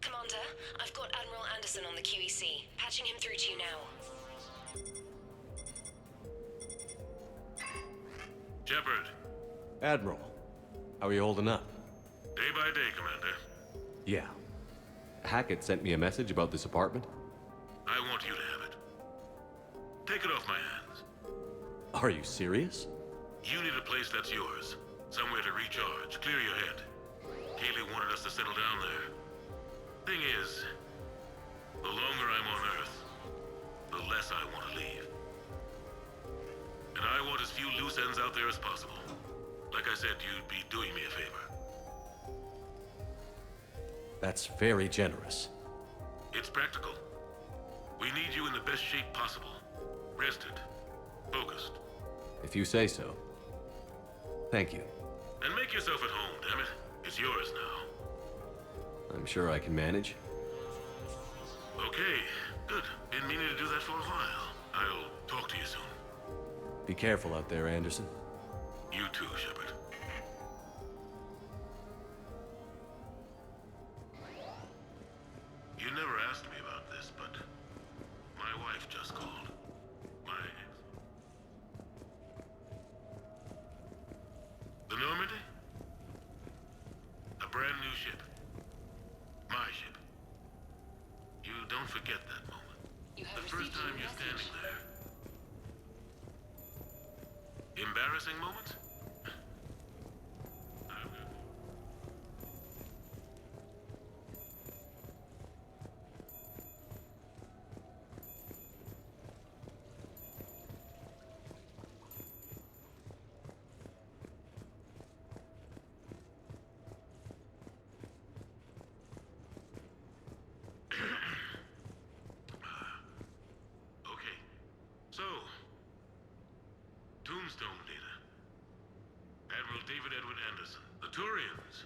Commander, I've got Admiral Anderson on the QEC. Patching him through to you now. Shepard. Admiral, how are you holding up? Day by day, Commander. Yeah. Hackett sent me a message about this apartment. I want you to have it. Take it off my hands. Are you serious? You need a place that's yours. Somewhere to recharge, clear your head. Kaylee wanted us to settle down there. Thing is, the longer I'm on Earth, the less I want to leave. And I want as few loose ends out there as possible. Like I said, you'd be doing me a favor. That's very generous. It's practical. We need you in the best shape possible. Rested. Focused. If you say so. Thank you. And make yourself at home, damn it. It's yours now. I'm sure I can manage. Okay, good. Been meaning to do that for a while. I'll talk to you soon. Be careful out there, Anderson. You too, Shepard. You never asked me about this, but my wife just called. My ex. The Normandy? A brand new ship. My ship. You don't forget that moment. You have The first received time your you're standing message. there. Embarrassing moment? Okay. So, Tombstone data. Admiral David Edward Anderson. The Turians.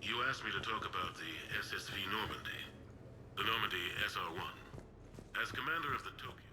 You asked me to talk about the SSV Normandy. The Normandy SR-1. As commander of the Tokyo.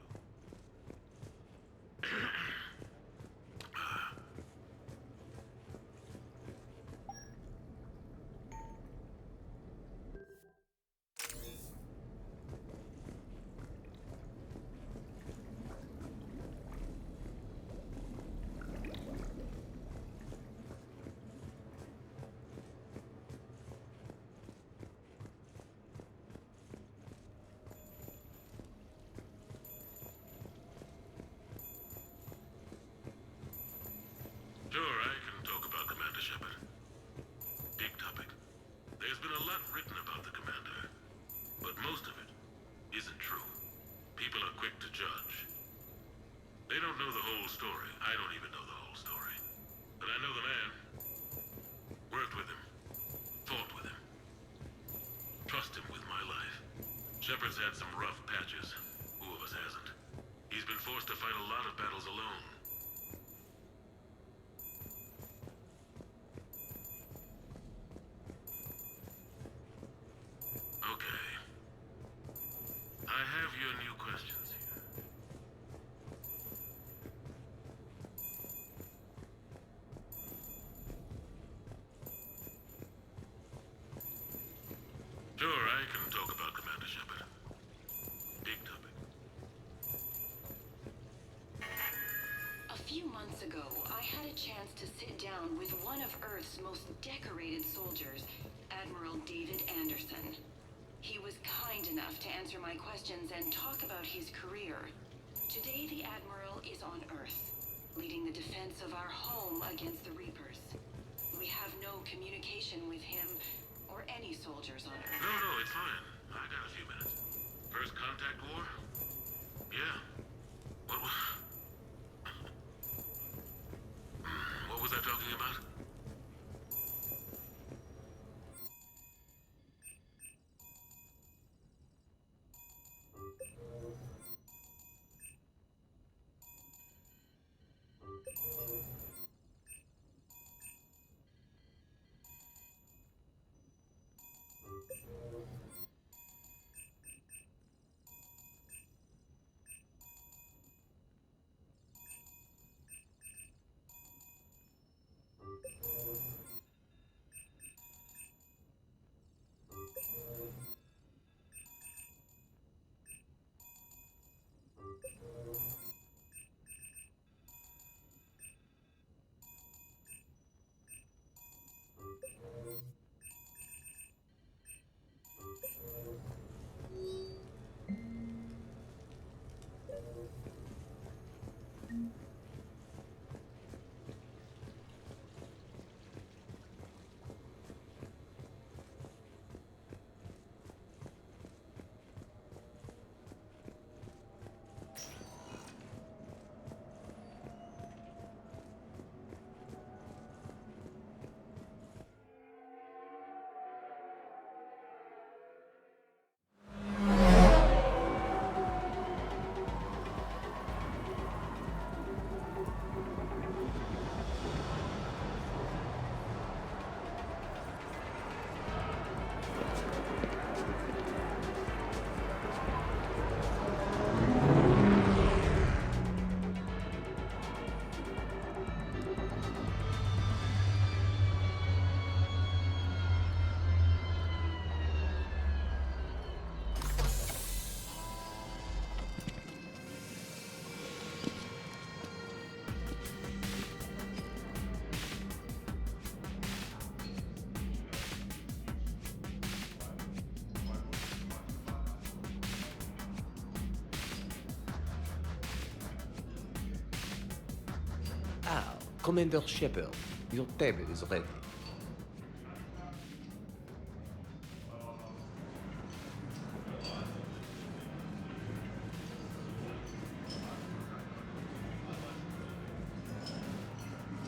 Sure, I can talk about Commander Shepard. Big topic. There's been a lot written about the Commander, but most of it isn't true. People are quick to judge. They don't know the whole story. I don't even know the whole story. But I know the man. Worked with him. Fought with him. Trust him with my life. Shepard's had some rough patches. Who of us hasn't? He's been forced to fight a lot of battles alone. Okay. I have your new questions here. Sure, I can talk about Commander Shepard. Big topic. A few months ago, I had a chance to sit down with one of Earth's most decorated soldiers, Admiral David Anderson. He was kind enough to answer my questions and talk about his career. Today, the Admiral is on Earth, leading the defense of our home against the Reapers. We have no communication with him or any soldiers on Earth. No, it's fine. I got a few minutes. First contact war? Yeah. What was... What was I talking about? Commander Shepard, your table is ready.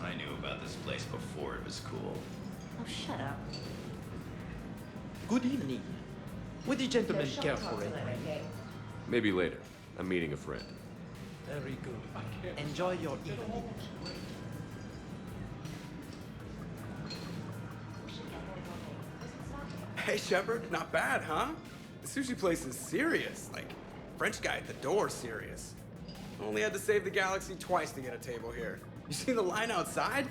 I knew about this place before it was cool. Oh, shut up. Good evening. Would the gentleman care for it? Maybe later. I'm meeting a friend. Very good. Enjoy your evening. Hey, Shepard, not bad, huh? The sushi place is serious. Like, French guy at the door serious. Only had to save the galaxy twice to get a table here. You seen the line outside?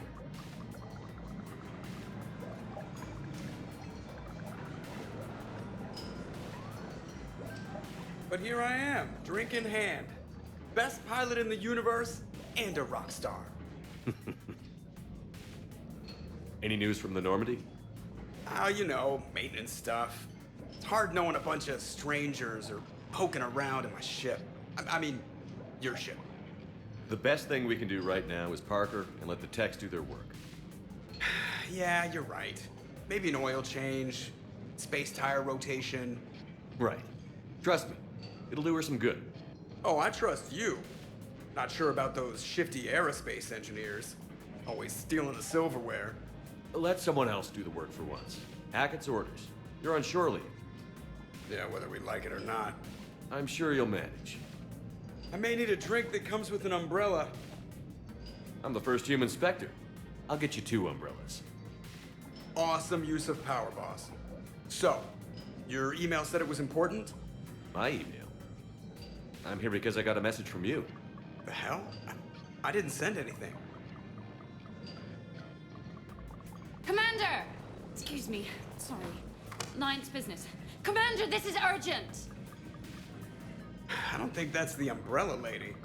But here I am, drink in hand. Best pilot in the universe and a rock star. Any news from the Normandy? You know, maintenance stuff. It's hard knowing a bunch of strangers or poking around in my ship. I mean, your ship. The best thing we can do right now is Parker and let the techs do their work. Yeah, you're right. Maybe an oil change, space tire rotation. Right. Trust me, it'll do her some good. Oh, I trust you. Not sure about those shifty aerospace engineers. Always stealing the silverware. Let someone else do the work for once. Hackett's orders. You're on shore leave. Yeah, whether we like it or not. I'm sure you'll manage. I may need a drink that comes with an umbrella. I'm the first human Spectre. I'll get you 2 umbrellas. Awesome use of power, boss. So, your email said it was important? My email. I'm here because I got a message from you. The hell? I didn't send anything. Commander! Excuse me. Sorry. Alliance business. Commander, this is urgent! I don't think that's the umbrella lady.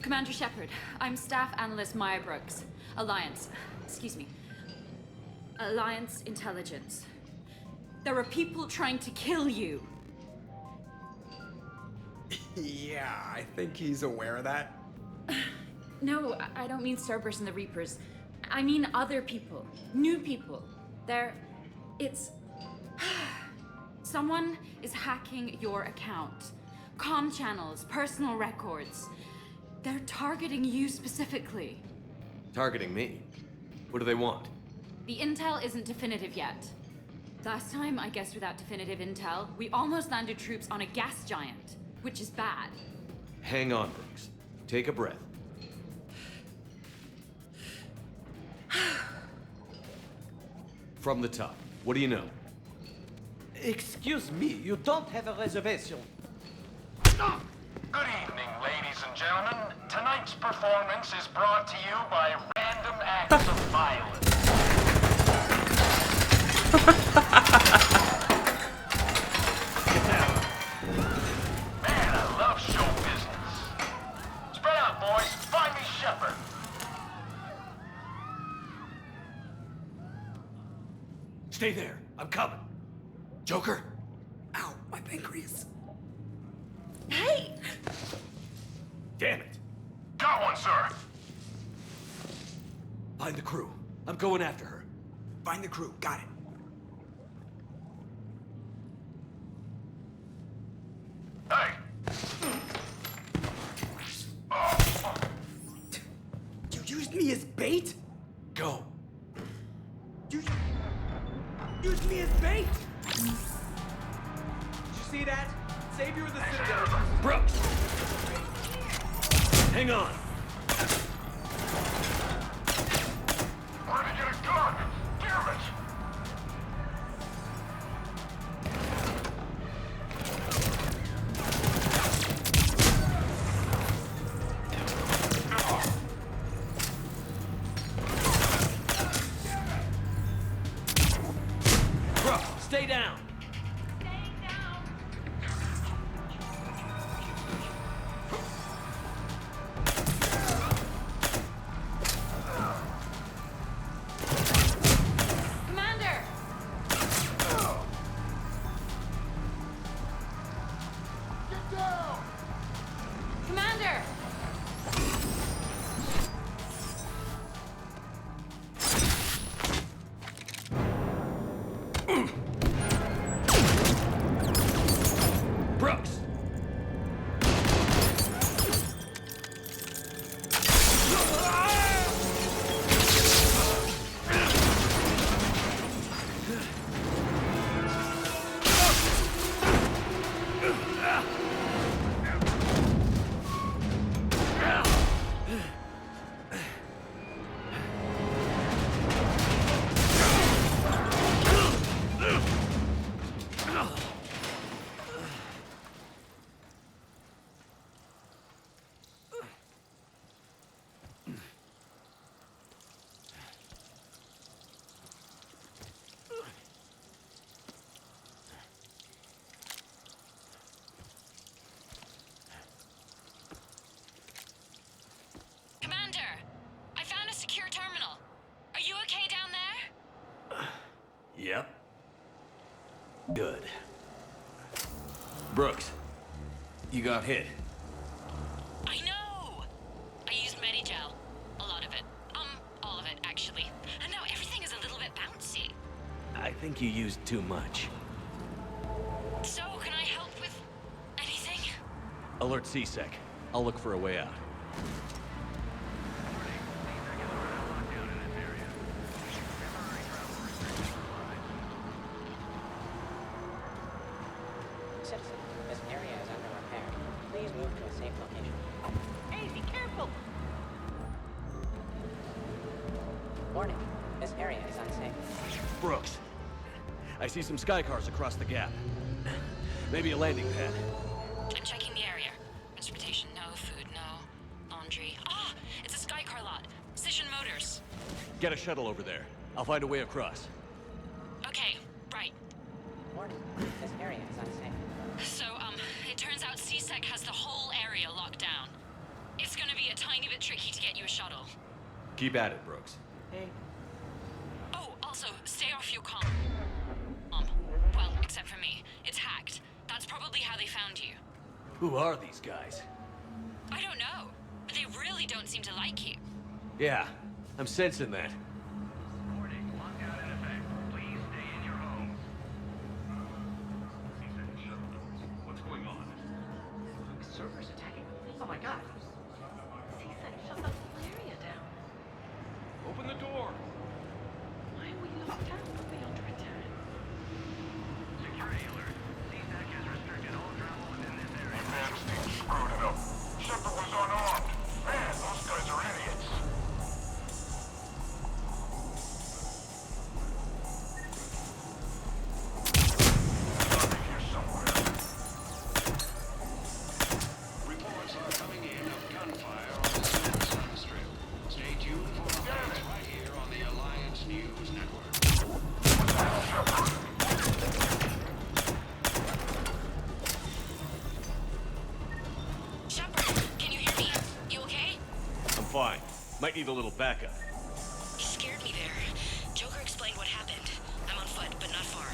Commander Shepard, I'm Staff Analyst Maya Brooks. Alliance. Excuse me. Alliance Intelligence. There are people trying to kill you. Yeah, I think he's aware of that. No, I don't mean Cerberus and the Reapers. I mean other people. New people. It's... Someone is hacking your account. Comm channels, personal records. They're targeting you specifically. Targeting me? What do they want? The intel isn't definitive yet. Last time, I guess without definitive intel, we almost landed troops on a gas giant, which is bad. Hang on, Brooks. Take a breath. From the top, what do you know? Excuse me, you don't have a reservation. Good evening, ladies and gentlemen. Tonight's performance is brought to you by Random Acts of Violence. Man, I love show business. Spread out, boys. Find me Shepard. Stay there. I'm coming. Joker? Ow, my pancreas. Hey! Damn it. Got one, sir. Find the crew. I'm going after her. Find the crew, got it. Hey. You used me as bait? Go. You used me as bait? Did you see that? Savior of the Citadel. Brooks! Hang on. Where'd he get a gun? Damn it. Brooks, stay down. Good. Brooks, you got hit. I know! I used Medigel. A lot of it. All of it, actually. And now everything is a little bit bouncy. I think you used too much. So, can I help with anything? Alert C-Sec. I'll look for a way out. Citizen, this area is under repair. Please move to a safe location. Hey, be careful! Warning, this area is unsafe. Brooks, I see some sky cars across the gap. Maybe a landing pad. I'm checking the area. Transportation, no. Food, no. Laundry. Ah! It's a sky car lot. Cision Motors. Get a shuttle over there. I'll find a way across. Okay, right. Warning, this area is unsafe. So, it turns out C-Sec has the whole area locked down. It's gonna be a tiny bit tricky to get you a shuttle. Keep at it, Brooks. Hey. Oh, also, stay off your comm. Well, except for me. It's hacked. That's probably how they found you. Who are these guys? I don't know, but they really don't seem to like you. Yeah, I'm sensing that. Warning, lockdown in effect. Please stay in your home. What's going on? Servers attacking. Oh my god. C-Sec, shut the whole area down. Open the door! Why are we locked down? Are we under attack? Security alert. CSAC has restricted all travel within this area. Advance team screwed it up. Shepard was unarmed. Man, those guys are idiots. Gotta be here somewhere. Reports are coming in of gunfire on the Sun Strip. Stay tuned for updates right here on the Alliance News Network. Shepard, can you hear me? You okay? I'm fine. Might need a little backup. You scared me there. Joker explained what happened. I'm on foot, but not far.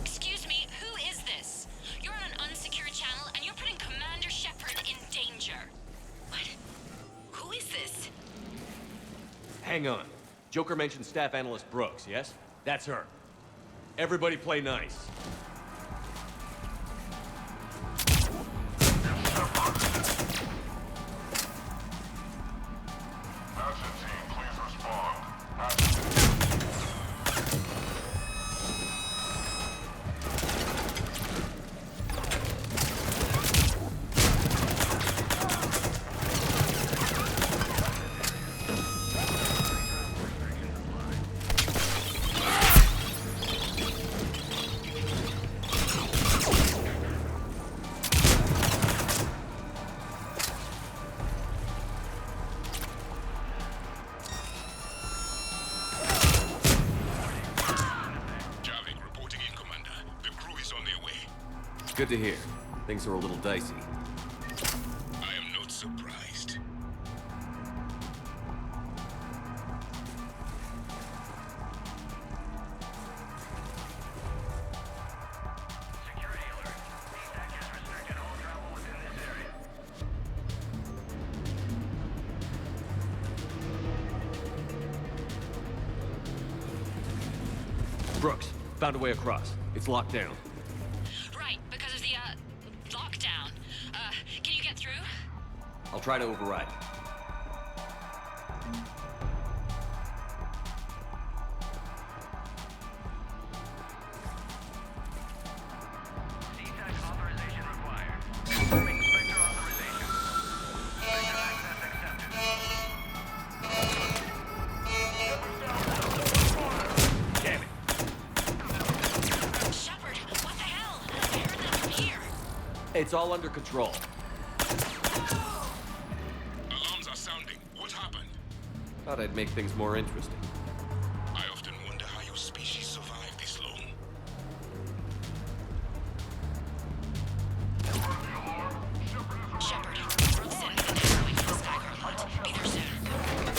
Excuse me, who is this? You're on an unsecured channel, and you're putting Commander Shepard in danger. What? Who is this? Hang on. Joker mentioned Staff Analyst Brooks, yes? That's her. Everybody play nice. Action team, please respond. Javik reporting in, Commander. The crew is on their way. Good to hear. Things are a little dicey. I am not surprised. Security alert. CSAC has restricted all travel within this area. Brooks, found a way across. It's locked down. Right, because of the, lockdown. Can you get through? I'll try to override it. CSAC authorization required. Confirming Spectre authorization. Spectre access accepted. Damn it. Shepard, what the hell? I heard that from here. It's all under control. Alarms are sounding. What happened? Thought I'd make things more interesting. I often wonder how your species survived this long. Shepard, Brooks said he's been going for the Skyguard lot. Be there soon.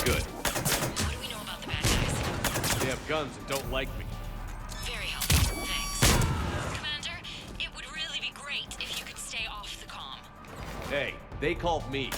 Good. What do we know about the bad guys? They have guns and don't like me. Very helpful. Thanks. Commander Hey, they called me.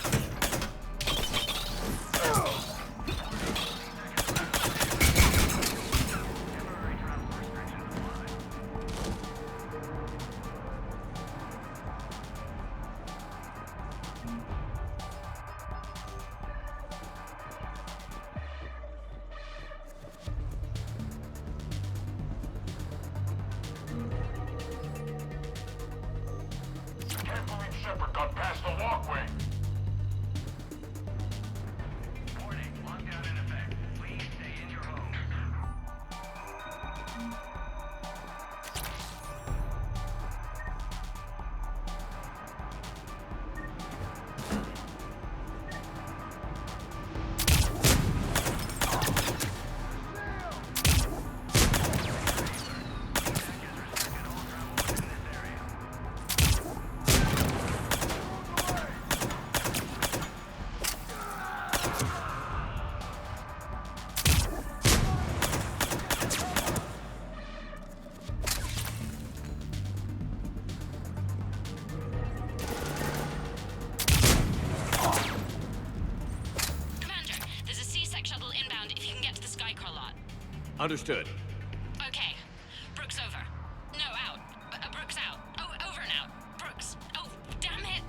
Can't believe Shepard got past the walkway. Warning, lockdown in effect. Please stay in your home. Commander, there's a C-Sec shuttle inbound if you can get to the Skycar lot. Understood. Okay. Brooks over. No, out. Brooks out. Oh, over and out. Brooks. Oh, damn it.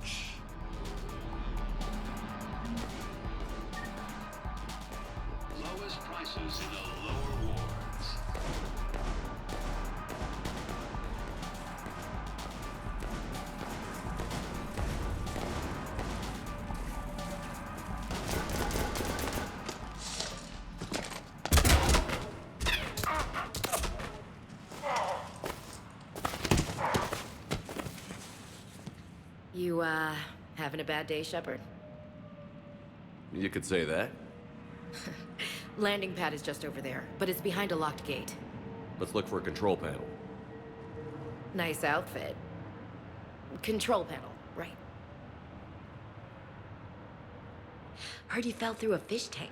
Lowest prices in the lower wards. You, having a bad day, Shepard? You could say that. Landing pad is just over there, but it's behind a locked gate. Let's look for a control panel. Nice outfit. Control panel, right. Heard you fell through a fish tank.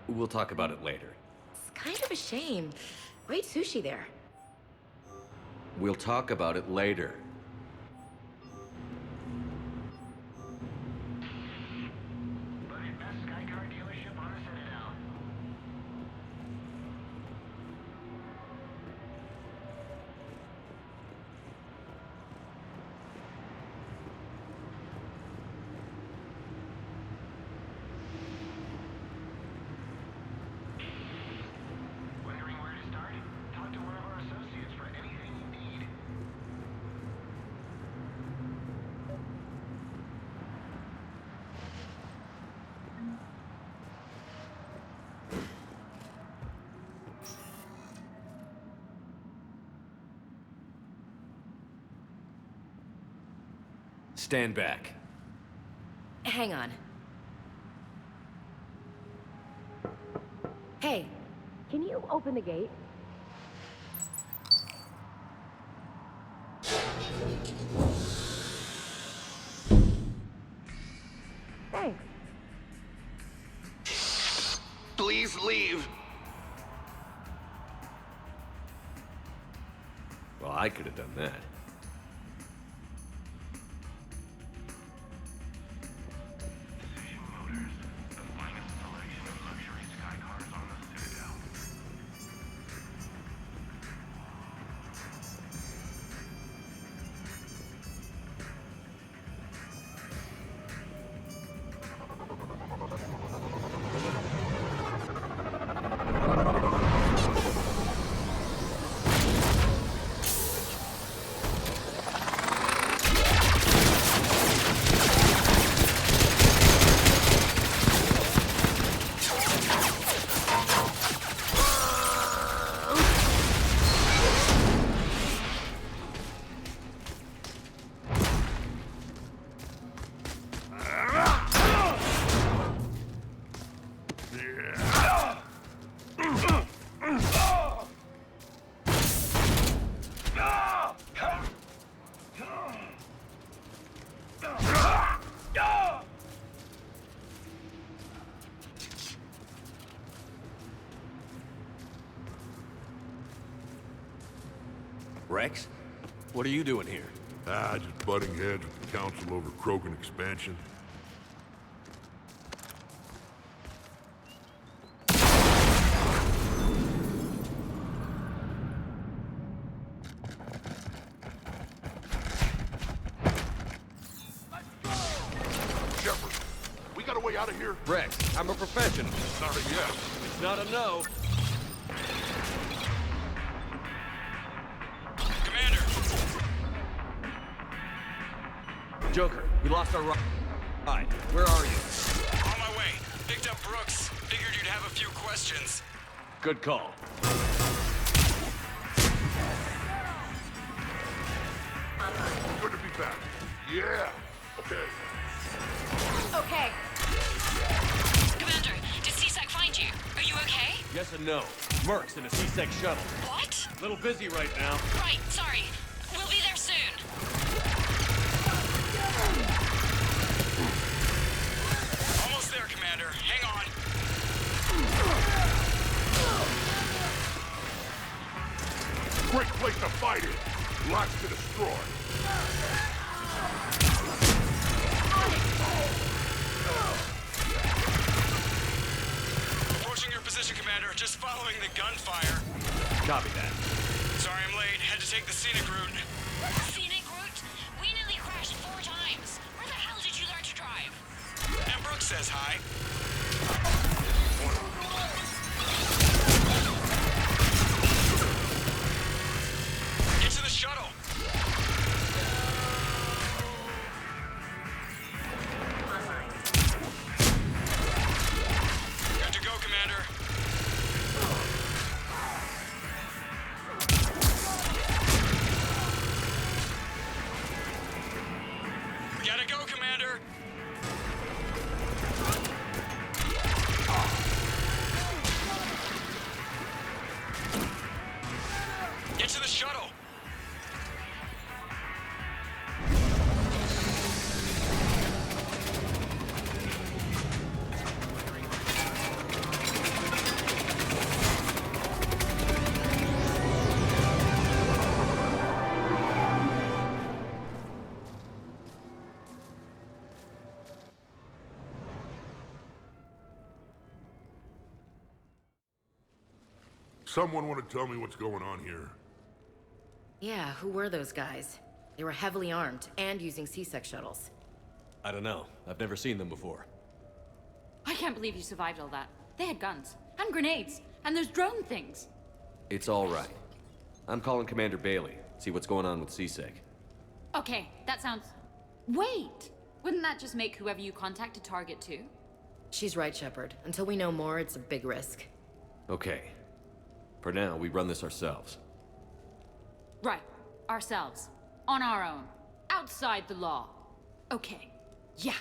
We'll talk about it later. It's kind of a shame. Great sushi there. We'll talk about it later. Bloody best Skycar dealership on the Citadel. Wondering where to start? Talk to one of our associates for anything you need. Stand back. Hang on. Hey, can you open the gate? Thanks. Please leave. Well, I could have done that. Decision Motors, the finest selection of luxury Skycars on the Citadel. Rex? What are you doing here? Just butting heads with council over Krogan expansion? Shepard, we got a way out of here? Rex, I'm a professional. Not a yes. It's not a no. Commander! Joker, we lost our ride. Where are you? On my way. Picked up Brooks. Figured you'd have a few questions. Good call. Good to be back. Yeah. Okay. Okay. Commander, did CSEC find you? Are you okay? Yes and no. Merc's in a C-Sec shuttle. What? A little busy right now. Right, sorry. We'll be there soon. Almost there, Commander. Hang on. Great place to fight in. Lots to destroy. Approaching your position, Commander. Just following the gunfire. Copy that. Sorry I'm late. Had to take the scenic route. Scenic route? We nearly crashed 4 times. Where the hell did you learn to drive? And Brooks says hi. Get to the shuttle. Good to go, Commander. Gotta go, Commander. Get to the shuttle. Someone want to tell me what's going on here? Yeah, who were those guys? They were heavily armed and using C-Sec shuttles. I don't know. I've never seen them before. I can't believe you survived all that. They had guns, and grenades, and those drone things. It's all right. I'm calling Commander Bailey. See what's going on with C-Sec. Okay, that sounds... Wait! Wouldn't that just make whoever you contact a target too? She's right, Shepard. Until we know more, it's a big risk. Okay. For now, we run this ourselves. Right. Ourselves. On our own. Outside the law. Okay. Yeah.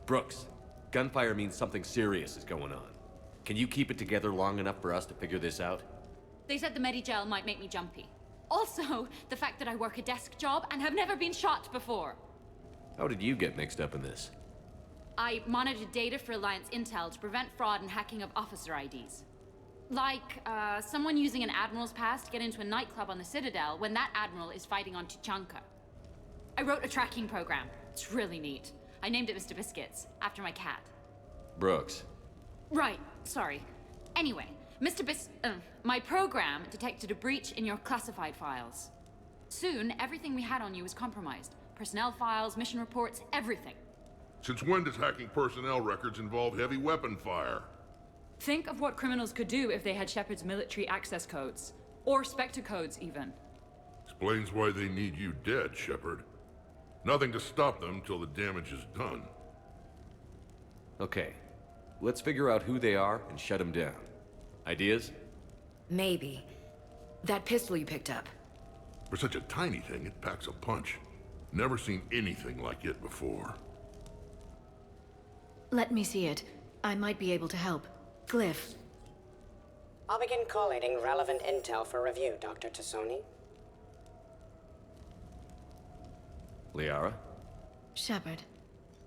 Brooks, gunfire means something serious is going on. Can you keep it together long enough for us to figure this out? They said the Medigel might make me jumpy. Also, the fact that I work a desk job and have never been shot before. How did you get mixed up in this? I monitored data for Alliance intel to prevent fraud and hacking of officer IDs. Like, someone using an Admiral's pass to get into a nightclub on the Citadel when that Admiral is fighting on Tuchanka. I wrote a tracking program. It's really neat. I named it Mr. Biscuits, after my cat. Brooks. Right, sorry. Anyway, my program detected a breach in your classified files. Soon, everything we had on you was compromised. Personnel files, mission reports, everything. Since when does hacking personnel records involve heavy weapon fire? Think of what criminals could do if they had Shepard's military access codes. Or Spectre codes, even. Explains why they need you dead, Shepard. Nothing to stop them till the damage is done. Okay. Let's figure out who they are and shut them down. Ideas? Maybe. That pistol you picked up. For such a tiny thing, it packs a punch. Never seen anything like it before. Let me see it. I might be able to help. Glyph. I'll begin collating relevant intel for review, Dr. Tassoni. Liara? Shepard,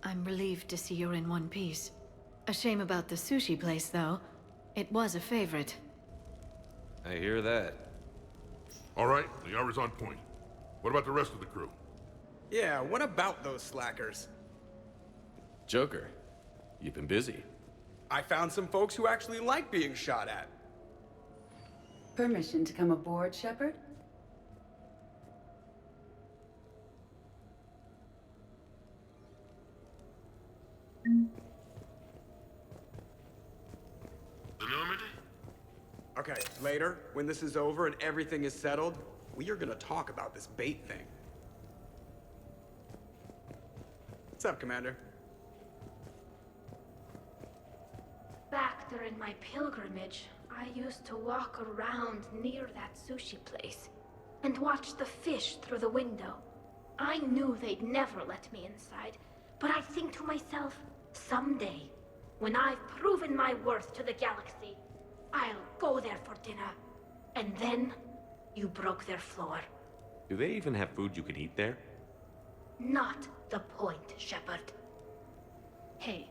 I'm relieved to see you're in one piece. A shame about the sushi place, though. It was a favorite. I hear that. All right, the hour's on point. What about the rest of the crew? Yeah, what about those slackers? Joker, you've been busy. I found some folks who actually like being shot at. Permission to come aboard, Shepard? The Normandy? Okay, later, when this is over and everything is settled, we are gonna talk about this bait thing. What's up, Commander? Back during my pilgrimage, I used to walk around near that sushi place and watch the fish through the window. I knew they'd never let me inside, but I think to myself, someday, when I've proven my worth to the galaxy, I'll go there for dinner. And then, you broke their floor. Do they even have food you can eat there? Not the point, Shepard. Hey.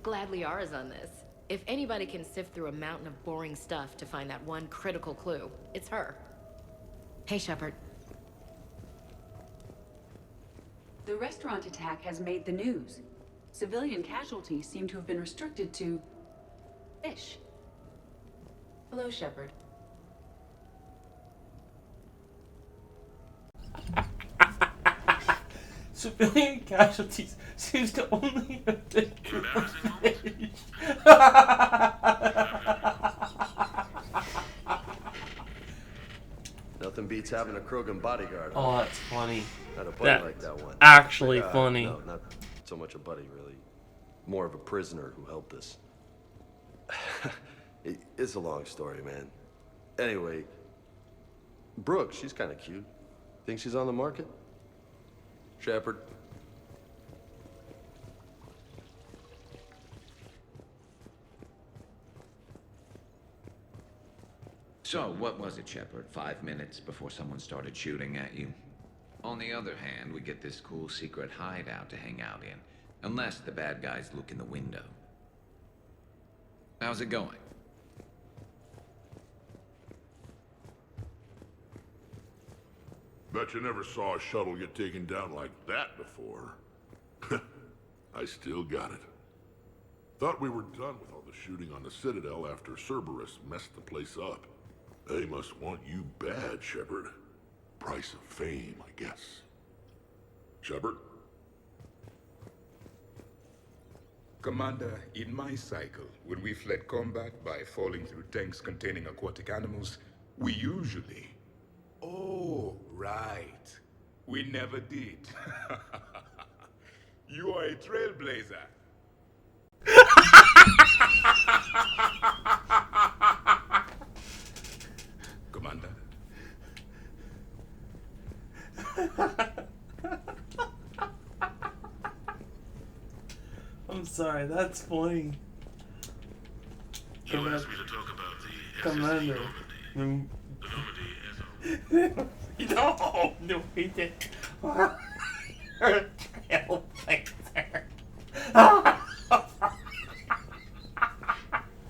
Glad Liara's on this. If anybody can sift through a mountain of boring stuff to find that one critical clue, it's her. Hey, Shepard. The restaurant attack has made the news. Civilian casualties seem to have been restricted to fish. Hello, Shepard. Civilian casualties seems to only have been Nothing beats having a Krogan bodyguard. Oh, that's funny. Not a buddy That's like that one. actually funny. No, not so much a buddy, really. More of a prisoner who helped us. It's a long story, man. Anyway, Brooke, she's kind of cute. Think she's on the market? Shepard? So, what was it, Shepard? 5 minutes before someone started shooting at you? On the other hand, we get this cool secret hideout to hang out in. Unless the bad guys look in the window. How's it going? Bet you never saw a shuttle get taken down like that before. I still got it. Thought we were done with all the shooting on the Citadel after Cerberus messed the place up. They must want you bad, Shepard. Price of fame, I guess. Shepard? Commander, in my cycle, when we fled combat by falling through tanks containing aquatic animals, we usually... Oh, right. We never did. You are a trailblazer. Commander. I'm sorry, that's funny. You asked me to talk about the Commander. The Normandy as a... No, he didn't.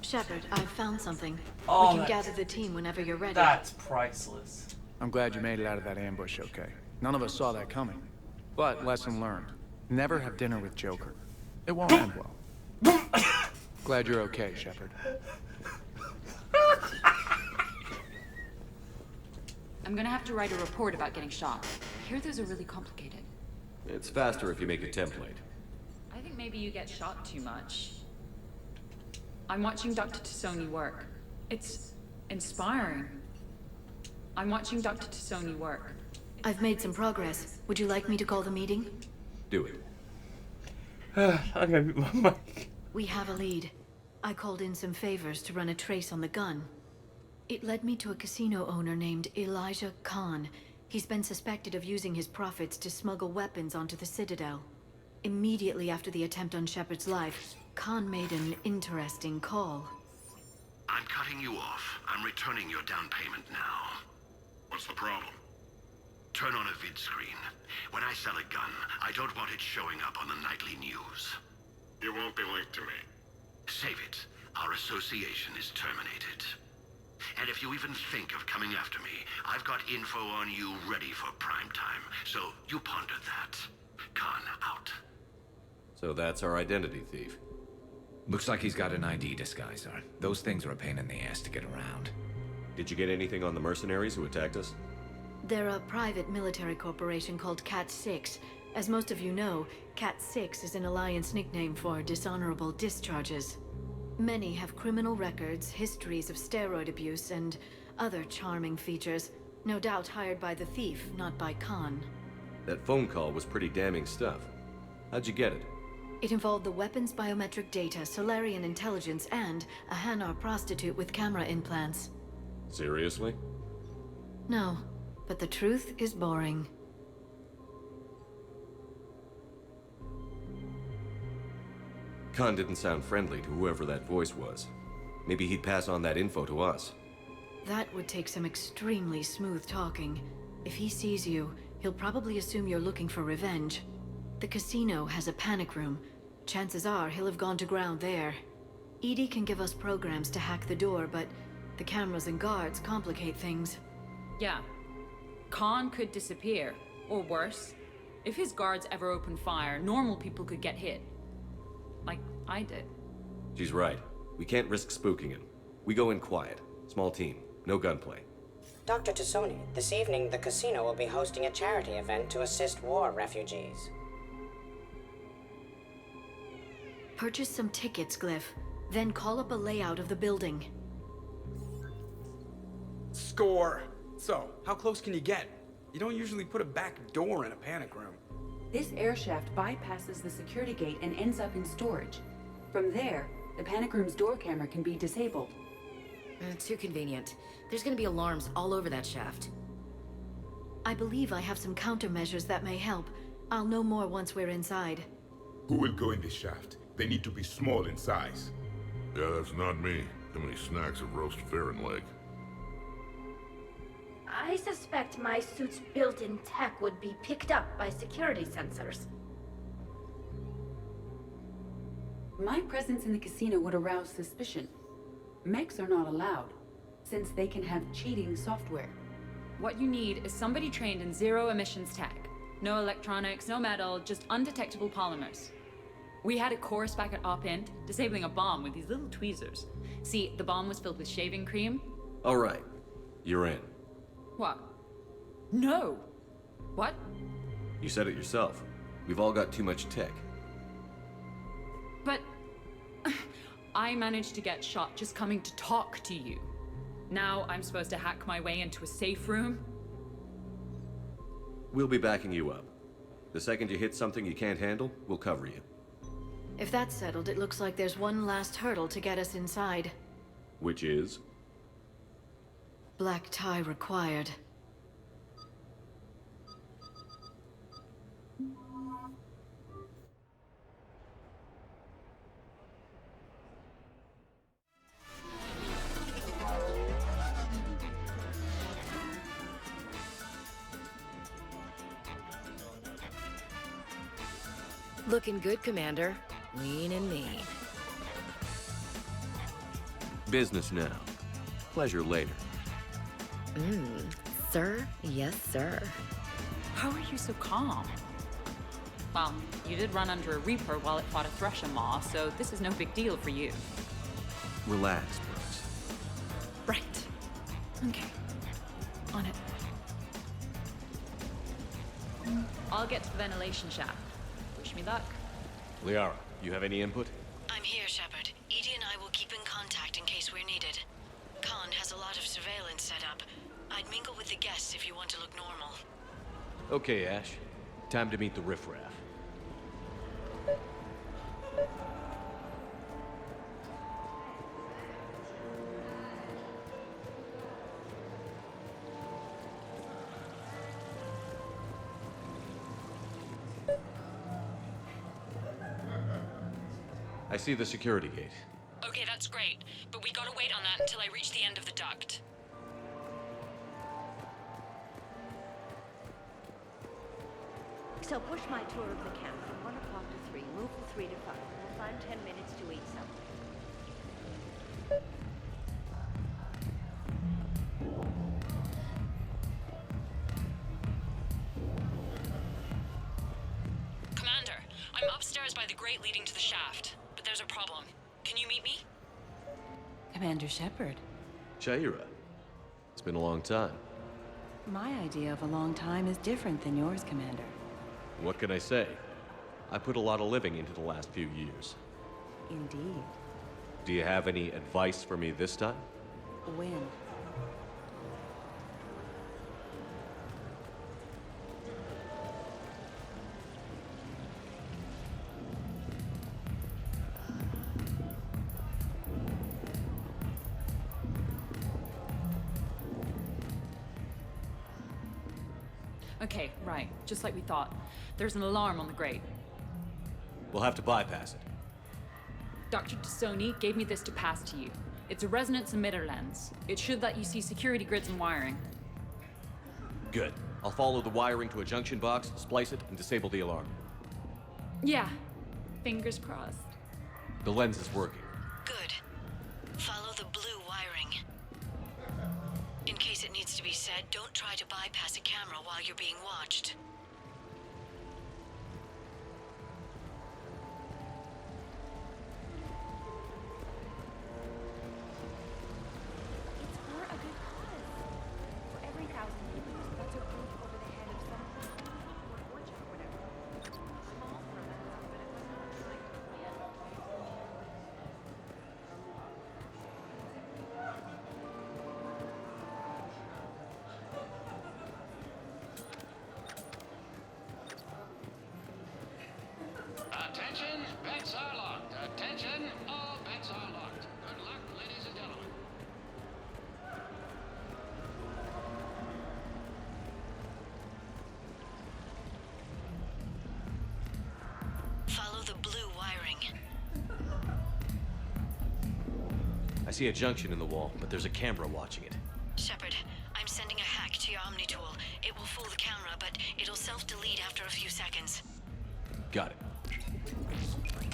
Shepard, I've found something. Oh, We can gather the team whenever you're ready. That's priceless. I'm glad you made it out of that ambush okay. None of us saw that coming. But lesson learned. Never have dinner with Joker. It won't end well. Glad you're okay, Shepard. I'm gonna have to write a report about getting shot. I hear those are really complicated. It's faster if you make a template. I think maybe you get shot too much. I'm watching Dr. Tassoni work. It's inspiring. I'm watching Dr. Tassoni work. I've made some progress. Would you like me to call the meeting? Do it. I gotta mute my mic. We have a lead. I called in some favors to run a trace on the gun. It led me to a casino owner named Elijah Khan. He's been suspected of using his profits to smuggle weapons onto the Citadel. Immediately after the attempt on Shepard's life, Khan made an interesting call. I'm cutting you off. I'm returning your down payment now. What's the problem? Turn on a vid screen. When I sell a gun, I don't want it showing up on the nightly news. You won't be linked to me. Save it. Our association is terminated. And if you even think of coming after me, I've got info on you ready for prime time. So you ponder that. Khan out. So that's our identity thief. Looks like he's got an ID disguiser. Those things are a pain in the ass to get around. Did you get anything on the mercenaries who attacked us? They're a private military corporation called Cat-6. As most of you know, Cat-6 is an Alliance nickname for dishonorable discharges. Many have criminal records, histories of steroid abuse, and other charming features. No doubt hired by the thief, not by Khan. That phone call was pretty damning stuff. How'd you get it? It involved the weapon's biometric data, Solarian intelligence, and a Hanar prostitute with camera implants. Seriously? No, but the truth is boring. Khan didn't sound friendly to whoever that voice was. Maybe he'd pass on that info to us. That would take some extremely smooth talking. If he sees you, he'll probably assume you're looking for revenge. The casino has a panic room. Chances are he'll have gone to ground there. EDI can give us programs to hack the door, but the cameras and guards complicate things. Yeah. Khan could disappear. Or worse. If his guards ever open fire, normal people could get hit. Like I did. She's right. We can't risk spooking him. We go in quiet. Small team. No gunplay. Dr. Tassoni, this evening the casino will be hosting a charity event to assist war refugees. Purchase some tickets, Glyph. Then call up a layout of the building. Score! So, how close can you get? You don't usually put a back door in a panic room. This air shaft bypasses the security gate and ends up in storage. From there, the panic room's door camera can be disabled. Too convenient. There's gonna be alarms all over that shaft. I believe I have some countermeasures that may help. I'll know more once we're inside. Who will go in this shaft? They need to be small in size. Yeah, that's not me. How many snacks of roast Farron leg? I suspect my suit's built-in tech would be picked up by security sensors. My presence in the casino would arouse suspicion. Mechs are not allowed, since they can have cheating software. What you need is somebody trained in zero emissions tech. No electronics, no metal, just undetectable polymers. We had a course back at Op-Int, disabling a bomb with these little tweezers. See, the bomb was filled with shaving cream. All right. You're in. What? No! What? You said it yourself. We've all got too much tech. But... I managed to get shot just coming to talk to you. Now I'm supposed to hack my way into a safe room? We'll be backing you up. The second you hit something you can't handle, we'll cover you. If that's settled, it looks like there's one last hurdle to get us inside. Which is? Black tie required. Looking good, Commander. Lean and mean. Business now. Pleasure later. Sir? Yes, sir. How are you so calm? Well, you did run under a Reaper while it fought a Thresher Maw, so this is no big deal for you. Relax, Brooks. Right. Okay. On it. I'll get to the ventilation shaft. Wish me luck. Liara, you have any input? I'm here, Shepard. EDI and I will keep in contact in case we're needed. Khan has a lot of surveillance set up. I'd mingle with the guests if you want to look normal. Okay, Ash. Time to meet the riffraff. I see the security gate. Okay, that's great. But we gotta wait on that until I reach the end of the duct. So push my tour of the camp from 1 o'clock to 3. Move from 3 to 5. We'll find 10 minutes to eat something. Commander, I'm upstairs by the grate leading to the shaft, but there's a problem. Can you meet me? Commander Shepard. Shaira. It's been a long time. My idea of a long time is different than yours, Commander. What can I say? I put a lot of living into the last few years. Indeed. Do you have any advice for me this time? When? Okay, right. Just like we thought. There's an alarm on the grate. We'll have to bypass it. Dr. Tassoni gave me this to pass to you. It's a resonance emitter lens. It should let you see security grids and wiring. Good. I'll follow the wiring to a junction box, splice it, and disable the alarm. Yeah. Fingers crossed. The lens is working. Good. Follow the blue wiring. In case it needs to be said, don't try to bypass a camera while you're being watched. It's for a good cause. For every 1,000 people, that's a roof over the head of some or orchard or whatever. Small for a but it wasn't like Attention, bets are locked. Attention, all bets are locked. Good luck, ladies and gentlemen. Follow the blue wiring. I see a junction in the wall, but there's a camera watching it. Shepard, I'm sending a hack to your Omni tool. It will fool the camera, but it'll self-delete after a few seconds. Got it.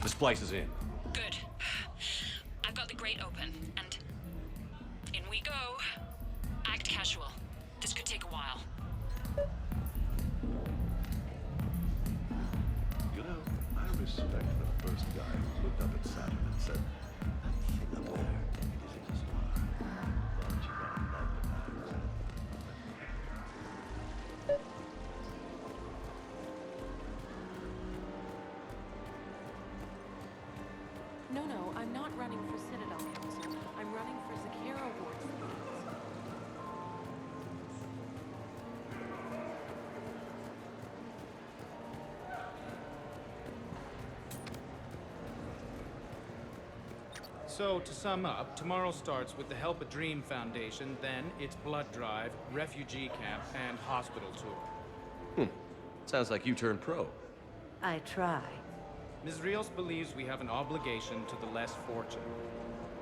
The splice is in. Good. I've got the grate open, and in we go. Act casual. This could take a while. You know, I respect the first guy who looked up at Saturn and said, "That thing up there, it isn't a star. But you gotta love the matters." No, I'm not running for Citadel Council. I'm running for Zakera Ward's leads. So, to sum up, tomorrow starts with the Help a Dream Foundation, then it's blood drive, refugee camp, and hospital tour. Sounds like you turned pro. I try. Ms. Rios believes we have an obligation to the less fortunate.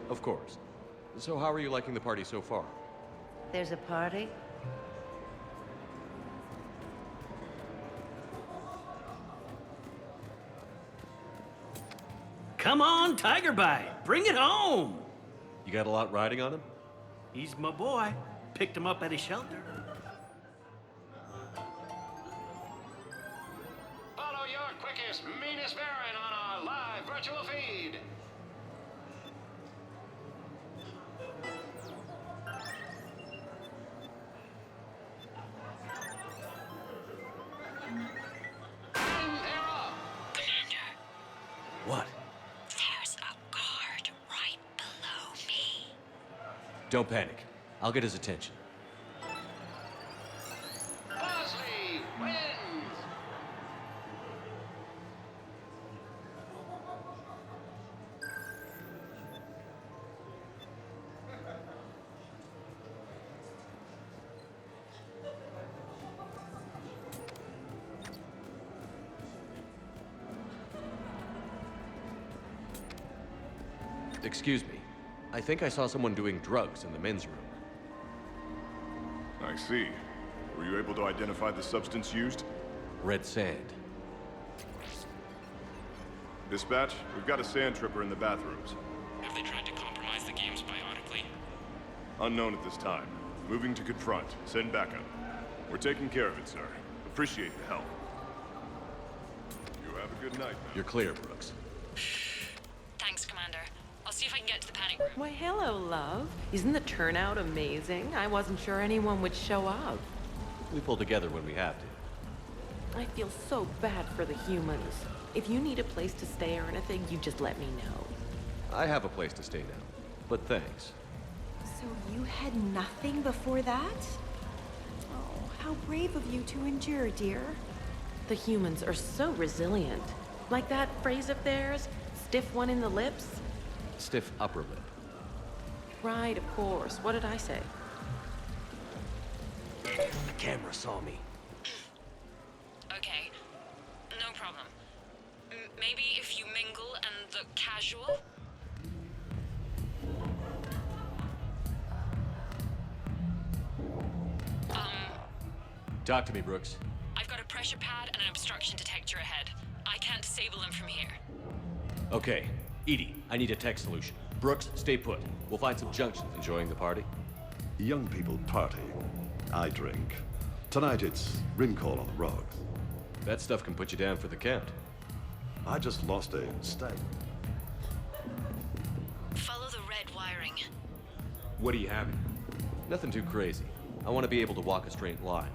Of course. So how are you liking the party so far? There's a party? Come on, Tiger Bite. Bring it home. You got a lot riding on him? He's my boy. Picked him up at his shelter. Follow your quickest, meanest Baron on our live virtual feed. What? There's a guard right below me. Don't panic. I'll get his attention. Bosley wins! Excuse me. I think I saw someone doing drugs in the men's room. I see. Were you able to identify the substance used? Red sand. Dispatch, we've got a sand tripper in the bathrooms. Have they tried to compromise the games biotically? Unknown at this time. Moving to confront. Send backup. We're taking care of it, sir. Appreciate the help. You have a good night, man. You're clear, Brooks. Thanks, Commander. I'll see if I can get to the panic room. Why, hello, love. Isn't the turnout amazing? I wasn't sure anyone would show up. We pull together when we have to. I feel so bad for the humans. If you need a place to stay or anything, you just let me know. I have a place to stay now, but thanks. So you had nothing before that? Oh, how brave of you to endure, dear. The humans are so resilient. Like that phrase of theirs, stiff one in the lips? Stiff upper lip. Right, of course. What did I say? The camera saw me. Okay, no problem. Maybe if you mingle and look casual? Talk to me, Brooks. I've got a pressure pad and an obstruction detector ahead. I can't disable them from here. Okay. Edie, I need a tech solution. Brooks, stay put. We'll find some junctions. Enjoying the party? Young people party. I drink. Tonight it's rim call on the rocks. That stuff can put you down for the count. I just lost a stake. Follow the red wiring. What do you have? Nothing too crazy. I want to be able to walk a straight line.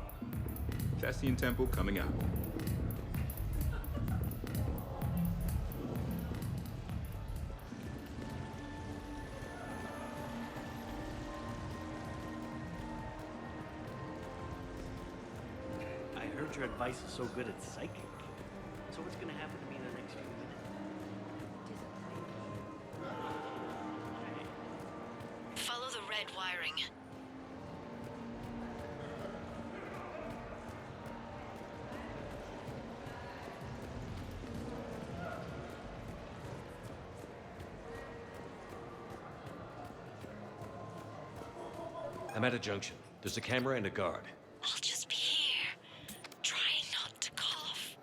Cassian Temple coming up. I heard your advice is so good at psychic. So what's gonna happen to me in the next few minutes? Follow the red wiring. I'm at a junction. There's a camera and a guard. I'll just be here, trying not to cough.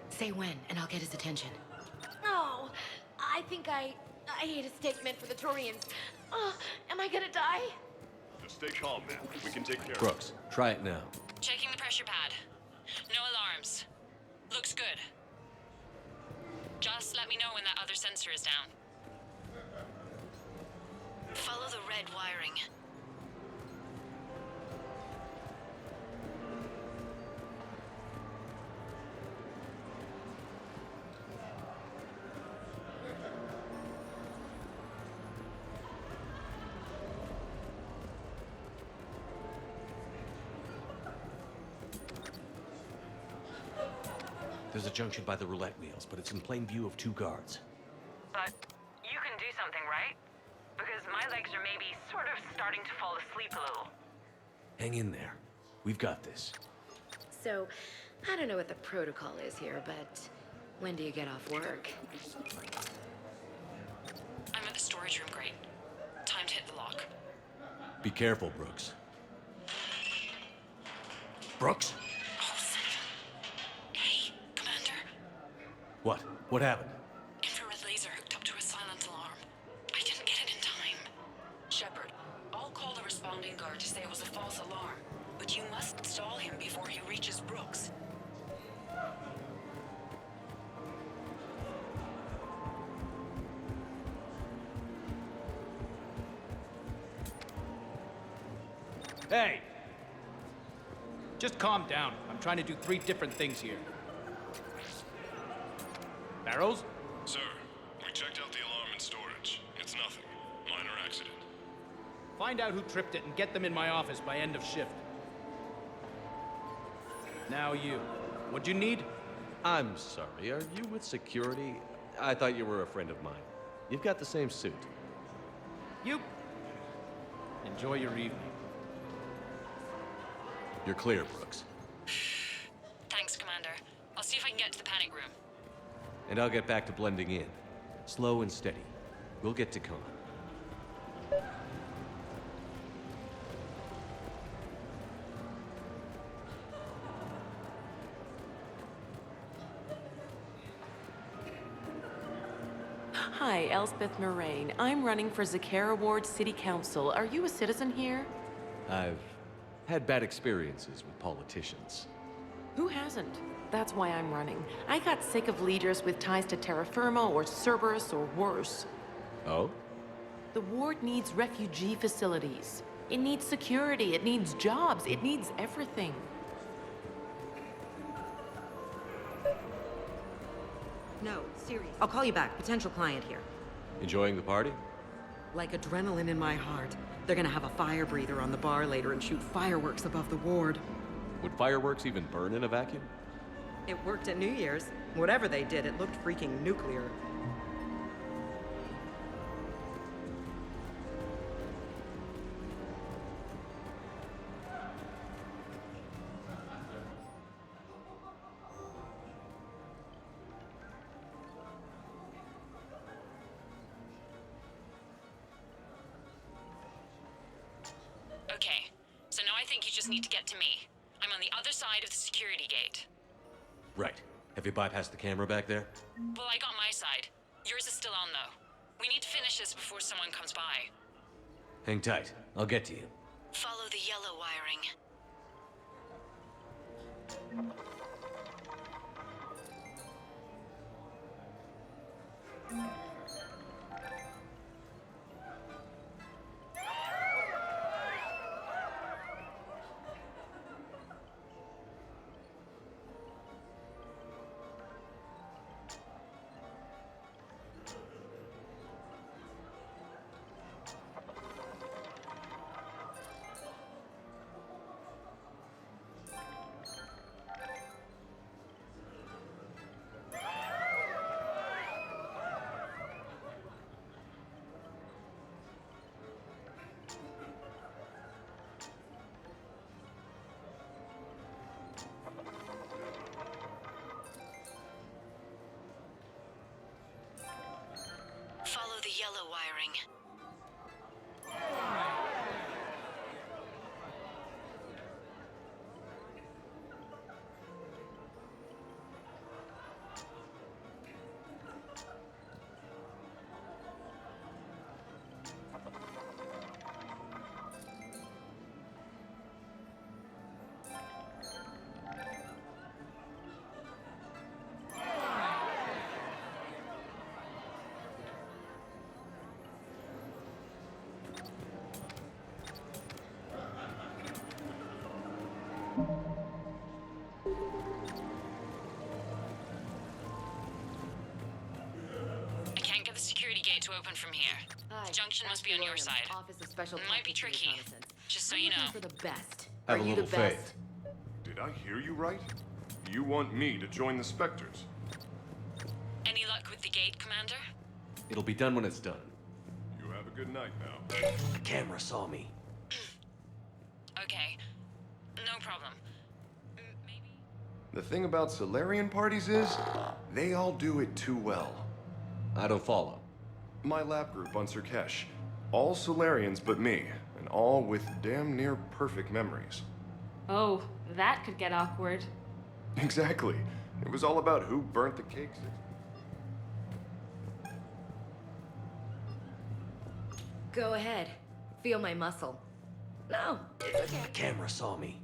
Say when, and I'll get his attention. Oh, I think I ate a steak meant for the Torians. Oh, am I gonna die? Just stay calm, man. We can take care of it. Brooks, try it now. Checking the pressure pad. No alarms. Looks good. Just let me know when that other sensor is down. Follow the red wiring. There's a junction by the roulette wheels, but it's in plain view of two guards. But you can do something, right? Because my legs are maybe sort of starting to fall asleep a little. Hang in there. We've got this. So, I don't know what the protocol is here, but when do you get off work? I'm at the storage room, great. Time to hit the lock. Be careful, Brooks. Brooks? Hey, Commander. What? What happened? Infrared laser hooked up to a silent alarm. I didn't get it in time. Shepard, I'll call the responding guard to say it was a false alarm. But you must stall him before he reaches Brooks. Hey! Just calm down. I'm trying to do 3 different things here. Barrows? Sir, we checked out the alarm in storage. It's nothing. Minor accident. Find out who tripped it and get them in my office by end of shift. Now you. What'd you need? I'm sorry, are you with security? I thought you were a friend of mine. You've got the same suit. You. Enjoy your evening. You're clear, Brooks. Thanks, Commander. I'll see if I can get to the panic room. And I'll get back to blending in. Slow and steady. We'll get to Khan. Hi, Elspeth Moraine. I'm running for Zakara Ward City Council. Are you a citizen here? I've had bad experiences with politicians. Who hasn't? That's why I'm running. I got sick of leaders with ties to Terra Firma or Cerberus or worse. Oh? The ward needs refugee facilities. It needs security, it needs jobs, it needs everything. No, serious. I'll call you back. Potential client here. Enjoying the party? Like adrenaline in my heart. They're gonna have a fire breather on the bar later and shoot fireworks above the ward. Would fireworks even burn in a vacuum? It worked at New Year's. Whatever they did, it looked freaking nuclear. Okay, so now I think you just need to get to me. I'm on the other side of the security gate. Right. Have you bypassed the camera back there? Well, I got my side. Yours is still on, though. We need to finish this before someone comes by. Hang tight. I'll get to you. Follow the yellow wiring. Follow the yellow wiring. I can't get the security gate to open from here. The junction must be on your side. Office of Special It might be Tactics tricky, Reconnaissance. just so I'm you looking know. for the best. Have Are a you little the best? faith. Did I hear you right? You want me to join the Spectres? Any luck with the gate, Commander? It'll be done when it's done. You have a good night now. The camera saw me. Okay. No problem. The thing about Solarian parties is, they all do it too well. I don't follow. My lab group on Surkesh, all Solarians but me, and all with damn near perfect memories. Oh, that could get awkward. Exactly. It was all about who burnt the cakes. Go ahead. Feel my muscle. No, it's okay. The camera saw me.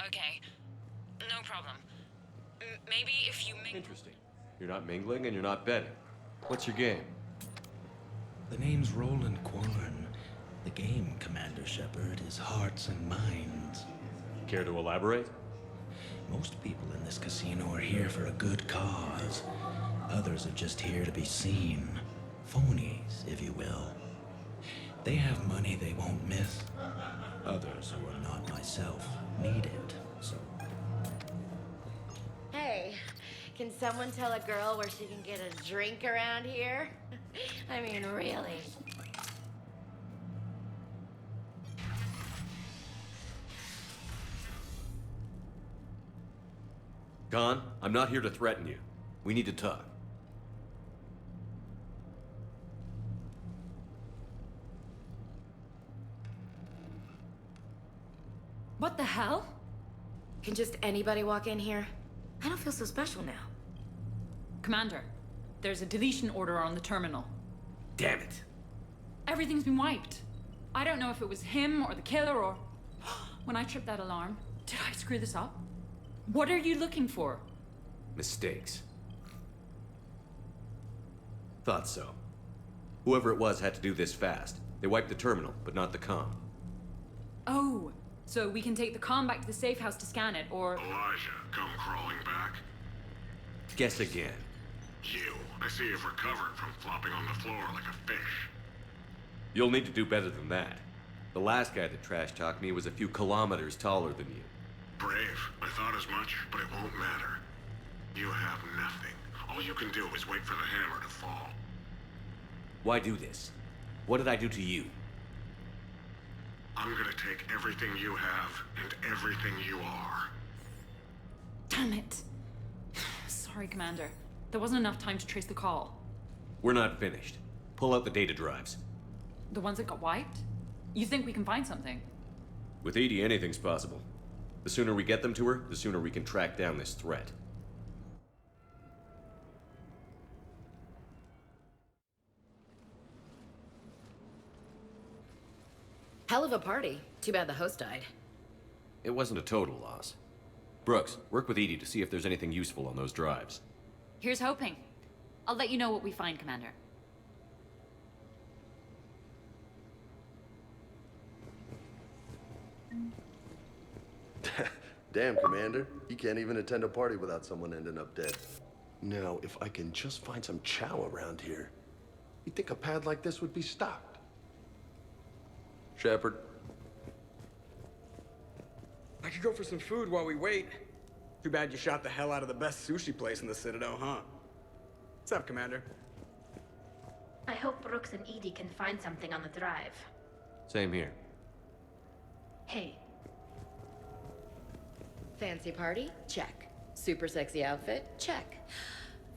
Okay. No problem. Maybe if you make... Interesting. You're not mingling and you're not betting. What's your game? The name's Roland Quorn. The game, Commander Shepard, is hearts and minds. Care to elaborate? Most people in this casino are here for a good cause. Others are just here to be seen. Phonies, if you will. They have money they won't miss. Others who are not myself need it, so... Hey, can someone tell a girl where she can get a drink around here? I mean, really. Khan, I'm not here to threaten you. We need to talk. What the hell? Can just anybody walk in here? I don't feel so special now. Commander, There's a deletion order on the terminal. Damn it. Everything's been wiped. I don't know if it was him or the killer or... When I tripped that alarm, did I screw this up? What are you looking for? Mistakes. Thought so. Whoever it was had to do this fast. They wiped the terminal, but not the comm. Oh, so we can take the comm back to the safe house to scan it, or... Elijah, come crawling back. Guess again. You. I see you've recovered from flopping on the floor like a fish. You'll need to do better than that. The last guy that trash-talked me was a few kilometers taller than you. Brave. I thought as much, but it won't matter. You have nothing. All you can do is wait for the hammer to fall. Why do this? What did I do to you? I'm gonna take everything you have and everything you are. Damn it. Sorry, Commander. There wasn't enough time to trace the call. We're not finished. Pull out the data drives. The ones that got wiped? You think we can find something? With EDI, anything's possible. The sooner we get them to her, the sooner we can track down this threat. Hell of a party. Too bad the host died. It wasn't a total loss. Brooks, work with EDI to see if there's anything useful on those drives. Here's hoping. I'll let you know what we find, Commander. Damn, Commander. You can't even attend a party without someone ending up dead. Now, if I can just find some chow around here, you'd think a pad like this would be stocked. Shepard. I could go for some food while we wait. Too bad you shot the hell out of the best sushi place in the Citadel, huh? What's up, Commander? I hope Brooks and Edie can find something on the drive. Same here. Hey. Fancy party? Check. Super sexy outfit? Check.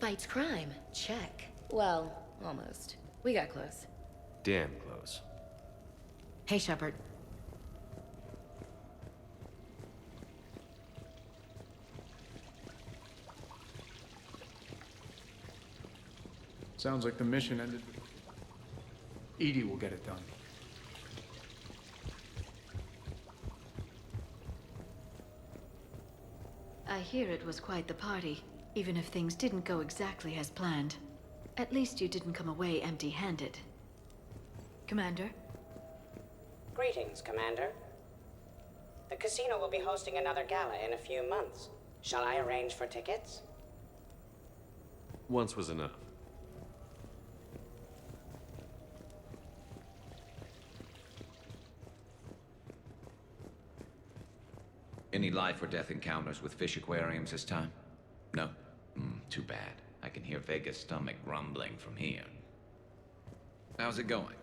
Fights crime? Check. Well, almost. We got close. Damn close. Hey, Shepard. Sounds like the mission ended. Edie will get it done. I hear it was quite the party, even if things didn't go exactly as planned. At least you didn't come away empty-handed. Commander? Greetings, Commander. The casino will be hosting another gala in a few months. Shall I arrange for tickets? Once was enough. Any life or death encounters with fish aquariums this time? No? Too bad. I can hear Vega's stomach rumbling from here. How's it going?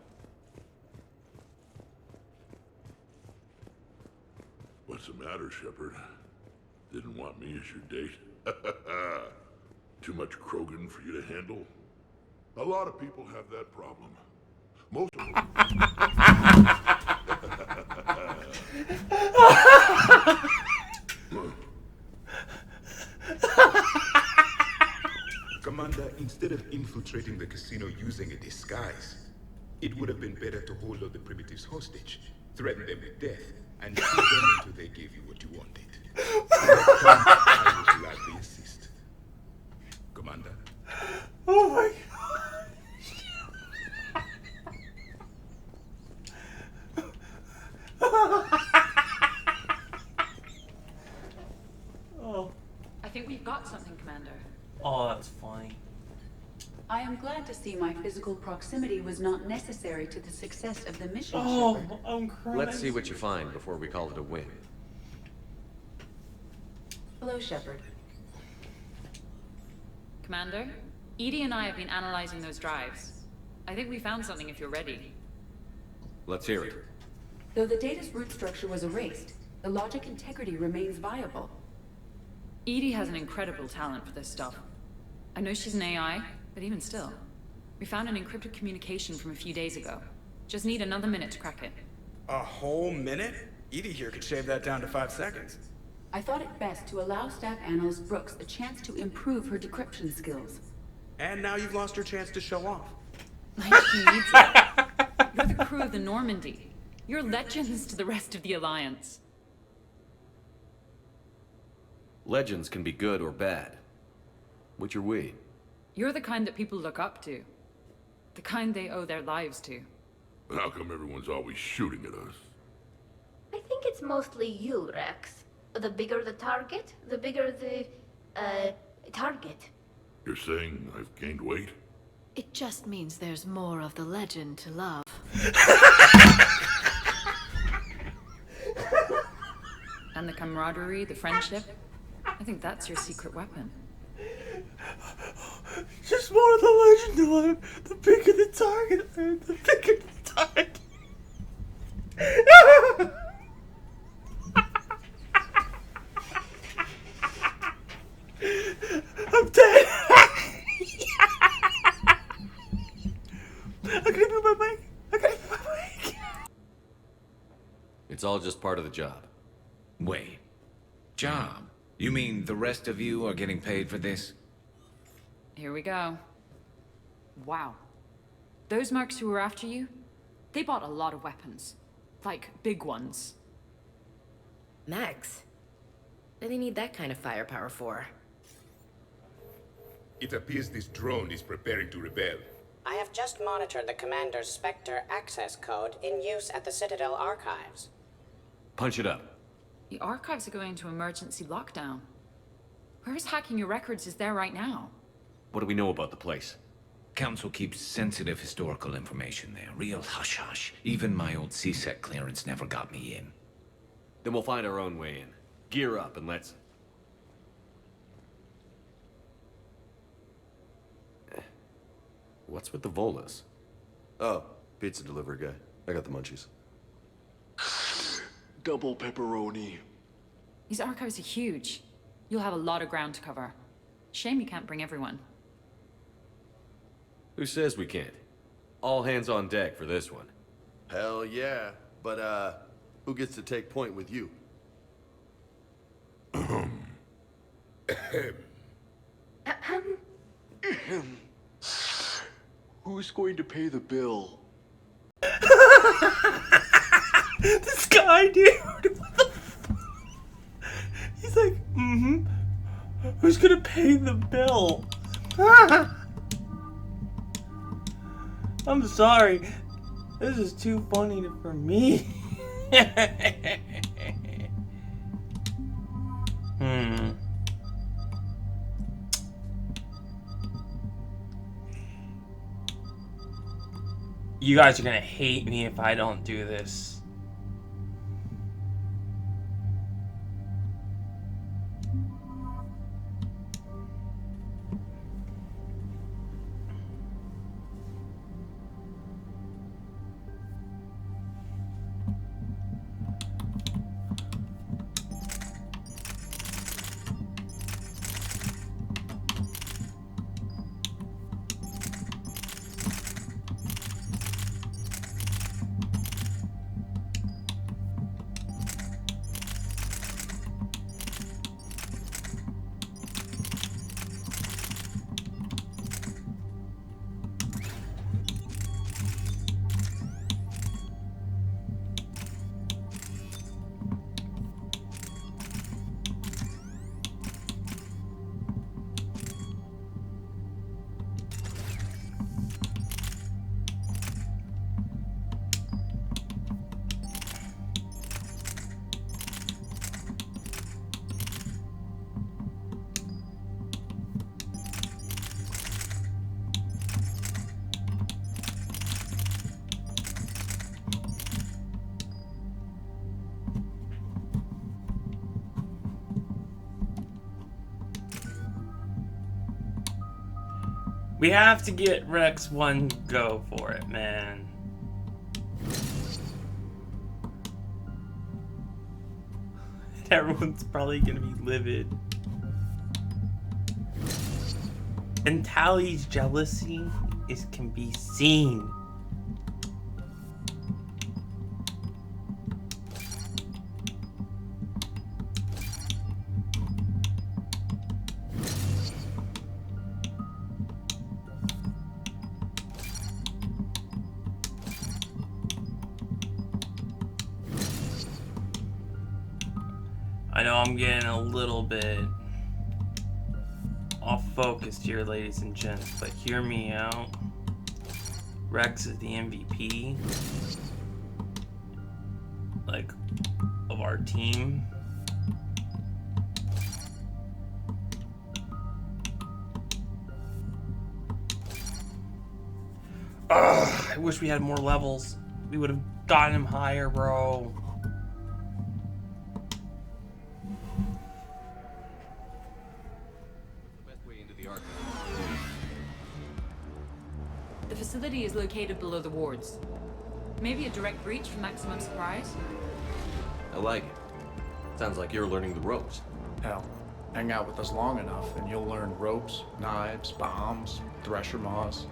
What's the matter, Shepard? Didn't want me as your date? Too much Krogan for you to handle? A lot of people have that problem. Most of them. Commander, instead of infiltrating the casino using a disguise, it would have been better to hold all the primitives hostage, threaten them with death, and shoot them until they gave you what you wanted. I would gladly assist. Commander. Oh my Oh. I think we've got something, Commander. Oh, that's funny. I am glad to see my physical proximity was not necessary to the success of the mission, Shepard. I'm crying. Let's see what you find before we call it a win. Hello, Shepard. Commander, Edie and I have been analyzing those drives. I think we found something if you're ready. Let's hear it. Though the data's root structure was erased, the logic integrity remains viable. Edie has an incredible talent for this stuff. I know she's an AI, but even still. We found an encrypted communication from a few days ago. Just need another minute to crack it. A whole minute? Edie here could shave that down to 5 seconds. I thought it best to allow Staff Analyst Brooks a chance to improve her decryption skills. And now you've lost your chance to show off. Like she needs it. You're the crew of the Normandy. You're legends to the rest of the Alliance. Legends can be good or bad. Which are we? You're the kind that people look up to. The kind they owe their lives to. How come everyone's always shooting at us? I think it's mostly you, Rex. The bigger the target, the bigger the, target. You're saying I've gained weight? It just means there's more of the legend to love. And the camaraderie, the friendship. I think that's your secret weapon. Just more of the legend to love. The bigger the target, the bigger the target. I'm dead. I gotta move my mic. I gotta move my mic. It's all just part of the job. Wait. Job? You mean the rest of you are getting paid for this? Here we go. Wow. Those mercs who were after you, they bought a lot of weapons. Like, big ones. Max, what do they need that kind of firepower for? It appears this drone is preparing to rebel. I have just monitored the Commander's Spectre access code in use at the Citadel archives. Punch it up. The archives are going into emergency lockdown. Whoever's hacking your records is there right now. What do we know about the place? Council keeps sensitive historical information there. Real hush-hush. Even my old CSEC clearance never got me in. Then we'll find our own way in. Gear up and let's... What's with the Volas? Oh, pizza delivery guy. I got the munchies. Double pepperoni. These archives are huge. You'll have a lot of ground to cover. Shame you can't bring everyone. Who says we can't? All hands on deck for this one. Hell yeah. But, who gets to take point with you? Who's going to pay the bill? This guy, dude. What the He's like, who's gonna pay the bill? I'm sorry. This is too funny for me. You guys are gonna hate me if I don't do this. We have to get Rex one go for it, man. Everyone's probably gonna be livid. And Tally's jealousy can be seen. I'm getting a little bit off focused here, ladies and gents, but hear me out. Rex is the MVP, like, of our team. Ugh, I wish we had more levels. We would have gotten him higher, bro. The facility is located below the wards. Maybe a direct breach for maximum surprise? I like it. Sounds like you're learning the ropes. Hell, hang out with us long enough and you'll learn ropes, knives, bombs, thresher maws.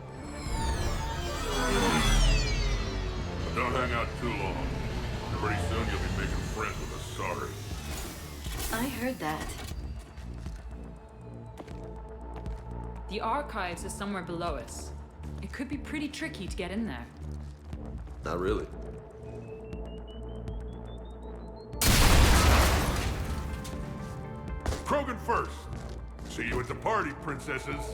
Don't hang out too long. Pretty soon you'll be making friends with us, sorry. I heard that. The archives is somewhere below us. It could be pretty tricky to get in there. Not really. Krogan first. See you at the party, princesses.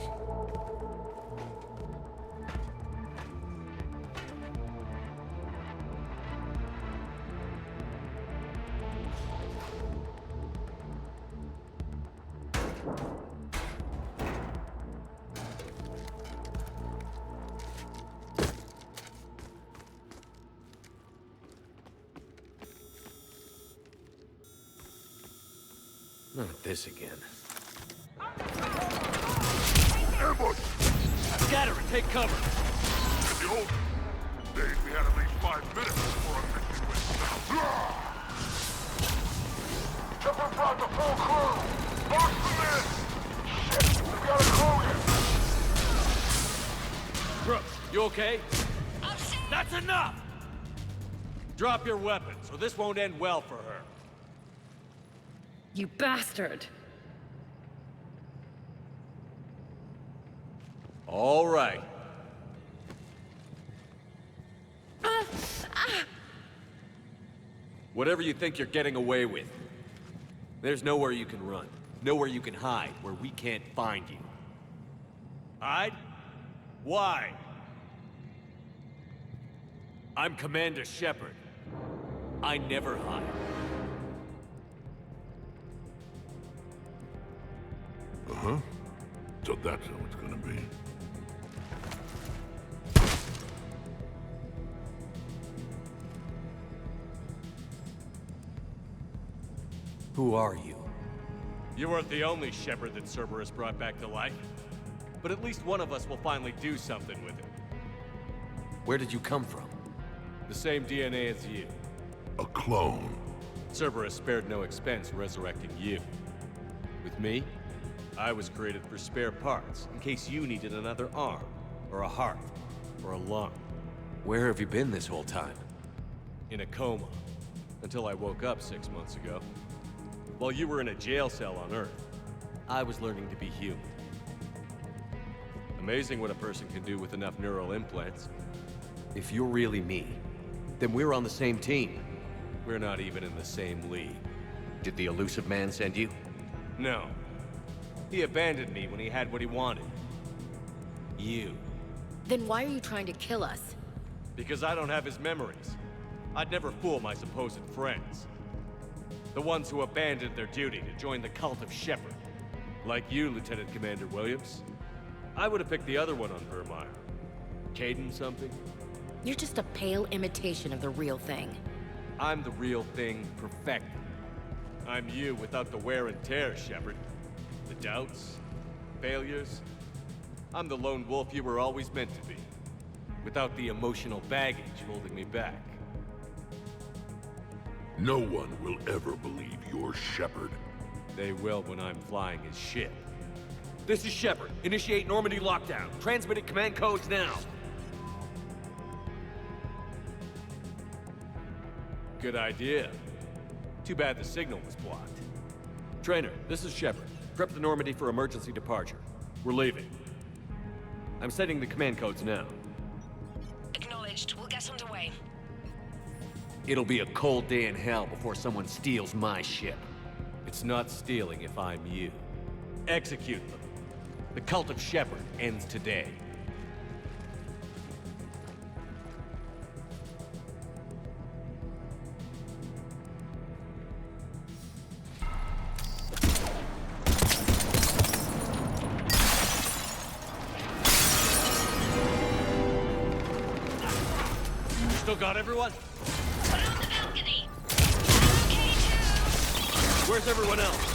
Not this again. Ambush! Scatter and take cover! In the old days, we had at least 5 minutes before our mission went south. Shepard brought the full crew! March them in! Shit, we've got a Krogan! Brooks, you okay? That's enough! Drop your weapons, or this won't end well for her. You bastard! All right. Whatever you think you're getting away with, there's nowhere you can run. Nowhere you can hide where we can't find you. Hide? Why? I'm Commander Shepard. I never hide. Uh-huh. So that's how it's gonna be. Who are you? You weren't the only Shepard that Cerberus brought back to life. But at least one of us will finally do something with him. Where did you come from? The same DNA as you. A clone. Cerberus spared no expense resurrecting you. With me, I was created for spare parts, in case you needed another arm, or a heart, or a lung. Where have you been this whole time? In a coma, until I woke up 6 months ago. While you were in a jail cell on Earth, I was learning to be human. Amazing what a person can do with enough neural implants. If you're really me, then we're on the same team. We're not even in the same league. Did the Illusive Man send you? No. He abandoned me when he had what he wanted. You. Then why are you trying to kill us? Because I don't have his memories. I'd never fool my supposed friends. The ones who abandoned their duty to join the cult of Shepard. Like you, Lieutenant Commander Williams. I would have picked the other one on Vermeer. Caden something? You're just a pale imitation of the real thing. I'm the real thing perfected. I'm you without the wear and tear, Shepard. The doubts, failures. I'm the lone wolf you were always meant to be. Without the emotional baggage holding me back. No one will ever believe you're Shepard. They will when I'm flying his ship. This is Shepard. Initiate Normandy lockdown. Transmitting command codes now. Good idea. Too bad the signal was blocked. Trainer, this is Shepard. Prep the Normandy for emergency departure. We're leaving. I'm setting the command codes now. Acknowledged. We'll get underway. It'll be a cold day in hell before someone steals my ship. It's not stealing if I'm you. Execute them. The cult of Shepard ends today. Still got everyone? Put on the balcony. Where's everyone else?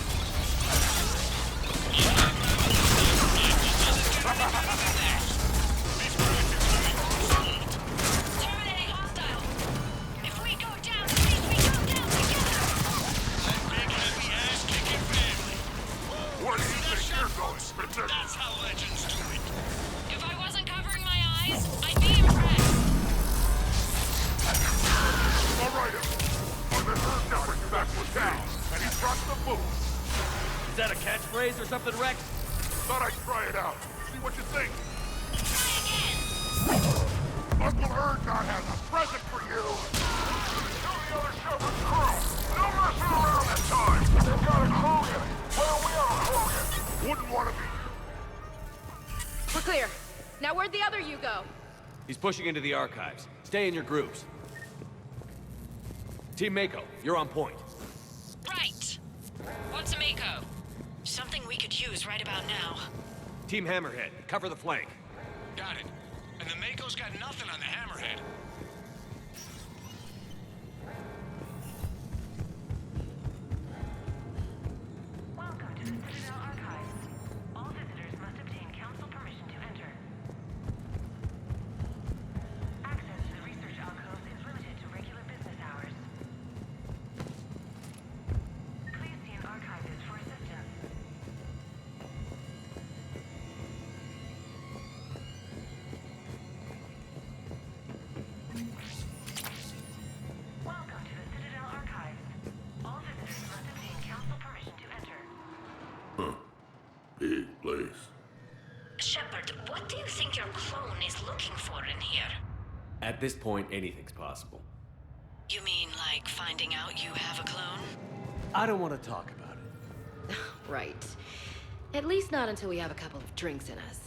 Terminating hostile. If we go down, at least we go down together. That big heavy ass kicking family. Where do you think you're going, Spencer? That's how legends do it. If I wasn't covering my eyes, I'd be impressed. All right, on the third number, back was down, and he dropped the boot. Is that a catchphrase or something, Rex? Thought I'd try it out. See what you think. Uncle Erdnot has a present for you. Tell the other Shepard crew. No messing around this time. They've got a Krogan. Well, we are a Krogan. Wouldn't want to be. We're clear. Now where'd the other you go? He's pushing into the archives. Stay in your groups. Team Mako, you're on point. Right. What's a Mako? Something we could use right about now. Team Hammerhead, cover the flank. Got it. And the Mako's got nothing on the Hammerhead. Welcome to the Citadel Archives. All visitors must obtain council permission to enter. Access to the research alcoves is limited to regular business hours. Please see an archivist for assistance. Welcome to the Citadel Archives. All visitors must obtain council permission to enter. Huh. Big place. Shepard, what do you think your clone is looking for in here? At this point, anything's possible. You mean like finding out you have a clone? I don't want to talk about it. Right. At least not until we have a couple of drinks in us.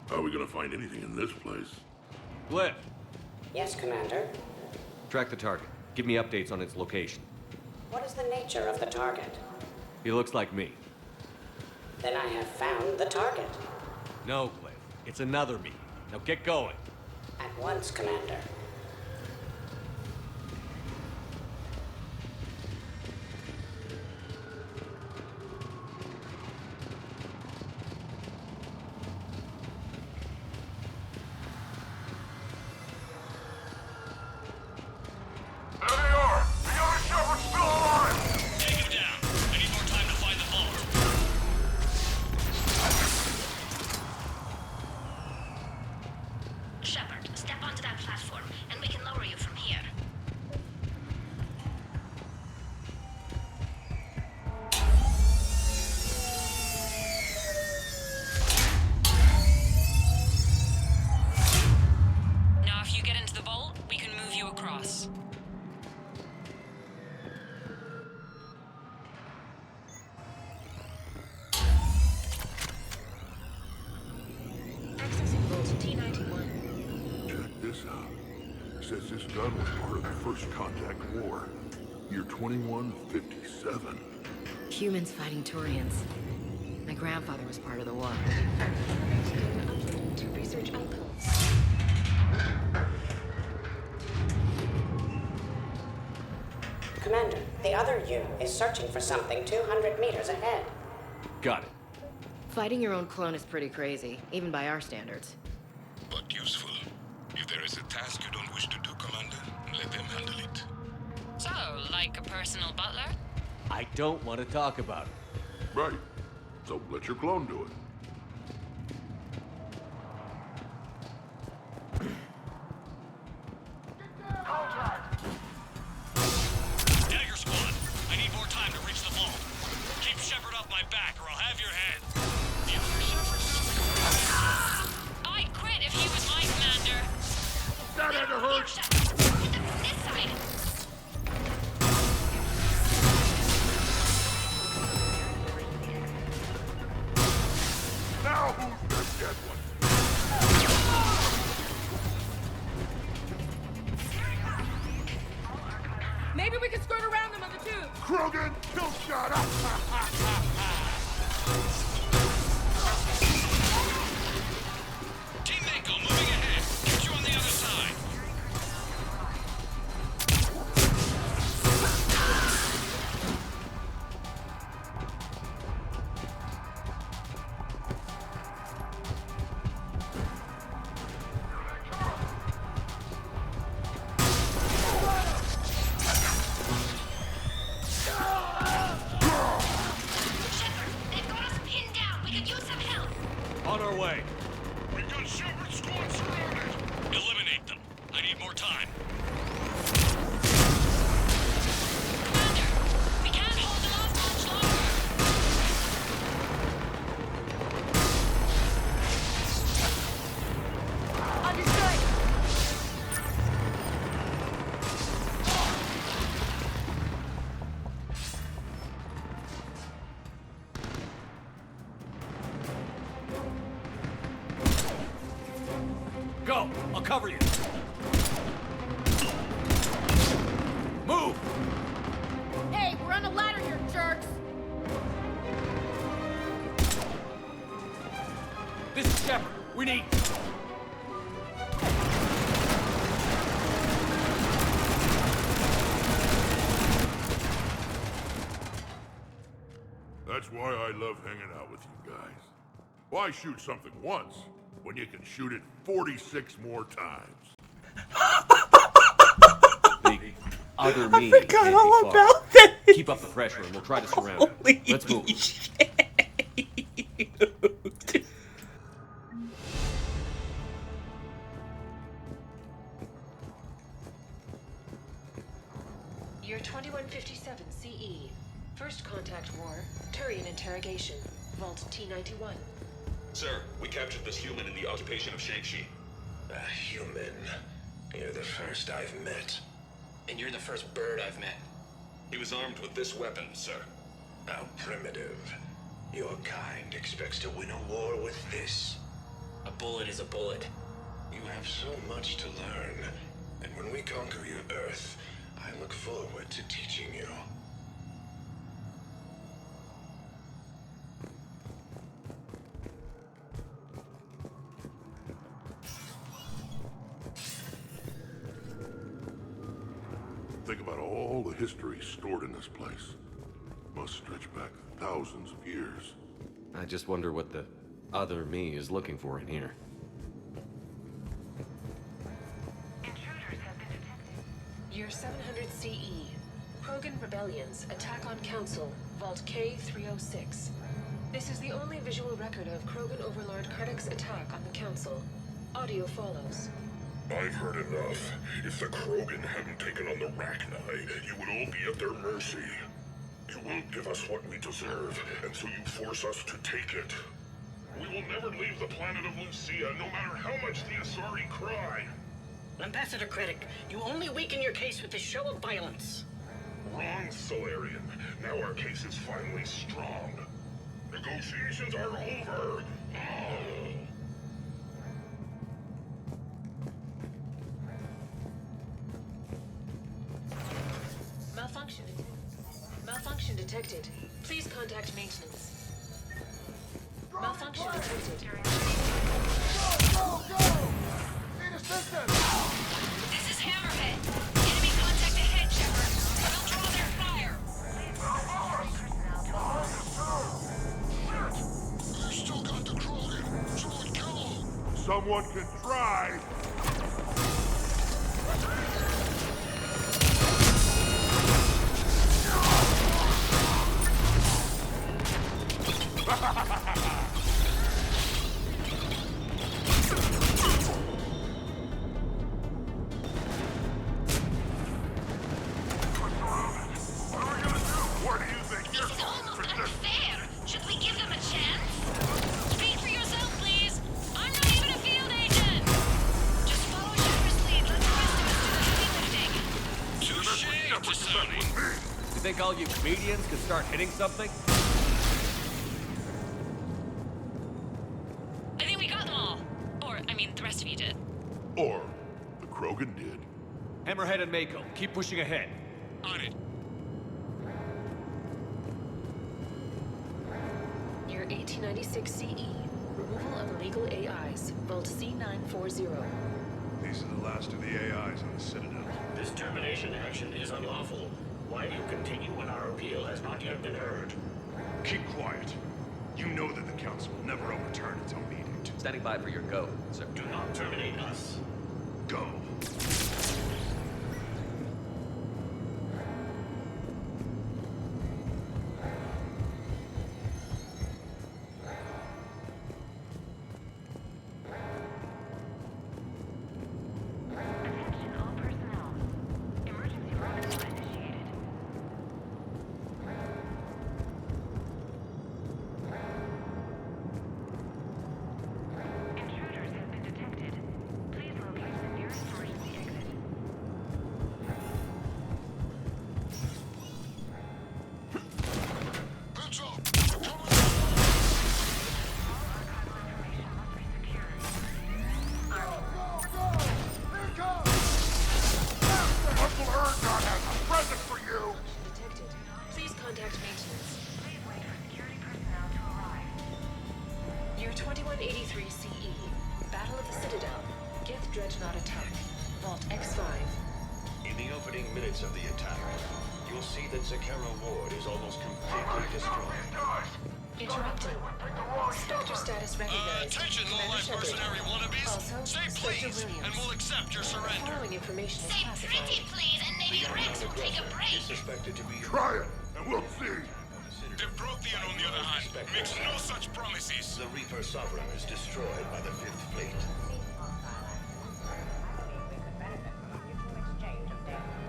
How are we gonna find anything in this place? Glyph. Yes, Commander. Track the target. Give me updates on its location. What is the nature of the target? He looks like me. Then I have found the target. No, Glyph. It's another me. Now get going. At once, Commander. There they are! The other Shepard's still alive! Take him down. I need more time to find the vault. Shepard, step onto that platform, and we can lower you from here. Now, if you get into the vault, we can move you across. Accessing Vault T91. Check this out. Says this gun was part of the First Contact War. Year 2157. Humans fighting Turians. My grandfather was part of the war. To research outcomes. Commander, the other you is searching for something 200 meters ahead. Got it. Fighting your own clone is pretty crazy, even by our standards. But useful. If there is a task you don't wish to do, Commander, let them handle it. So, like a personal butler? I don't want to talk about it. Right. So let your clone do it. Dagger Squad, I need more time to reach the vault. Keep Shepard off my back, or I'll have your head. The other Shepard. I'd quit if he was my commander. That had to hurt! This side. dead one. Maybe we can skirt around them on the tube. Krogan, kill shot up! Team Mako moving ahead. Get you on the other side. On our way. We've got Shepard squad surrounded. Eliminate them. I need more time. Commander, we can't hold them off much longer. Understood. Go! I'll cover you! Move! Hey, we're on a ladder here, jerks. This is Shepard. We need... That's why I love hanging out with you guys. Why shoot something once when you can shoot it 46 more times? The other me. I forgot all about that. Keep up the pressure and we'll try to surround it. Let's move. Year 2157 CE. First contact war. Turian interrogation. Vault T91. Sir, we captured this human in the occupation of Shang-Chi. A human? You're the first I've met. And you're the first bird I've met. He was armed with this weapon, sir. How primitive. Your kind expects to win a war with this. A bullet is a bullet. You have so much to learn. And when we conquer your Earth, I look forward to teaching you. Think about all the history stored in this place. Must stretch back thousands of years. I just wonder what the other me is looking for in here. Year 700 CE. Krogan rebellions. Attack on Council. Vault K306. This is the only visual record of Krogan Overlord Krennic's attack on the Council. Audio follows. I've heard enough. If the Krogan hadn't taken on the Rachni, you would all be at their mercy. You won't give us what we deserve, and so you force us to take it. We will never leave the planet of Lucia, no matter how much the Asari cry. Ambassador Krennic, you only weaken your case with this show of violence. Wrong, Solarian. Now our case is finally strong. Negotiations are over. Malfunction. Malfunction detected. Please contact maintenance. Malfunction detected. Go! Need assistance! This is Hammerhead. Enemy contact ahead, Shepard. We'll draw their fire. They still got the Krogan. Someone kill him. Someone can try. Think all you comedians can start hitting something? I think we got Or the Krogan did. Hammerhead and Mako, keep pushing ahead. On it. Year 1896 CE. Removal of illegal AIs. Vault C940. These are the last of the AIs on the Citadel. This termination action is unlawful. Why do you continue when our appeal has not yet been heard? Keep quiet. You know that the Council will never overturn its own edict. Standing by for your go, sir. Do not terminate us. Go. Attention all personnel. Emergency protocol initiated. Intruders have been detected. Please locate the nearest emergency exit. Heads up! Uncle Ergon has a present for you! Detected. Please contact maintenance. Please wait for security personnel to arrive. Year 2183 CE. Battle of the Citadel. Gith Dreadnought attack. Vault X5. In the opening minutes of the attack, you'll see that Zakera Ward is almost completely destroyed. Interrupted. Spectre status recognized. Attention, low-life mercenary wannabes. Also, Say Inspector please, Williams. and we'll accept your surrender. Following information is classified. please, and maybe Rex will take a break. Is suspected to be Try it, and we'll see. Debrotheon, on the other hand, makes no such promises. the Reaper Sovereign is destroyed by the Fifth Fleet.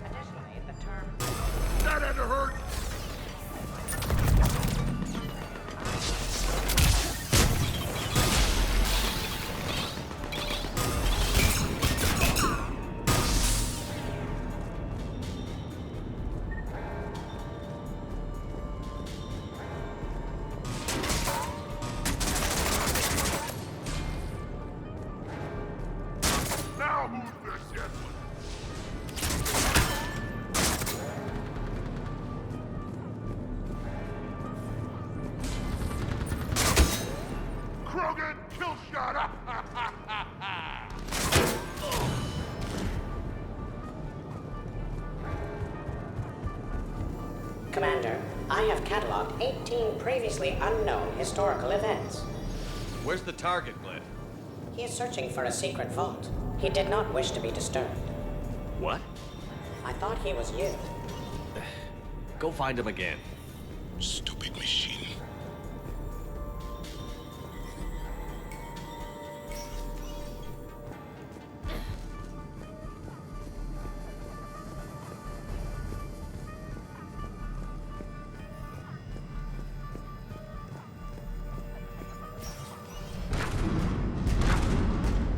Additionally, the term That had to hurt! Now who's this yet? Krogan, kill shot! Commander, I have cataloged 18 previously unknown historical events. Where's the target, Glenn? He is searching for a secret vault. He did not wish to be disturbed. What? I thought he was you. Go find him again. Stupid machine.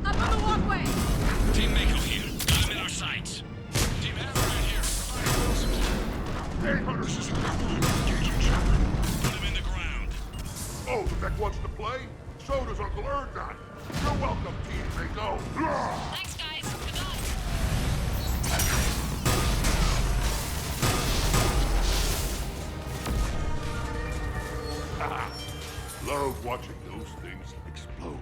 Up on the walkway! Team Mako here. Got him in our sights. Team Hammerhead here. Hey, Hunters! Put him in the ground. Oh, the Beck wants to play? So does Uncle Ergon. You're welcome, Team Mako. Thanks, guys. Good luck. Love watching those things explode.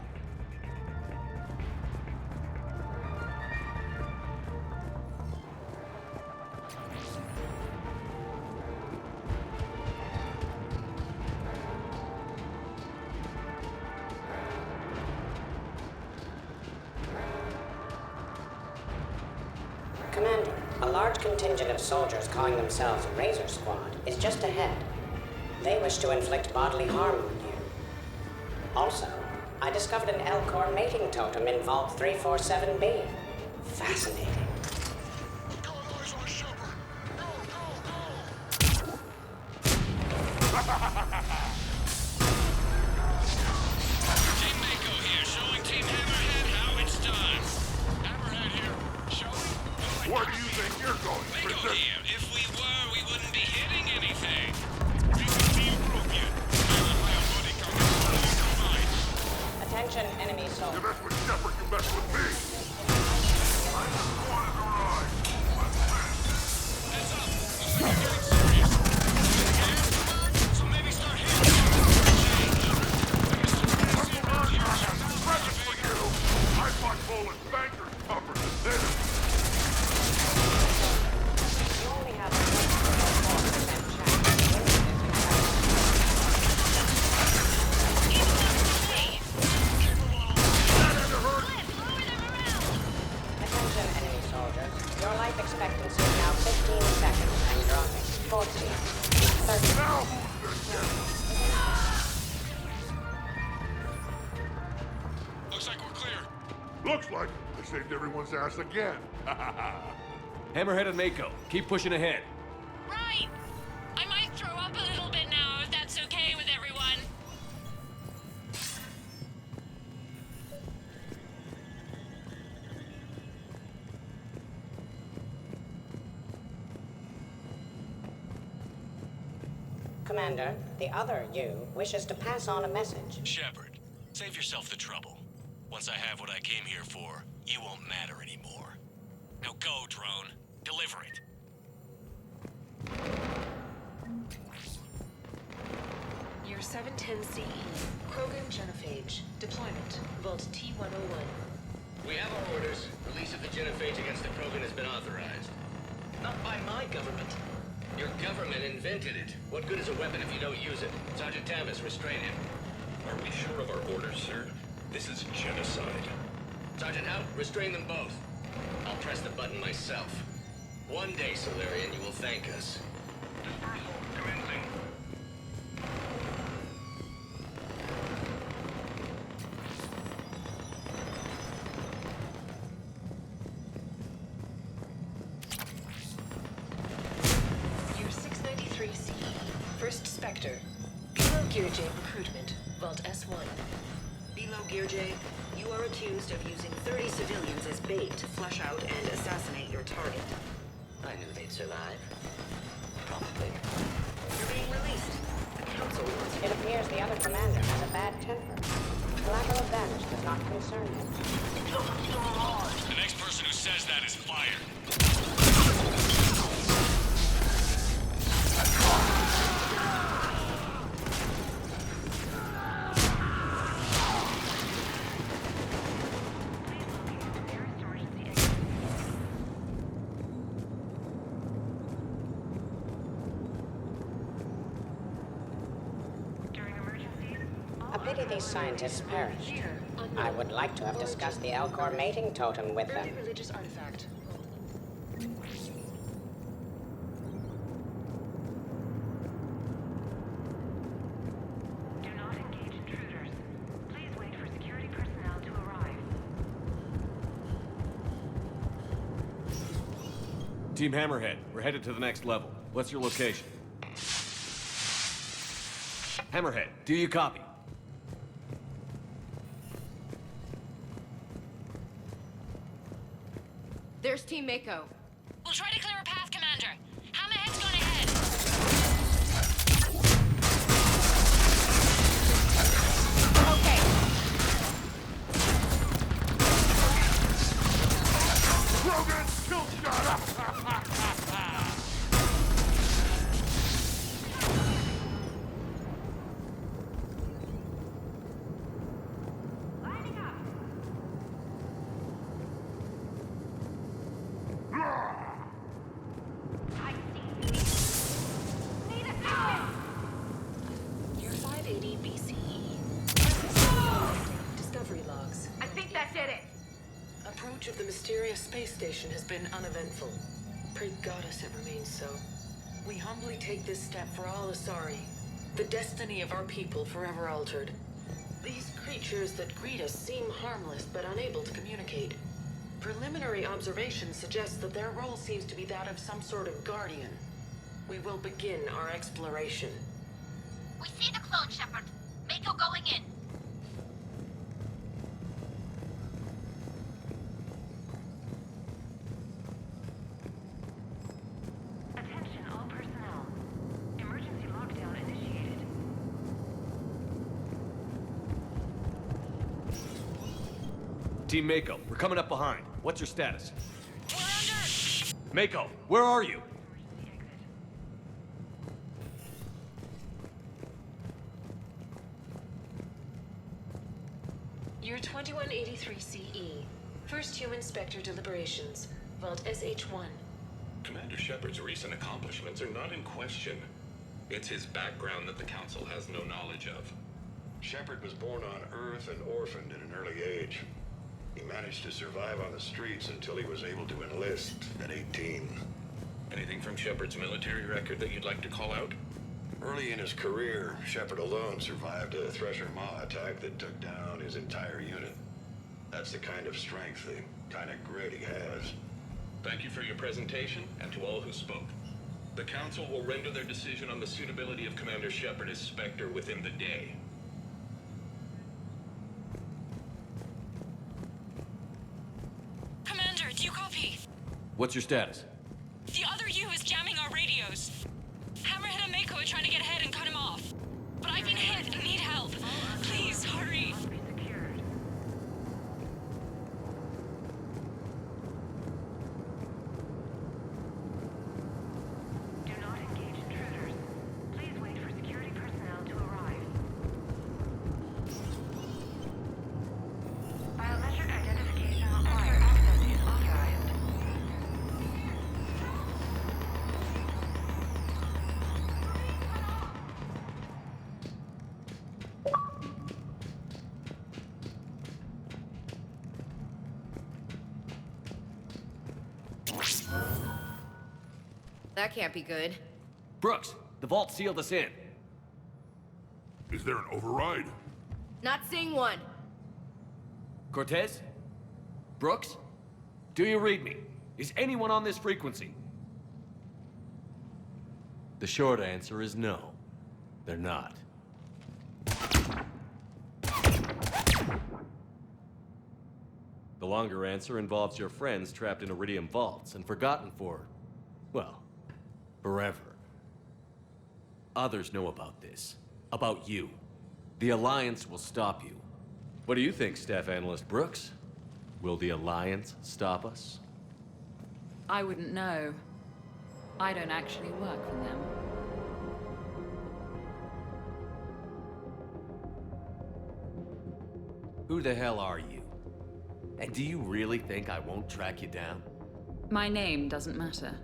Commander, a large contingent of soldiers calling themselves Razor Squad is just ahead. They wish to inflict bodily harm on you. Also, I discovered an Elcor mating totem in Vault 347B. Fascinating. Team Mako here, showing Team Hammerhead how it's done. Hammerhead here, showing? Where do you think you're going, Mako Princess? here. If we were, we wouldn't be hitting anything. This is the European. I want my body coming. Attention, enemy You soldiers. mess with Shepard, you mess with me. Looks like I saved everyone's ass again. Hammerhead and Mako, keep pushing ahead. Right! I might throw up a little bit now, if that's okay with everyone. Commander, the other you wishes to pass on a message. Shepard, save yourself the trouble. Once I have what I came here for, you won't matter anymore. Now go, drone. Deliver it. Year 710C. Krogan Genophage. Deployment. Vault T-101. We have our orders. Release of the genophage against the Krogan has been authorized. Not by my government. Your government invented it. What good is a weapon if you don't use it? Sergeant Tavis, restrain him. Are we sure of our orders, sir? This is genocide. Sergeant Hout, restrain them both. I'll press the button myself. One day, Solarian, you will thank us. Dispersal commencing. Year 693C. First Spectre. Below Gear J recruitment. Vault S1. Below Gear J, you are accused of using 30 civilians as bait to flush out and assassinate your target. I knew they'd survive. Probably. You're being released. The Council wants you. It appears the other commander has a bad temper. Collateral damage does not concern him. The next person who says that is fired. These scientists perished. I would like to have discussed the Elcor mating totem with them. Religious artifact. Do not engage intruders. Please wait for security personnel to arrive. Team Hammerhead, we're headed to the next level. What's your location? Hammerhead, do you copy? There's Team Mako. We'll try to clear a path, Commander. Hammerhead's gone ahead. Okay. Krogan kill shot! Year 580 BCE. Discovery logs. I think that did it. Approach of the mysterious space station has been uneventful. Pray Goddess it remains so. We humbly take this step for all Asari. The destiny of our people forever altered. These creatures that greet us seem harmless but unable to communicate. Preliminary observations suggest that their role seems to be that of some sort of guardian. We will begin our exploration. We see the clone, Shepard. Mako going in. Attention all personnel. Emergency lockdown initiated. Team Mako, we're coming up behind. What's your status? Mako, where are you? Year 2183 CE. First human Spectre deliberations. Vault SH-1. Commander Shepard's recent accomplishments are not in question. It's his background that the Council has no knowledge of. Shepard was born on Earth and orphaned at an early age. He managed to survive on the streets until he was able to enlist at 18. Anything from Shepard's military record that you'd like to call out? Early in his career, Shepard alone survived a Thresher Maw attack that took down his entire unit. That's the kind of strength, the kind of grit he has. Thank you for your presentation, and to all who spoke. The Council will render their decision on the suitability of Commander Shepard as Spectre within the day. Commander, do you copy? What's your status? The other U is jamming our radios. Hammerhead and Mako are trying to get ahead and cut him off. But I've been hit and need help. Please, hurry. That can't be good. Brooks, the vault sealed us in. Is there an override? Not seeing one. Cortez? Brooks? Do you read me? Is anyone on this frequency? The short answer is no. They're not. The longer answer involves your friends trapped in Iridium vaults and forgotten for, well, forever. Others know about this. About you. The Alliance will stop you. What do you think, Staff Analyst Brooks? Will the Alliance stop us? I wouldn't know. I don't actually work for them. Who the hell are you? And do you really think I won't track you down? My name doesn't matter.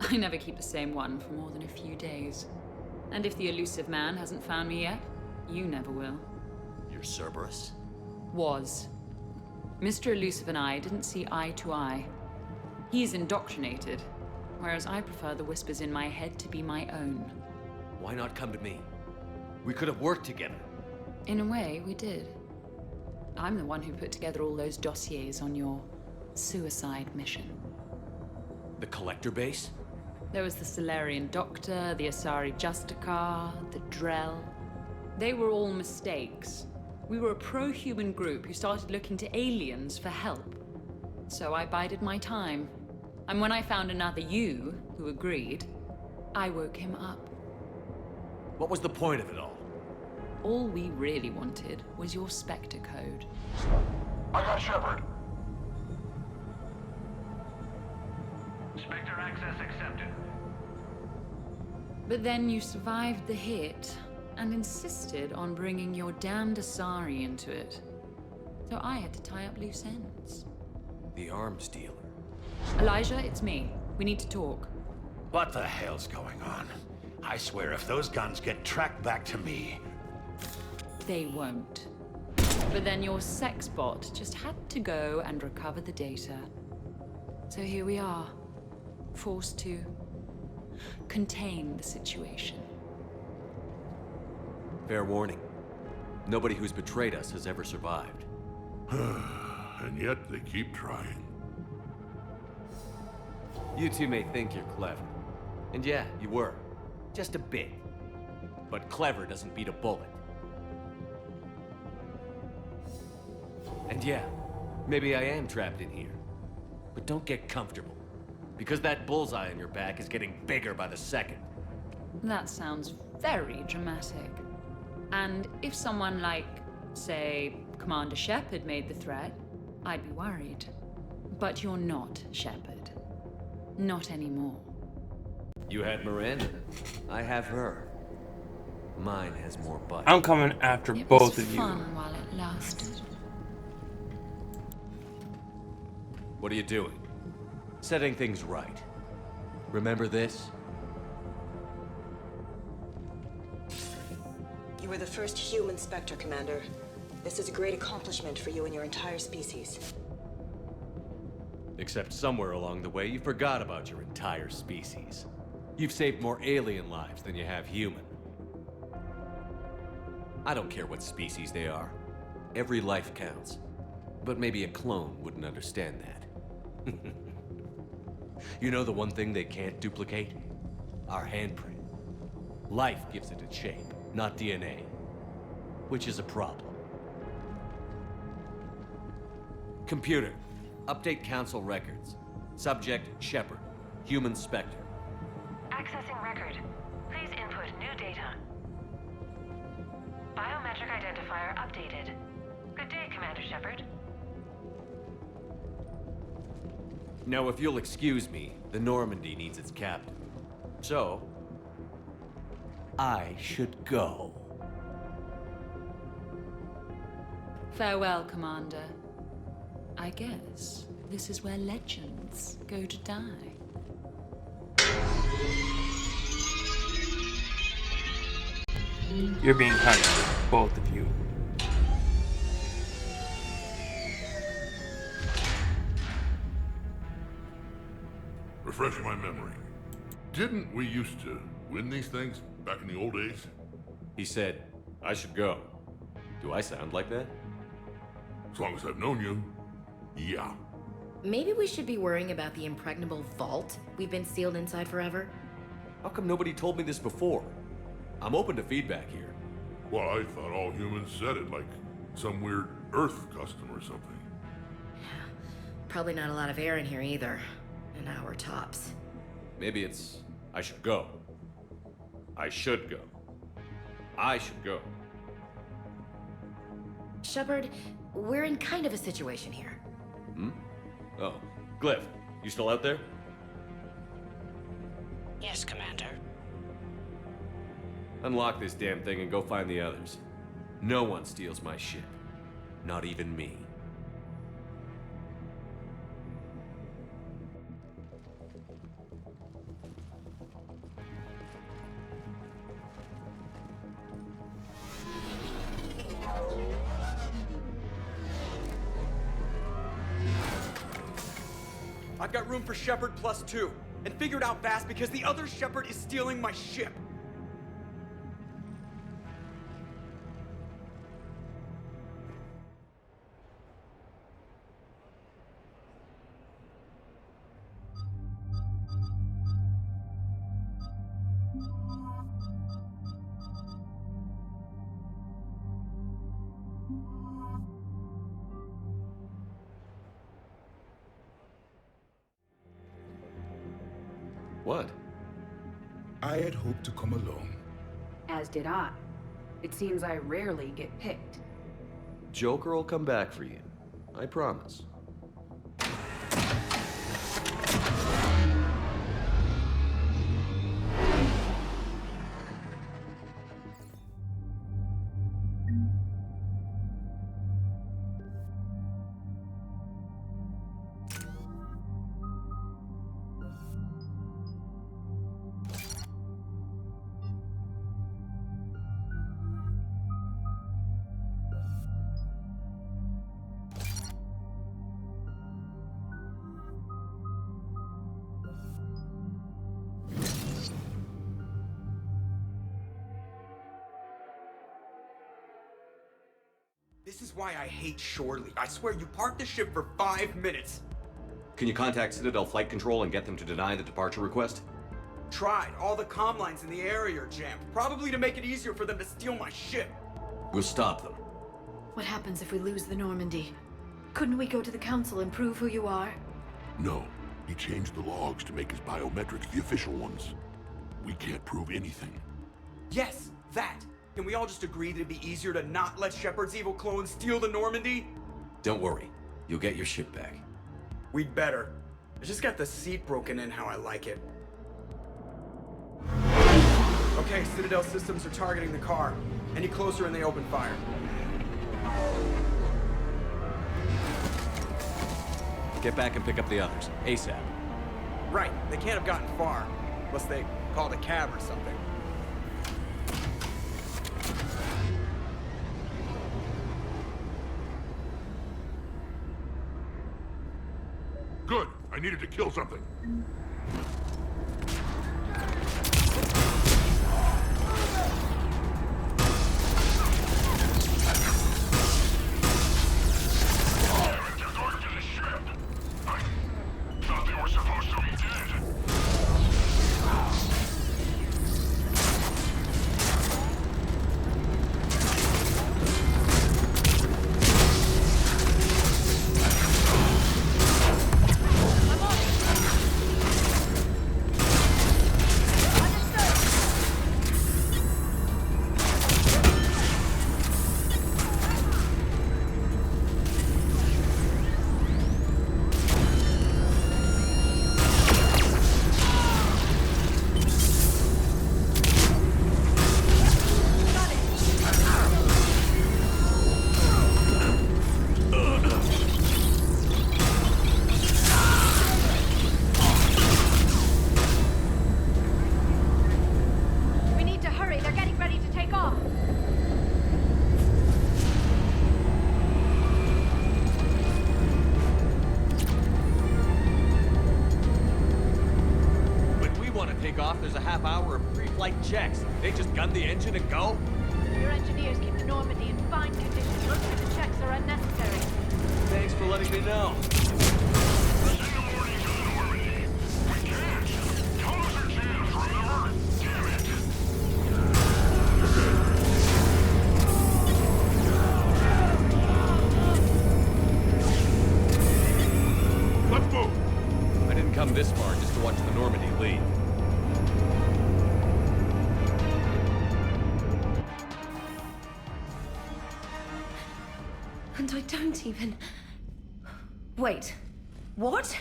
I never keep the same one for more than a few days. And if the elusive man hasn't found me yet, you never will. You're Cerberus? Was. Mr. Elusive and I didn't see eye to eye. He's indoctrinated, whereas I prefer the whispers in my head to be my own. Why not come to me? We could have worked together. In a way, we did. I'm the one who put together all those dossiers on your suicide mission. The Collector base? There was the Solarian Doctor, the Asari Justicar, the Drell. They were all mistakes. We were a pro-human group who started looking to aliens for help. So I bided my time. And when I found another you who agreed, I woke him up. What was the point of it all? All we really wanted was your Spectre code. I got Shepard. Spectre access accepted. But then you survived the hit and insisted on bringing your damned Asari into it. So I had to tie up loose ends. The arms dealer. Elijah, it's me. We need to talk. What the hell's going on? I swear if those guns get tracked back to me... They won't. But then your sex bot just had to go and recover the data. So here we are, forced to contain the situation. Fair warning. Nobody who's betrayed us has ever survived. And yet they keep trying. You two may think you're clever. And yeah, you were. Just a bit. But clever doesn't beat a bullet. And yeah, maybe I am trapped in here. But don't get comfortable. Because that bullseye on your back is getting bigger by the second. That sounds very dramatic. And if someone like, say, Commander Shepard made the threat, I'd be worried. But you're not Shepard. Not anymore. You had Miranda. I have her. Mine has more bite. I'm coming after It both was of you. fun while it lasted. What are you doing? Setting things right. Remember this? You were the first human Spectre, Commander. This is a great accomplishment for you and your entire species. Except somewhere along the way, you forgot about your entire species. You've saved more alien lives than you have human. I don't care what species they are. Every life counts. But maybe a clone wouldn't understand that. You know the one thing they can't duplicate? Our handprint. Life gives it its shape, not DNA. Which is a problem. Computer, update Council records. Subject, Shepard. Human Spectre. Accessing record. Please input new data. Biometric identifier updated. Good day, Commander Shepard. Now, if you'll excuse me, the Normandy needs its captain. So, I should go. Farewell, Commander. I guess this is where legends go to die. You're being hunted, both of you. Refresh my memory. Didn't we used to win these things back in the old days? He said, I should go. Do I sound like that? As long as I've known you, yeah. Maybe we should be worrying about the impregnable vault we've been sealed inside forever? How come nobody told me this before? I'm open to feedback here. Well, I thought all humans said it, like some weird Earth custom or something. Probably not a lot of air in here either. An hour tops. Maybe it's, I should go. I should go. I should go. Shepard, we're in kind of a situation here. Hmm? Oh, Glyph, you still out there? Yes, Commander. Unlock this damn thing and go find the others. No one steals my ship. Not even me. I've got room for Shepard +2, and figured out fast because the other Shepard is stealing my ship. What? I had hoped to come along. As did I. It seems I rarely get picked. Joker will come back for you. I promise. This is why I hate Shorely. I swear you parked the ship for 5 minutes. Can you contact Citadel Flight Control and get them to deny the departure request? Tried. All the comm lines in the area are jammed. Probably to make it easier for them to steal my ship. We'll stop them. What happens if we lose the Normandy? Couldn't we go to the Council and prove who you are? No. He changed the logs to make his biometrics the official ones. We can't prove anything. Yes, that. Can we all just agree that it'd be easier to not let Shepard's evil clone steal the Normandy? Don't worry. You'll get your ship back. We'd better. I just got the seat broken in how I like it. Okay, Citadel systems are targeting the car. Any closer and they open fire. Get back and pick up the others, ASAP. Right, they can't have gotten far. Unless they called a cab or something. Good. I needed to kill something. There's a half hour of pre-flight checks. They just gun the engine and go? Your engineers keep the Normandy in fine condition. Most of the checks are unnecessary. Thanks for letting me know. Let's move! I didn't come this far just to watch the Normandy leave. And I don't even... Wait. What?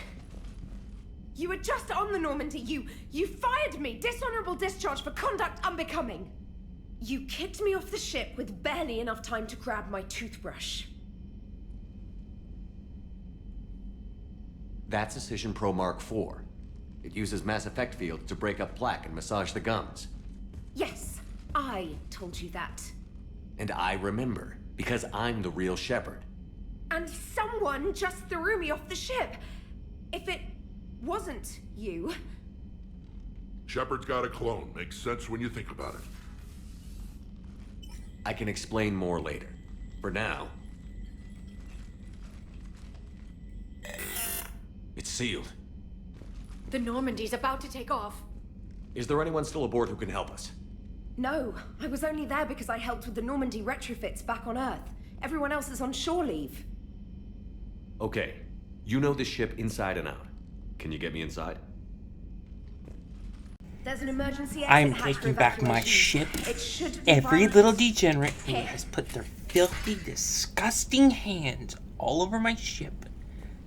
You were just on the Normandy. You fired me. Dishonorable discharge for conduct unbecoming. You kicked me off the ship with barely enough time to grab my toothbrush. That's Cision Pro Mark IV. It uses mass effect fields to break up plaque and massage the gums. Yes, I told you that. And I remember, because I'm the real Shepard. And someone just threw me off the ship. If it wasn't you... Shepard's got a clone. Makes sense when you think about it. I can explain more later. For now... It's sealed. The Normandy's about to take off. Is there anyone still aboard who can help us? No, I was only there because I helped with the Normandy retrofits back on Earth. Everyone else is on shore leave. Okay. You know this ship inside and out. Can you get me inside? There's an emergency exit I'm hatch for taking back my evacuation. ship. It should be Every violent. little degenerate who Here. has put their filthy, disgusting hands all over my ship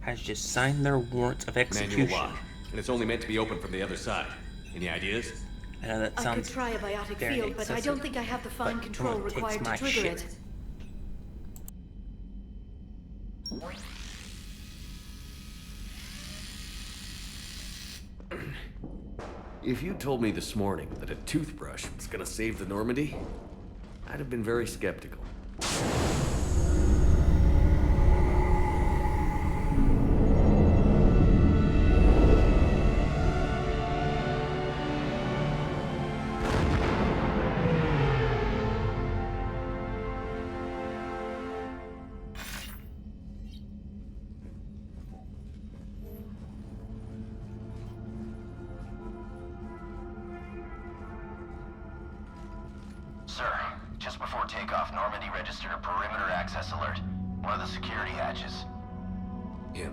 has just signed their warrants of execution. Manual lock. And it's only meant to be open from the other side. Any ideas? I know that I sounds could try a biotic very field, but I excessive, don't think I have the fine but control it takes required to my trigger ship. it. If you told me this morning that a toothbrush was gonna save the Normandy, I'd have been very skeptical. Sir, just before takeoff, Normandy registered a perimeter access alert. One of the security hatches. Him?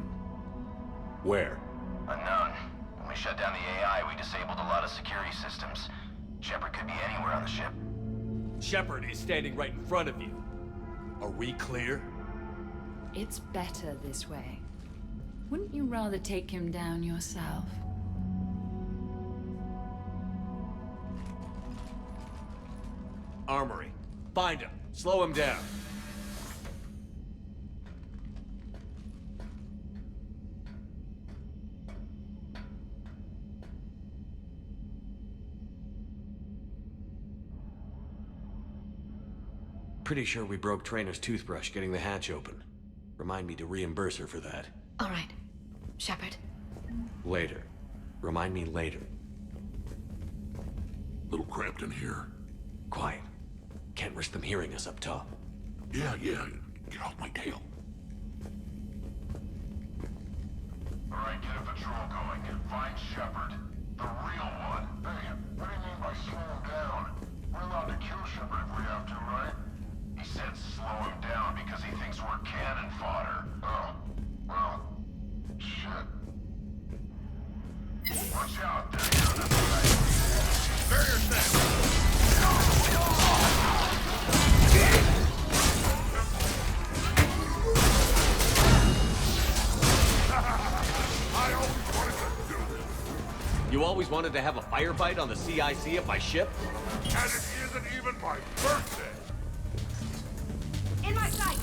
Where? Unknown. When we shut down the AI, we disabled a lot of security systems. Shepard could be anywhere on the ship. Shepard is standing right in front of you. Are we clear? It's better this way. Wouldn't you rather take him down yourself? Armory. Find him. Slow him down. Pretty sure we broke Trainor's toothbrush getting the hatch open. Remind me to reimburse her for that. All right. Shepard. Later. Remind me later. Little cramped in here. Quiet. Can't risk them hearing us up top. Yeah. Get off my tail. Alright, get a patrol going. Find Shepard. The real one. Hey, what do you mean by slow him down? We're allowed to kill Shepard if we have to, right? He said slow him down because he thinks we're cannon fodder. Oh, well, shit. Watch out, there you go. Barrier set. You always wanted to have a firefight on the CIC of my ship? And it isn't even my birthday! In my sight!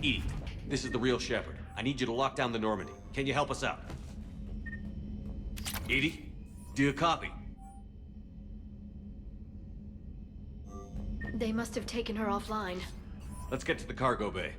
EDI, this is the real Shepard. I need you to lock down the Normandy. Can you help us out? EDI, do you copy? They must have taken her offline. Let's get to the cargo bay.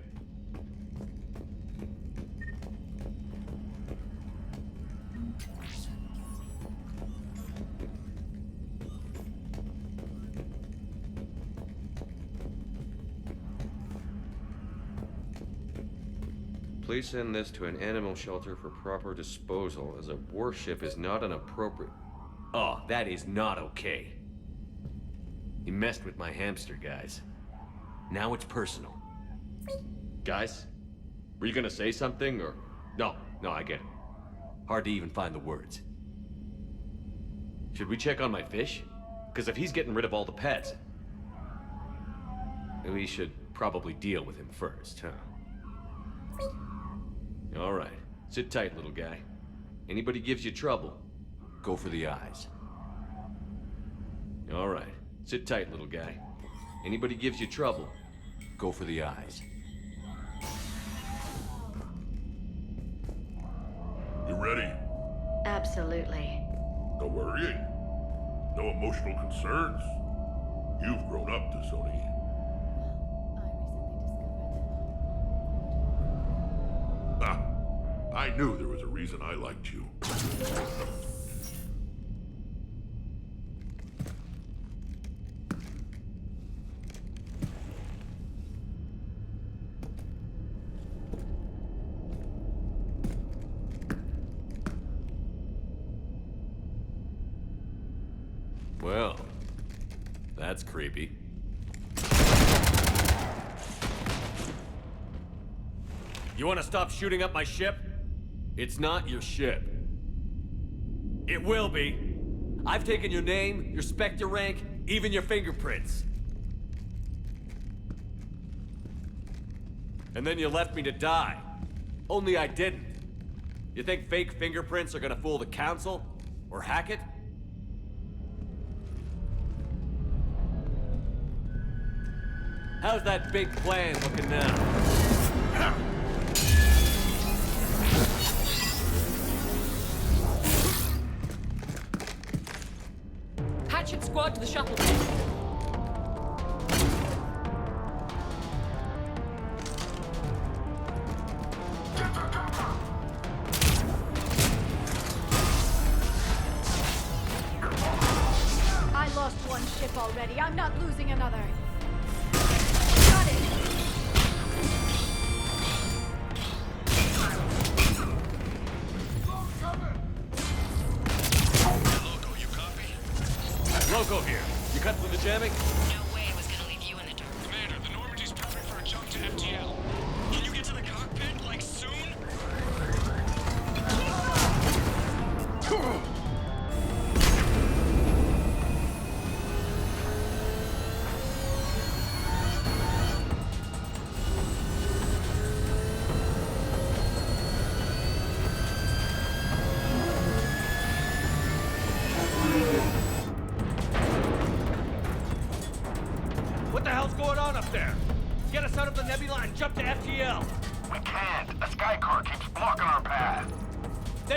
Please send this to an animal shelter for proper disposal, as a warship is not an appropriate... Oh, that is not okay. You messed with my hamster, guys. Now it's personal. Guys? Were you gonna say something, or... No, I get it. Hard to even find the words. Should we check on my fish? Because if he's getting rid of all the pets... we should probably deal with him first, huh? All right. Sit tight, little guy. Anybody gives you trouble, go for the eyes. All right. Sit tight, little guy. Anybody gives you trouble, go for the eyes. You ready? Absolutely. No worrying. No emotional concerns. You've grown up, T'Soni. I knew there was a reason I liked you. Well, that's creepy. You want to stop shooting up my ship? It's not your ship. It will be. I've taken your name, your Spectre rank, even your fingerprints. And then you left me to die. Only I didn't. You think fake fingerprints are gonna fool the Council? Or Hackett? How's that big plan looking now? Hatchet squad to the shuttle. I lost one ship already. I'm not losing another. Got it. Loco here. You cut through the jamming? No way I was gonna leave you in the dark. Commander, the Normandy's perfect for a jump to FTL. Can you get to the cockpit, like, soon?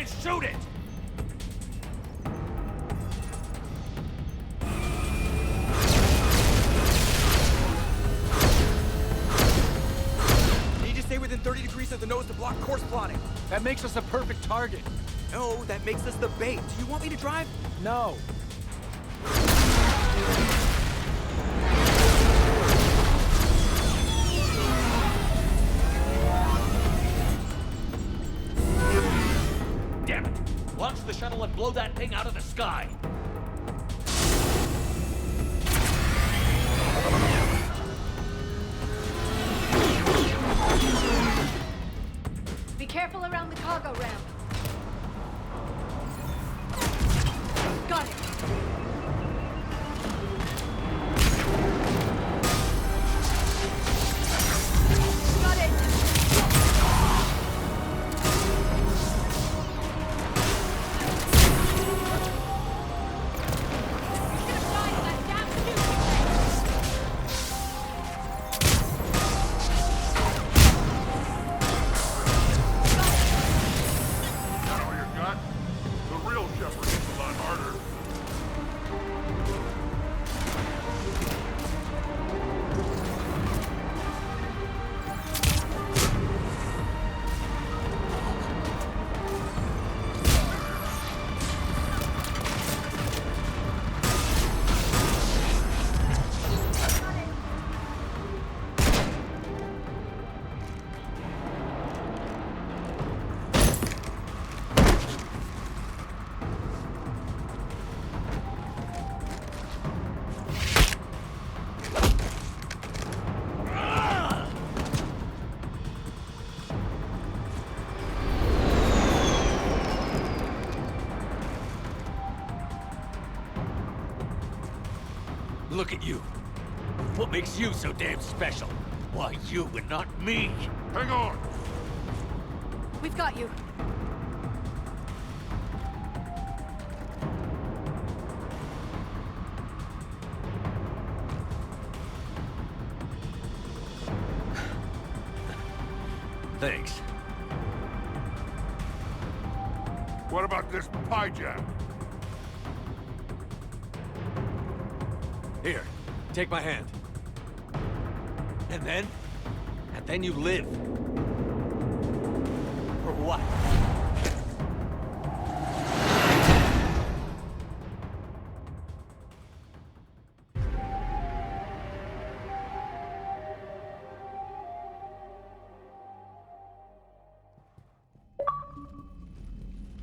Then shoot it! Need to stay within 30 degrees of the nose to block course plotting. That makes us a perfect target. No, that makes us the bait. Do you want me to drive? No. Damn it! Launch the shuttle and blow that thing out of the sky! Be careful around the cargo ramp. Got it. Got it. Look at you. What makes you so damn special? Why you and not me? Hang on! We've got you. Thanks. What about this pie jam? Here, take my hand. And then you live. For what?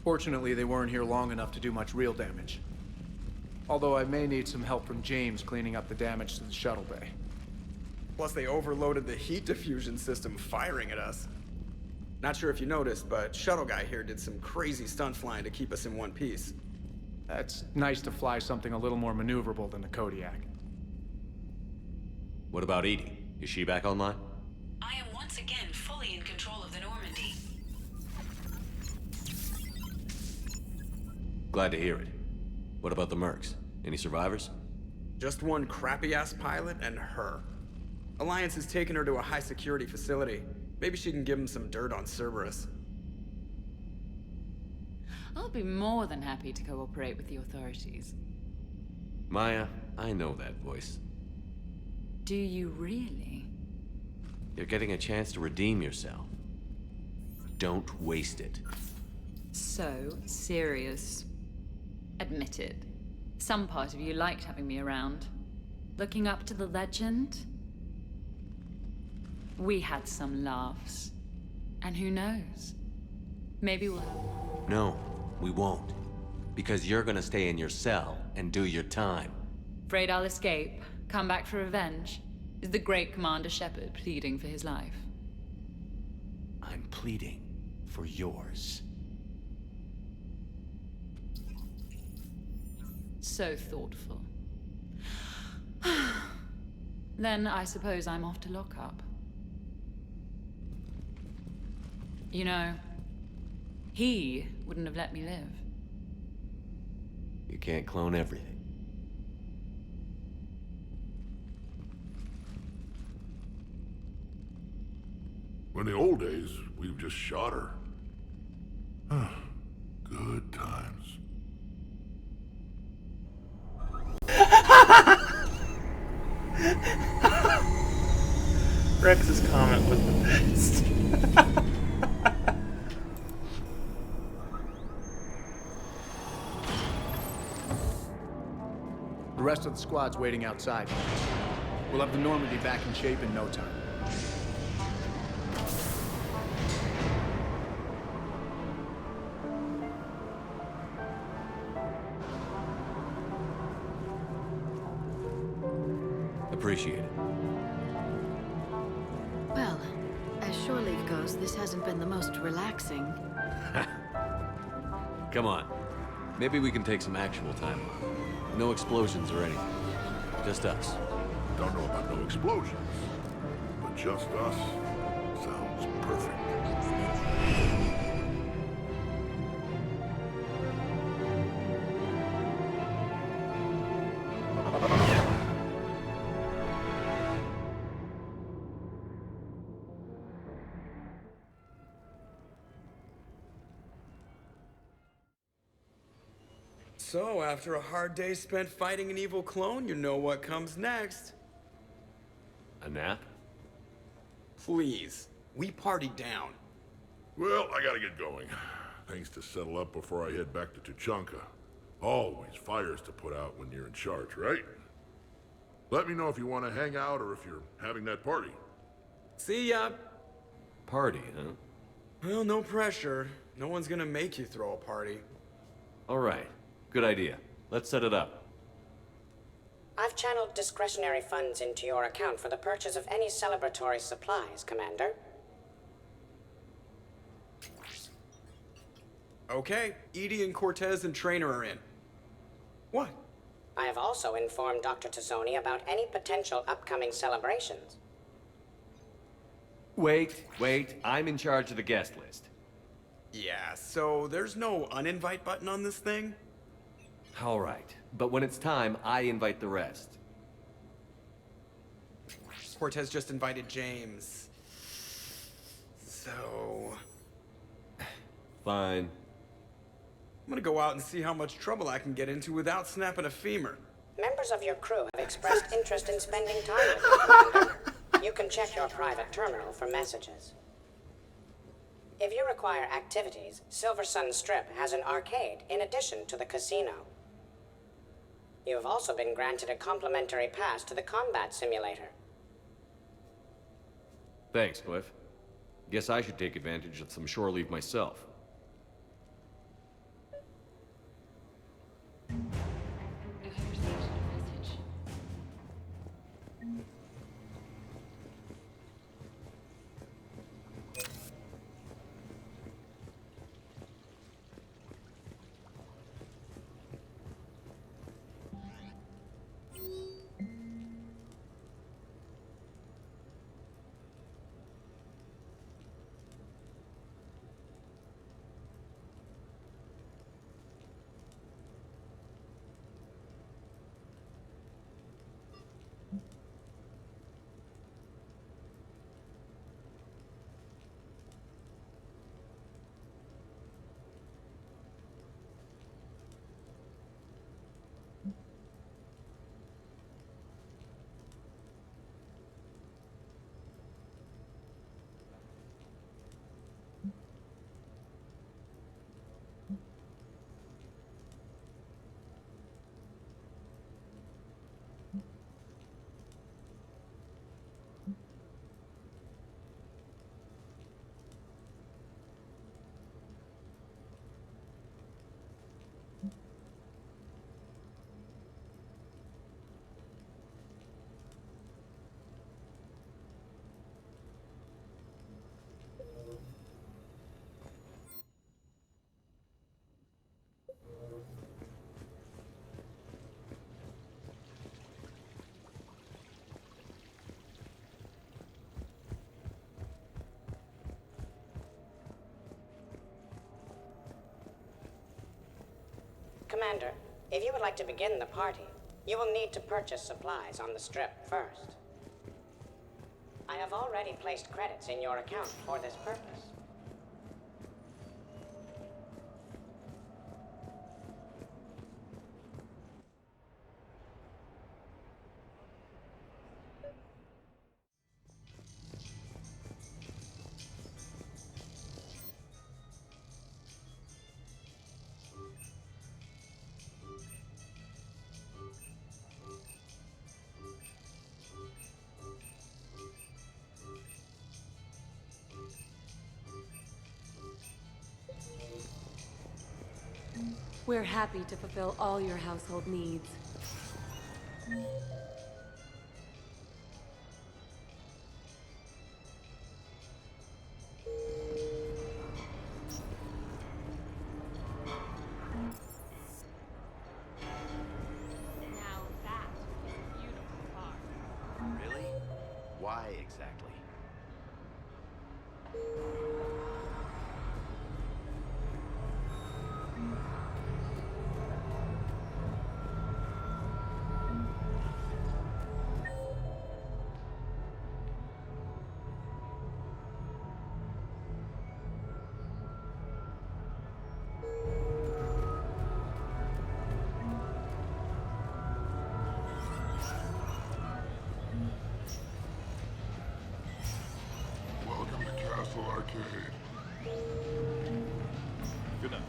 Fortunately, they weren't here long enough to do much real damage. Although I may need some help from James cleaning up the damage to the shuttle bay. Plus, they overloaded the heat diffusion system, firing at us. Not sure if you noticed, but Shuttle Guy here did some crazy stunt flying to keep us in one piece. That's nice to fly something a little more maneuverable than the Kodiak. What about Edie? Is she back online? I am once again fully in control of the Normandy. Glad to hear it. What about the Mercs? Any survivors? Just one crappy-ass pilot and her. Alliance has taken her to a high-security facility. Maybe she can give him some dirt on Cerberus. I'll be more than happy to cooperate with the authorities. Maya, I know that voice. Do you really? You're getting a chance to redeem yourself. Don't waste it. So serious. Admit it. Some part of you liked having me around. Looking up to the legend? We had some laughs. And who knows? Maybe we'll... No, we won't. Because you're gonna stay in your cell and do your time. Afraid I'll escape, come back for revenge? Is the great Commander Shepard pleading for his life? I'm pleading for yours. So thoughtful. Then I suppose I'm off to lock up. You know, he wouldn't have let me live. You can't clone everything. In the old days, we've just shot her. Rex's comment was the best. The rest of the squad's waiting outside. We'll have the Normandy back in shape in no time. Appreciate it. Well, as shore leave goes, this hasn't been the most relaxing. Come on. Maybe we can take some actual time off. No explosions or anything. Just us. Don't know about no explosions, but just us sounds perfect. So, after a hard day spent fighting an evil clone, you know what comes next. A nap? Please. We party down. Well, I gotta get going. Things to settle up before I head back to Tuchanka. Always fires to put out when you're in charge, right? Let me know if you want to hang out or if you're having that party. See ya. Party, huh? Well, no pressure. No one's gonna make you throw a party. All right. Good idea. Let's set it up. I've channeled discretionary funds into your account for the purchase of any celebratory supplies, Commander. Okay, Edie and Cortez and Trainer are in. What? I have also informed Dr. Tassoni about any potential upcoming celebrations. Wait. I'm in charge of the guest list. Yeah, so there's no uninvite button on this thing? All right. But when it's time, I invite the rest. Cortez just invited James. So... Fine. I'm gonna go out and see how much trouble I can get into without snapping a femur. Members of your crew have expressed interest in spending time with you, Commander. You can check your private terminal for messages. If you require activities, Silver Sun Strip has an arcade in addition to the casino. You have also been granted a complimentary pass to the combat simulator. Thanks, Cliff. Guess I should take advantage of some shore leave myself. Commander, if you would like to begin the party, you will need to purchase supplies on the Strip first. I have already placed credits in your account for this purpose. We're happy to fulfill all your household needs. Now that is a beautiful farm. Really? Why exactly? Welcome to Castle Arcade. Good enough.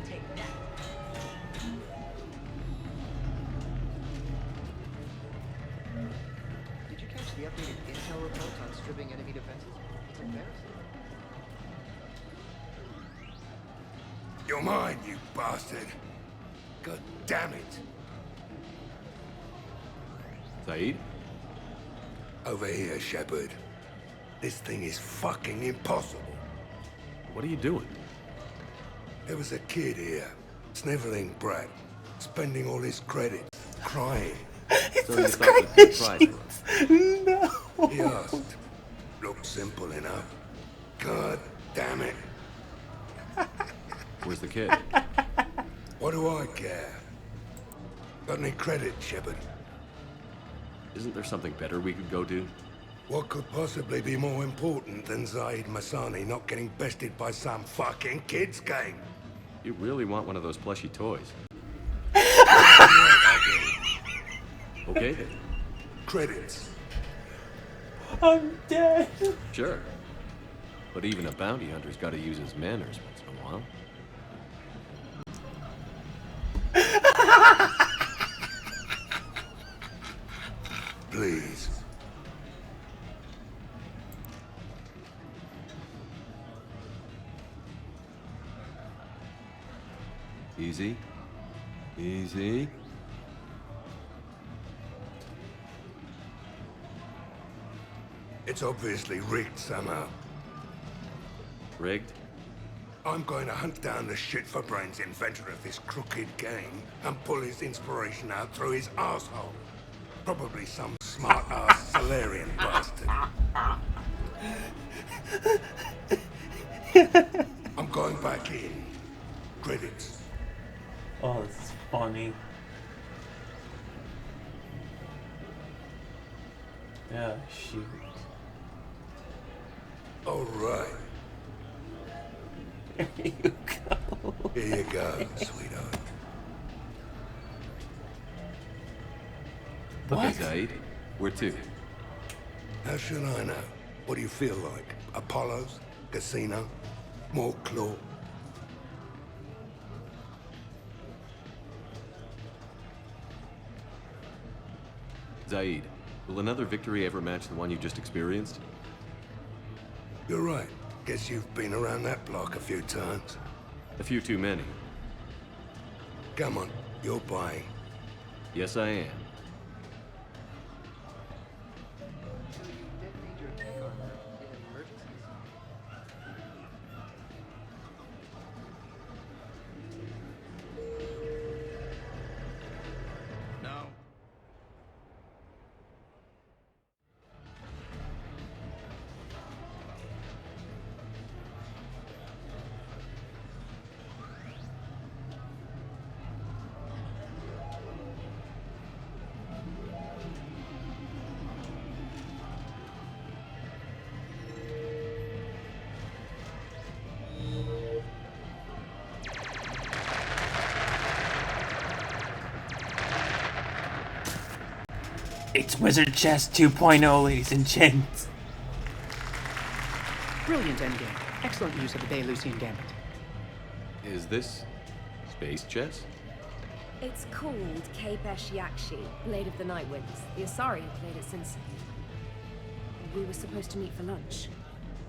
Take that. Did you catch the updated intel reports on stripping enemy defenses? It's embarrassing. You're mine, you bastard. God damn it. Zaid? Over here, Shepard. This thing is fucking impossible. What are you doing? There was a kid here, sniveling brat, spending all his credits, crying. So you thought the price? No. He asked. Looked simple enough. God damn it. Where's the kid? What do I care? Got any credit, Shepard? Isn't there something better we could go do? What could possibly be more important than Zaid Masani not getting bested by some fucking kids game? You really want one of those plushy toys? Okay then. Credits. I'm dead. Sure. But even a bounty hunter's got to use his manners once in a while. Please. Easy. Easy. It's obviously rigged somehow. Rigged? I'm going to hunt down the shit-for-brains inventor of this crooked game and pull his inspiration out through his asshole. Probably some smart-ass Solarian bastard. I'm going back in. Credits. Oh, this is funny. Yeah, shoot. All right. There you go. Here you go, sweetheart. Okay, Zaid. Where to? How should I know? What do you feel like? Apollo's? Casino? More claw? Zaid, will another victory ever match the one you just experienced? You're right. Guess you've been around that block a few times. A few too many. Come on, you're buying. Yes, I am. No. It's Wizard Chess 2.0, ladies and gents. Brilliant endgame. Excellent use of the Baylusian Gambit. Is this space chess? It's called Kapesh Yakshi, Blade of the Night Winds. The Asari have played it since we were supposed to meet for lunch.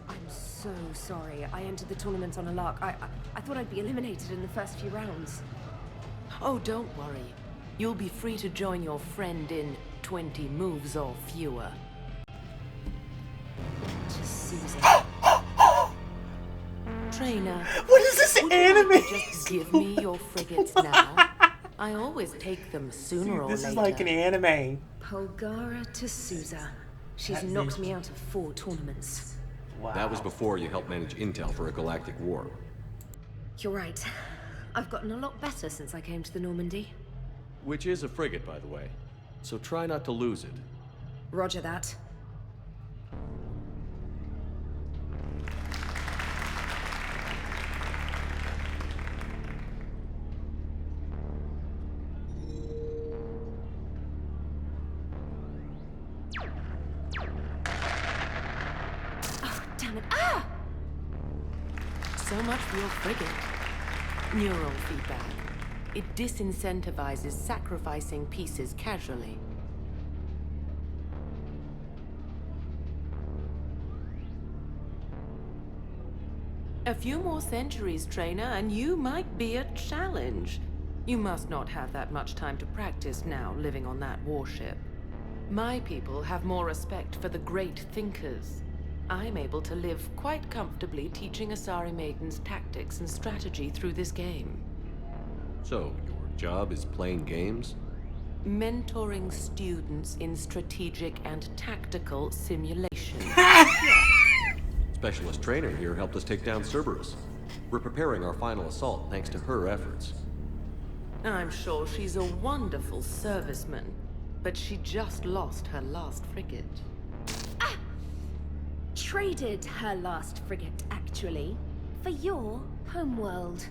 I'm so sorry. I entered the tournament on a lark. I thought I'd be eliminated in the first few rounds. Oh, don't worry. You'll be free to join your friend in 20 moves or fewer. Trainer, what is this anime? Just give me your frigates now. I always take them sooner or later. This is like an anime. Polgara T'Souza. She's knocked me out of 4 tournaments. Wow. That was before you helped manage intel for a galactic war. You're right. I've gotten a lot better since I came to the Normandy. Which is a frigate, by the way. So try not to lose it. Roger that. So much for your frigate. Neural feedback. It disincentivizes sacrificing pieces casually. A few more centuries, Trainer, and you might be a challenge. You must not have that much time to practice now, living on that warship. My people have more respect for the great thinkers. I'm able to live quite comfortably teaching Asari maidens tactics and strategy through this game. So, your job is playing games? Mentoring students in strategic and tactical simulation. Specialist Trainer here helped us take down Cerberus. We're preparing our final assault thanks to her efforts. I'm sure she's a wonderful serviceman, but she just lost her last frigate. Traded her last frigate, actually, for your homeworld.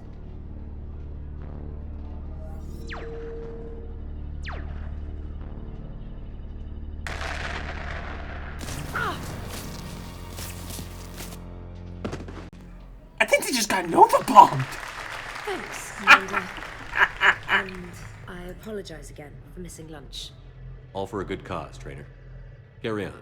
I think they just got Nova bombed. Thanks, Commander. And I apologize again for missing lunch. All for a good cause, Trainer. Carry on.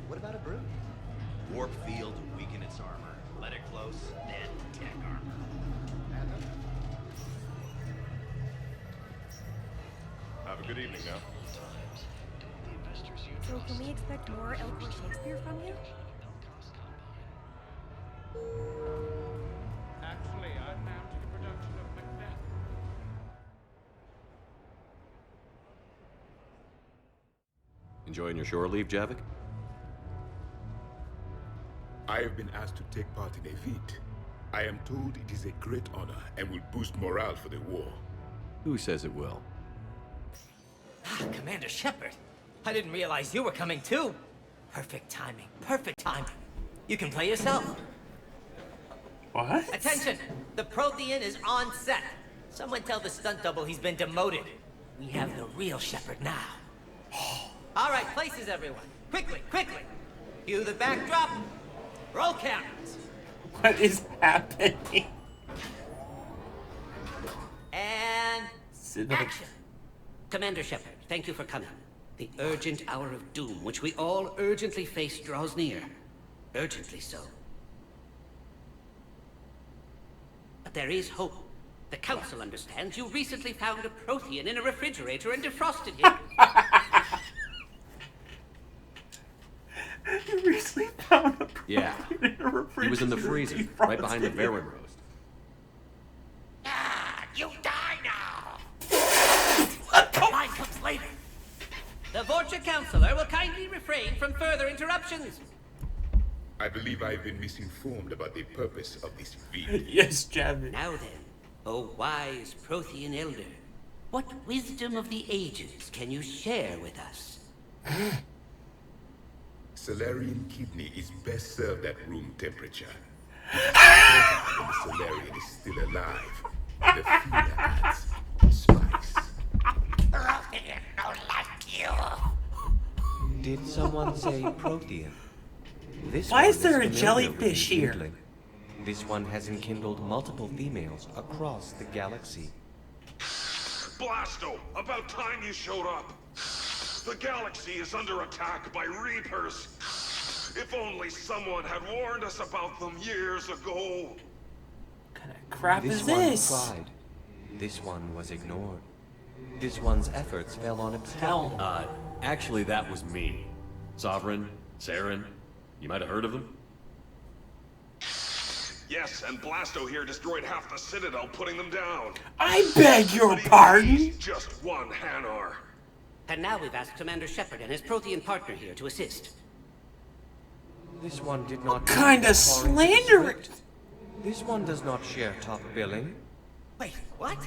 What about a brood? Warp field to weaken its armor. Let it close, then tech armor. Have a good evening now. So can we expect more Elcor Shakespeare from you? Actually, I'm mounting a production of Macbeth. Enjoying your shore leave, Javik? I have been asked to take part in a feat. I am told it is a great honor and will boost morale for the war. Who says it will? Commander Shepard, I didn't realize you were coming too. Perfect timing, perfect timing. You can play yourself. What? Attention, the Prothean is on set. Someone tell the stunt double he's been demoted. We have the real Shepard now. All right, places everyone. Quickly, quickly. Cue the backdrop. Roll cameras. What is happening? And action. Commander Shepard, thank you for coming. The urgent hour of doom, which we all urgently face, draws near. Urgently so. But there is hope. The Council understands you recently found a Prothean in a refrigerator and defrosted him. You recently found a Yeah. in a refrigerator. He was in the freezer, right behind the Varen roast. You die now! Mine comes later. The Vorcha Counselor will kindly refrain from further interruptions. I believe I've been misinformed about the purpose of this feat. Yes, Javik. Now then, O wise Prothean Elder, what wisdom of the ages can you share with us? Salarian kidney is best served at room temperature. When the Salarian is still alive, the feeder adds spice. Prothean don't like you. Did someone say Protean? This Why one is there a familiar jellyfish with me here? vaguely. This one has enkindled multiple females across the galaxy. Blasto, about time you showed up. The galaxy is under attack by Reapers. If only someone had warned us about them years ago. Crap This is one this? tried. This one was ignored. This one's efforts fell on its Hell. Actually, that was me. Sovereign, Saren, you might have heard of them? Yes, and Blasto here destroyed half the Citadel, putting them down. I beg your But even pardon? he's just one Hanar. And now we've asked Commander Shepard and his Prothean partner here to assist. This one did not. Kind of slandering. This one does not share top billing. Wait, what?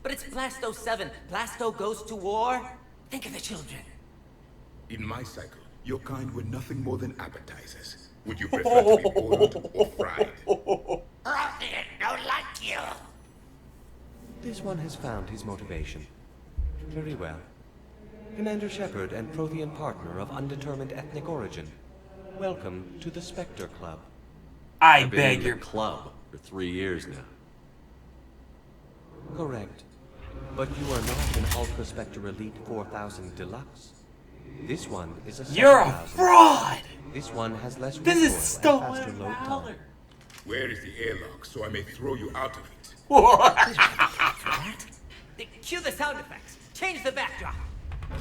But it's Blasto 7. Blasto goes to war? Think of the children. In my cycle, your kind were nothing more than appetizers. Would you prefer to be boiled or fried? Prothean don't like you. This one has found his motivation. Very well. Commander Shepard and Prothean partner of undetermined ethnic origin. Welcome to the Spectre Club. I've been in the club for 3 years now. Correct. But you are not an Ultra Spectre Elite 4000 Deluxe. This one is a You're a 7000. fraud! This one has less This is recoil and stolen faster load valor. time. Where is the airlock so I may throw you out of it? Cue the sound effects. Change the backdrop. Look!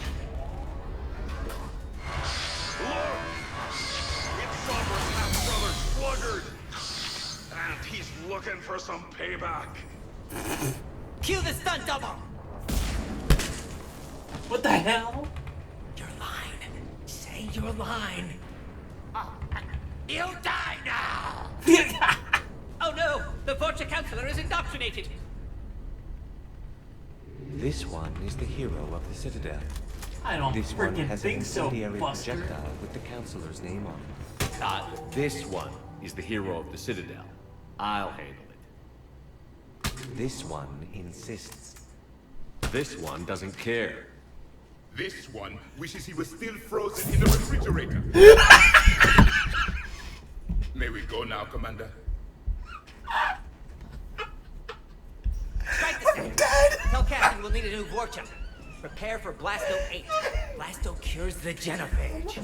It's Sovereign's half-brother, Sluggard! And he's looking for some payback. Cue the stunt double. What the hell? Your line. Say your line. You die now! Oh no! The Vorcha Counselor is indoctrinated! This one is the hero of the Citadel. I don't This one freaking has think an so, incendiary Buster. projectile with the Counselor's name on it. This one is the hero of the Citadel. I'll handle it. This one insists. This one doesn't care. This one wishes he was still frozen in the refrigerator. May we go now, Commander? Strike the second. Tell Captain we'll need a new Vorcha. Prepare for Blasto 8. Blasto cures the genophage.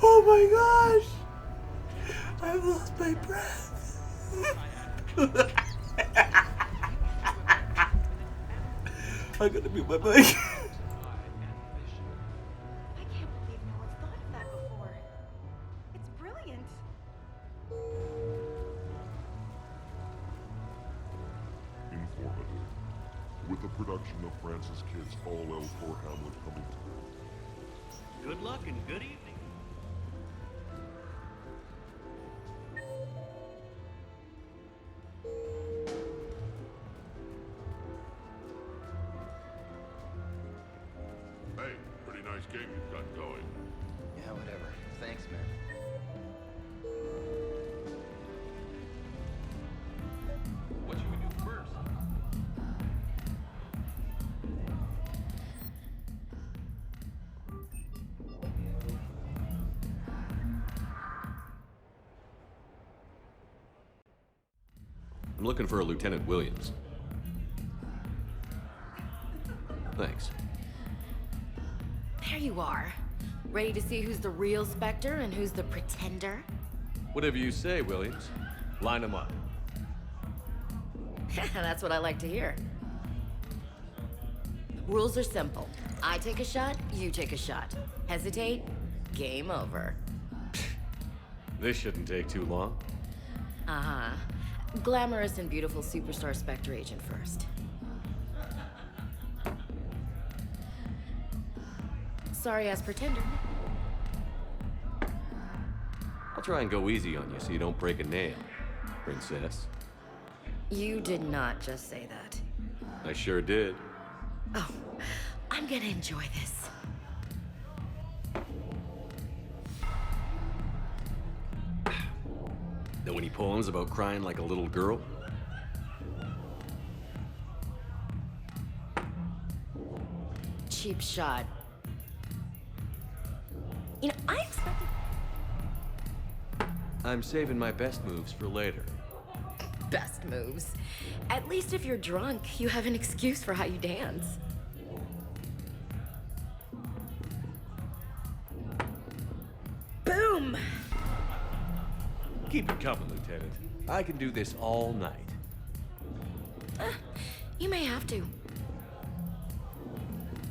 Oh my gosh! I've lost my breath. I gotta mute my mic. I can't believe no one's thought of that before. It's brilliant. Informative. With the production of Francis Kidd's All Elcor Hamlet coming to Good luck and good evening. Hey, pretty nice game you've got going. Yeah, whatever. Thanks, man. What should we do first? I'm looking for a Lieutenant Williams. Thanks. There you are. Ready to see who's the real Spectre and who's the pretender? Whatever you say, Williams. Line them up. That's what I like to hear. Rules are simple. I take a shot, you take a shot. Hesitate, game over. This shouldn't take too long. Uh-huh. Glamorous and beautiful superstar Spectre agent first. Sorry ass pretender. I'll try and go easy on you so you don't break a nail, Princess. You did not just say that. I sure did. Oh, I'm gonna enjoy this. Know any poems about crying like a little girl? cheap shot. You know, I expected... I'm saving my best moves for later. Best moves. At least if you're drunk, you have an excuse for how you dance. Boom! Keep it coming, Lieutenant. I can do this all night. You may have to.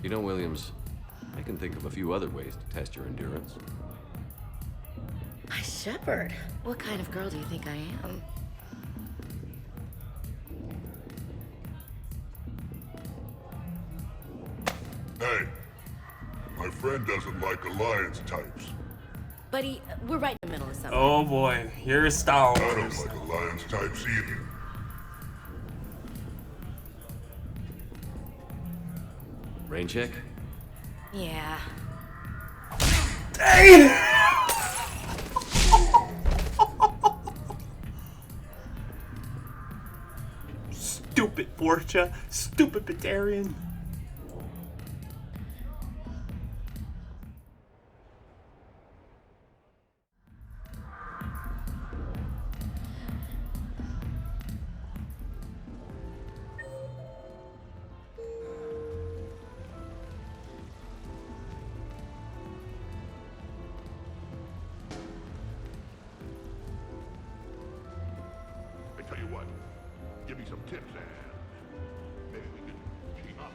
You know, Williams, I can think of a few other ways to test your endurance. Shepard, what kind of girl do you think I am? Hey, my friend doesn't like alliance types. Buddy, we're right in the middle of something. Oh boy, here's Star Wars. I don't like alliance types either. Rain check? Yeah. Dang! Stupid Portia, stupid Batarian. I tell you what, give me some tips and maybe we can team up.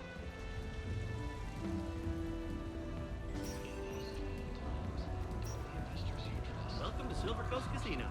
Welcome to Silver Coast Casino.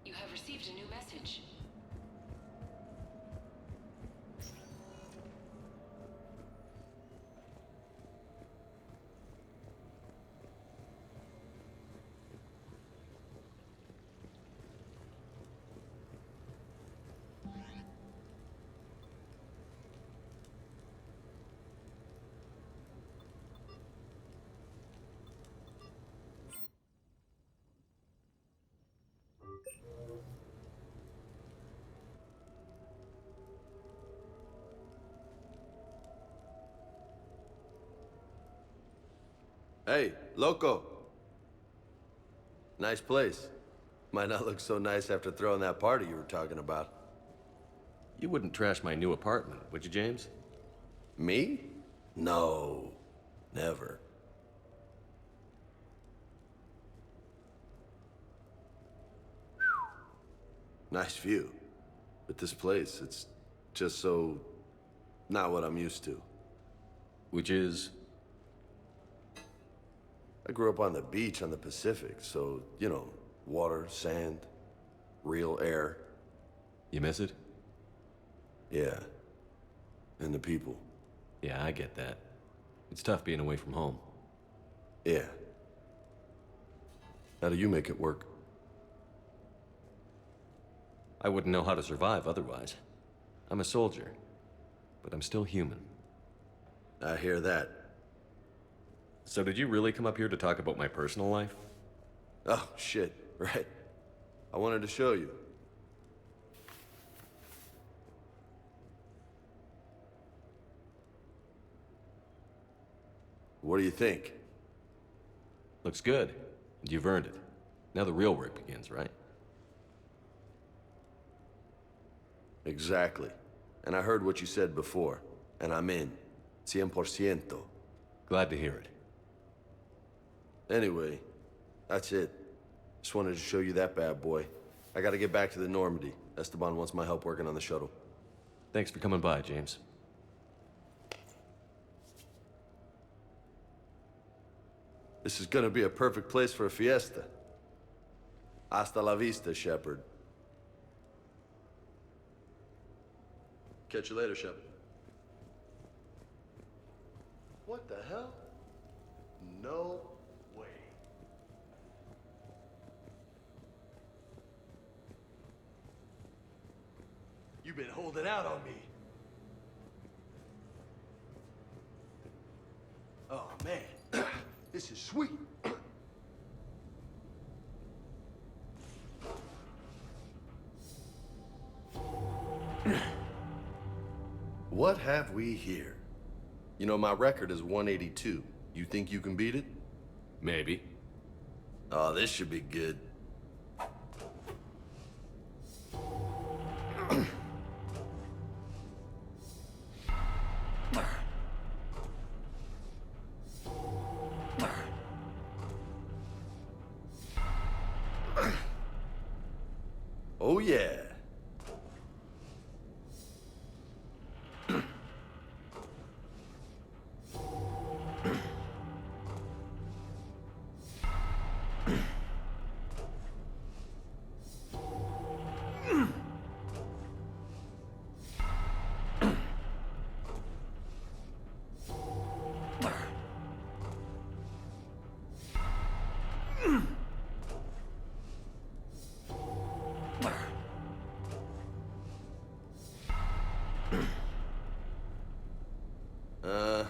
You have received a new message. Hey, loco. Nice place. Might not look so nice after throwing that party you were talking about. You wouldn't trash my new apartment, would you, James? Me? No. Never. Nice view. But this place, it's just so... not what I'm used to. Which is? I grew up on the beach on the Pacific, so, you know, water, sand, real air. You miss it? Yeah. And the people. Yeah, I get that. It's tough being away from home. Yeah. How do you make it work? I wouldn't know how to survive otherwise. I'm a soldier, but I'm still human. I hear that. So did you really come up here to talk about my personal life? Oh, shit, right. I wanted to show you. What do you think? Looks good. You've earned it. Now the real work begins, right? Exactly. And I heard what you said before, and I'm in. 100%. Glad to hear it. Anyway, that's it. Just wanted to show you that bad boy. I gotta get back to the Normandy. Esteban wants my help working on the shuttle. Thanks for coming by, James. This is gonna be a perfect place for a fiesta. Hasta la vista, Shepard. Catch you later, Shepard. What the hell? No way. You've been holding out on me. Oh, man. This is sweet. What have we here? You know, my record is 182. You think you can beat it? Maybe. Oh, this should be good. Oh, yeah.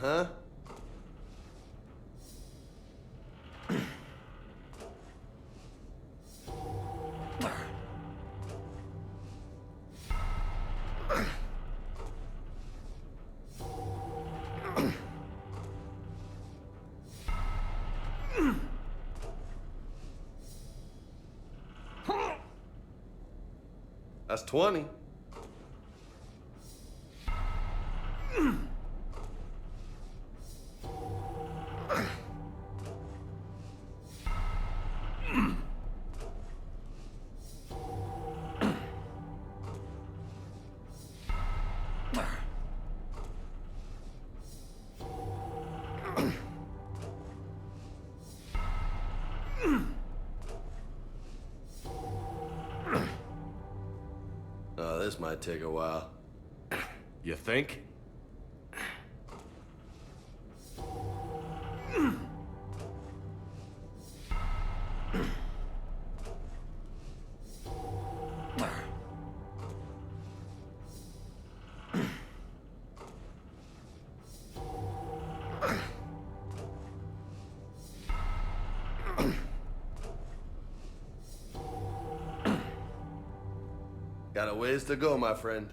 Uh-huh. That's 20. Oh, this might take a while. You think? Got a ways to go, my friend.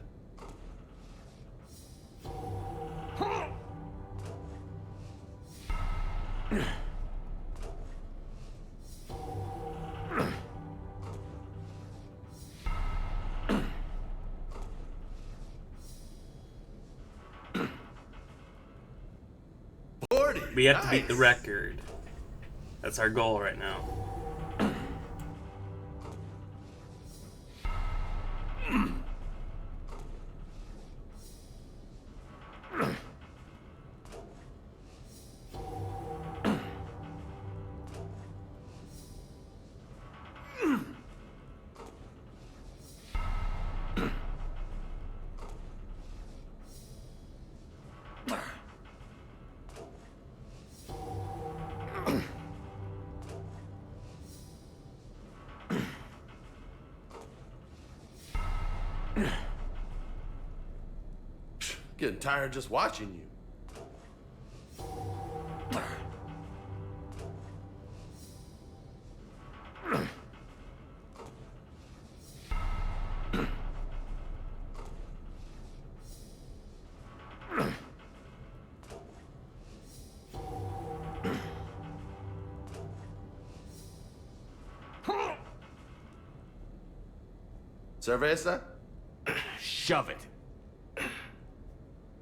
We have to beat the record. That's our goal right now. Getting tired just watching you. Cerveza? Shove it.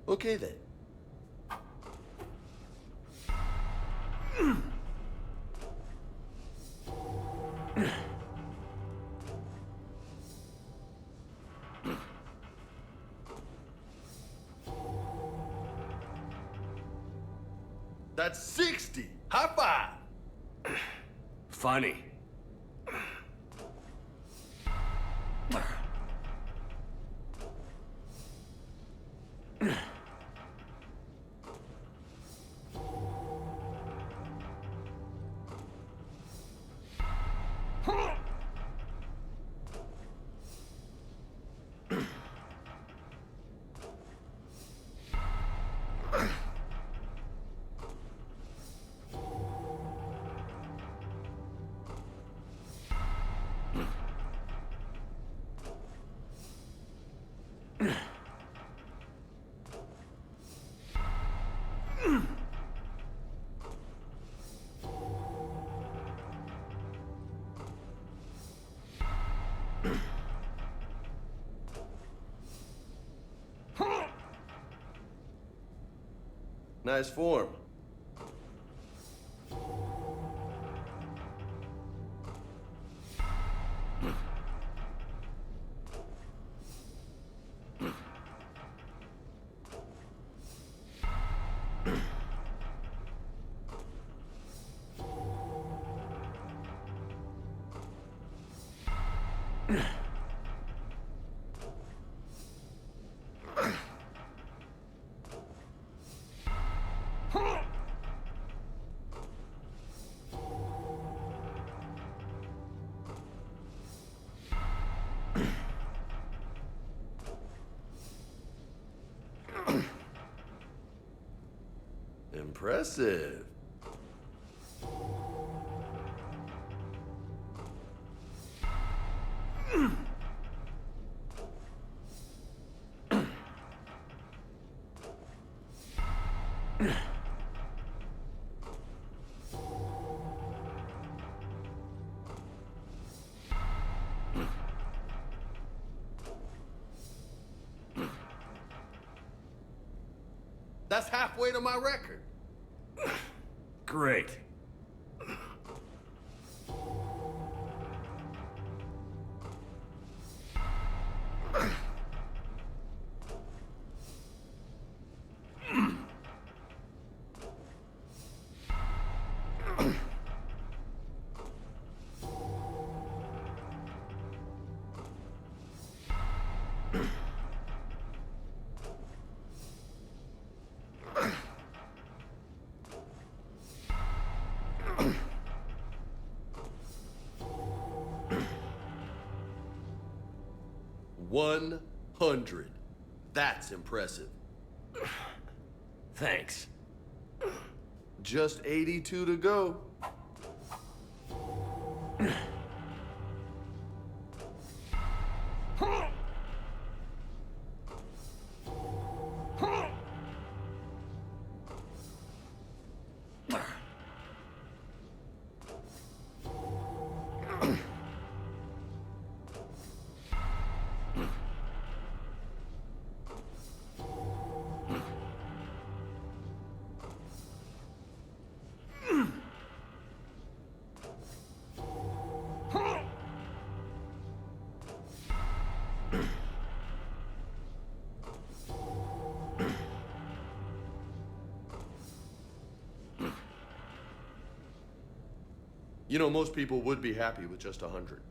Okay then. That's 60. High five. Funny. Nice form. Impressive. That's halfway to my record. Great. $100. That's impressive. Thanks. Just 82 to go. You know, most people would be happy with just 100.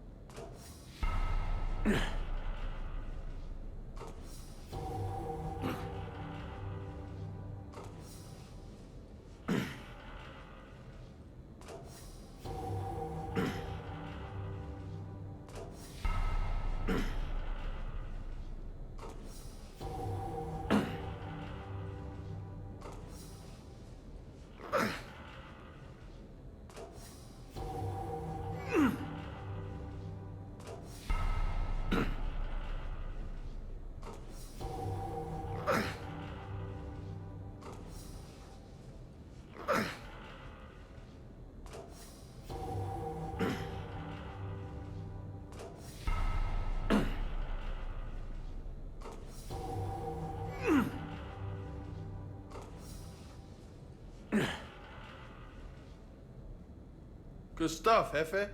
Good stuff, Jefe.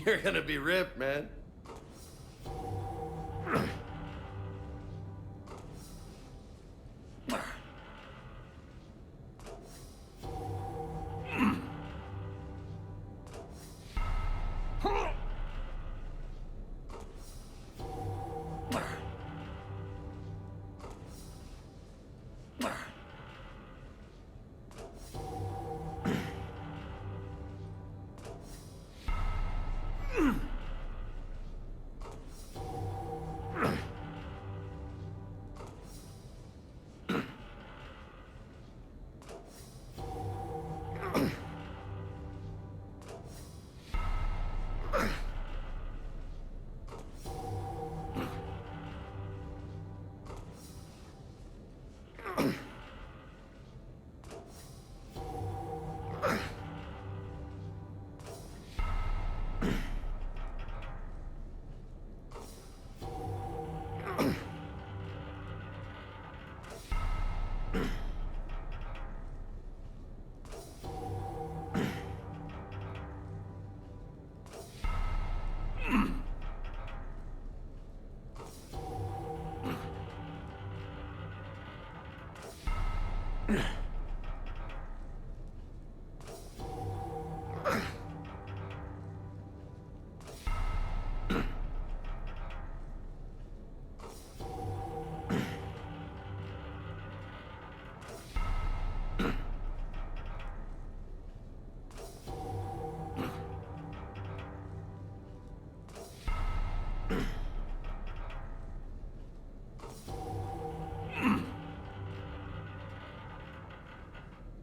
You're gonna be ripped, man.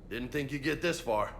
Didn't think you'd get this far.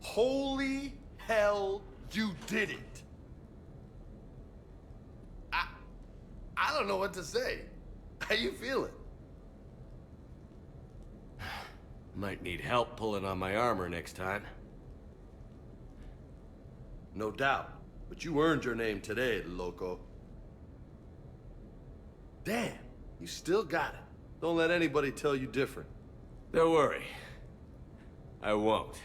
Holy hell, you did it! I don't know what to say. How you feeling? Might need help pulling on my armor next time. No doubt. But you earned your name today, loco. Damn, you still got it. Don't let anybody tell you different. Don't worry. I won't.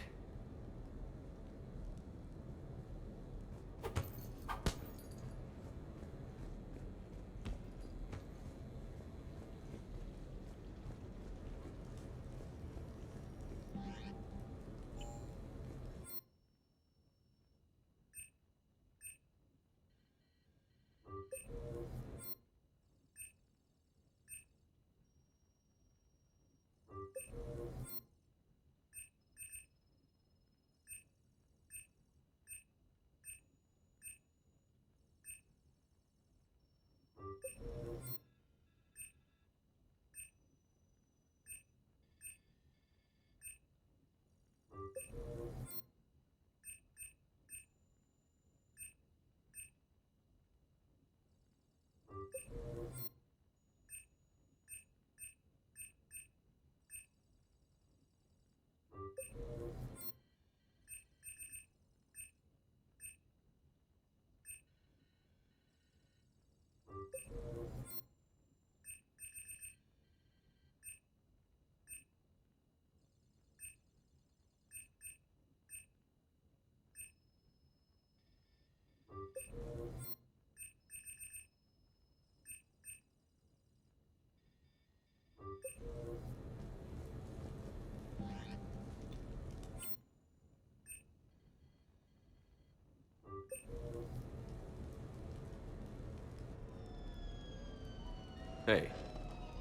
Hey,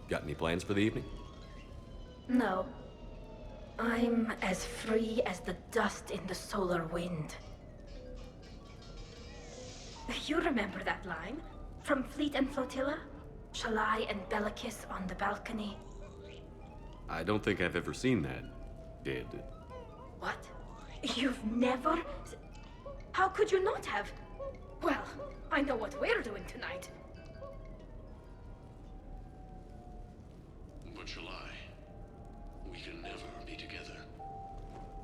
got any plans for the evening? No. I'm as free as the dust in the solar wind. You remember that line? From Fleet and Flotilla? Shalai and Bellicus on the balcony? I don't think I've ever seen that. Did. What? You've never... How could you not have? Well, I know what we're doing tonight. But Shalai, we can never be together.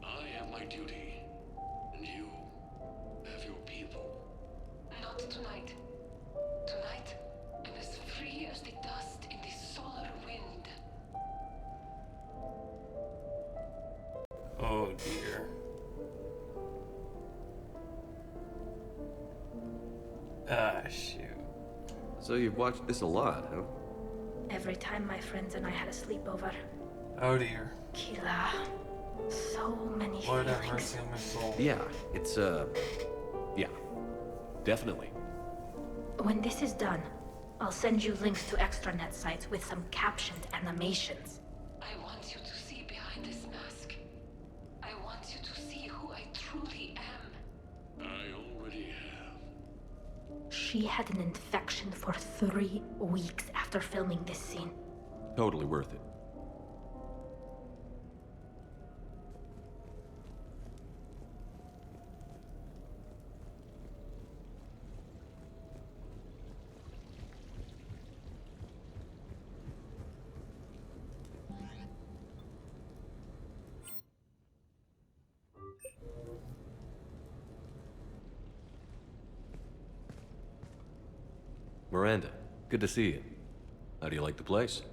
I have my duty, and you have your people. Not tonight. Tonight, I'm as free as the dust in the solar wind. Oh dear. Ah, shoot. So you've watched this a lot, huh? every time my friends and I had a sleepover. Oh dear. Keela. So many Lord have feelings. mercy on my soul. Yeah, it's, yeah. Definitely. When this is done, I'll send you links to extranet sites with some captioned animations. I want you to see behind this mask. I want you to see who I truly am. I already have. She had an infection for 3 weeks after filming this scene. Totally worth it. Miranda, good to see you. How do you like the place?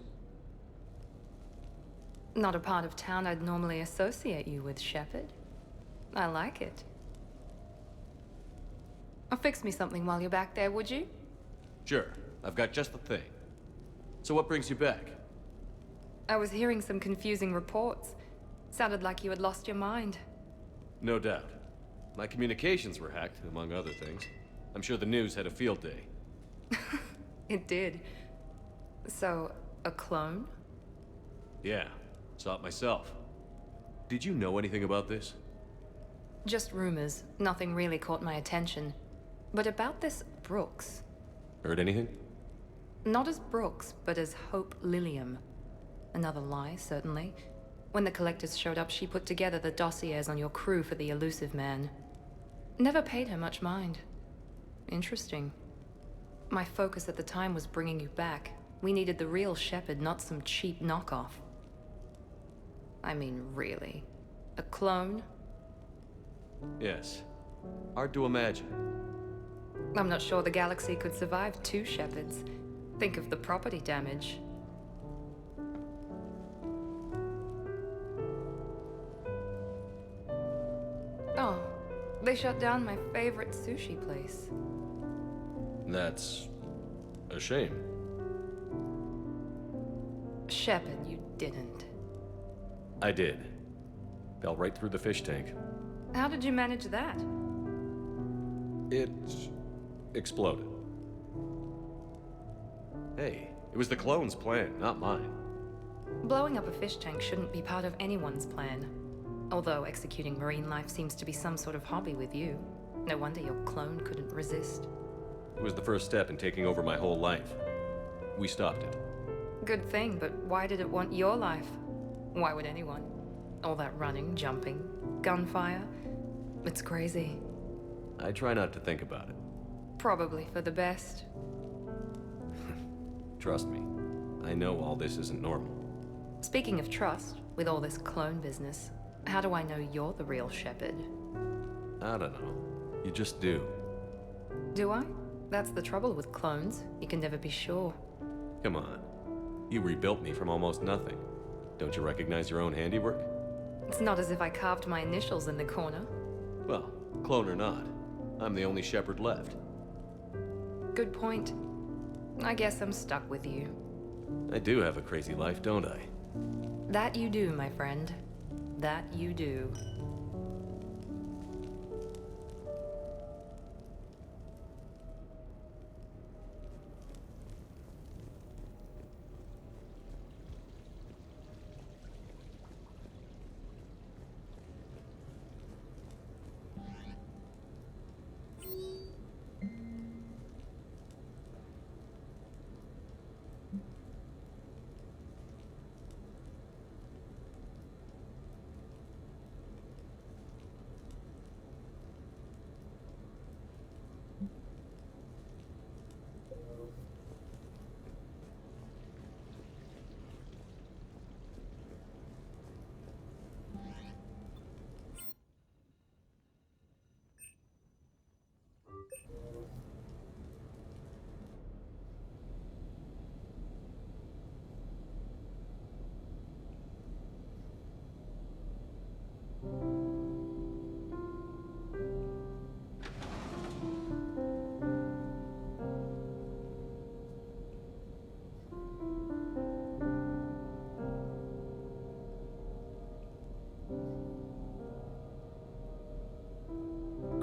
Not a part of town I'd normally associate you with, Shepard. I like it. Fix me something while you're back there, would you? Sure, I've got just the thing. So what brings you back? I was hearing some confusing reports. Sounded like you had lost your mind. No doubt. My communications were hacked, among other things. I'm sure the news had a field day. It did. So, a clone? Yeah, saw it myself. Did you know anything about this? Just rumors. Nothing really caught my attention. But about this Brooks. Heard anything? Not as Brooks, but as Hope Lilium. Another lie, certainly. When the collectors showed up, she put together the dossiers on your crew for the elusive man. Never paid her much mind. Interesting. My focus at the time was bringing you back. We needed the real Shepard, not some cheap knockoff. I mean, really. A clone? Yes. Hard to imagine. I'm not sure the galaxy could survive 2 Shepards. Think of the property damage. Oh, they shut down my favorite sushi place. That's a shame. Shepard, you didn't. I did. Fell right through the fish tank. How did you manage that? It exploded. Hey, it was the clone's plan, not mine. Blowing up a fish tank shouldn't be part of anyone's plan. Although executing marine life seems to be some sort of hobby with you. No wonder your clone couldn't resist. It was the first step in taking over my whole life. We stopped it. Good thing, but why did it want your life? Why would anyone? All that running, jumping, gunfire. It's crazy. I try not to think about it. Probably for the best. Trust me, I know all this isn't normal. Speaking of trust, with all this clone business, how do I know you're the real Shepard? I don't know. You just do. Do I? That's the trouble with clones. You can never be sure. Come on. You rebuilt me from almost nothing. Don't you recognize your own handiwork? It's not as if I carved my initials in the corner. Well, clone or not, I'm the only Shepard left. Good point. I guess I'm stuck with you. I do have a crazy life, don't I? That you do, my friend. That you do.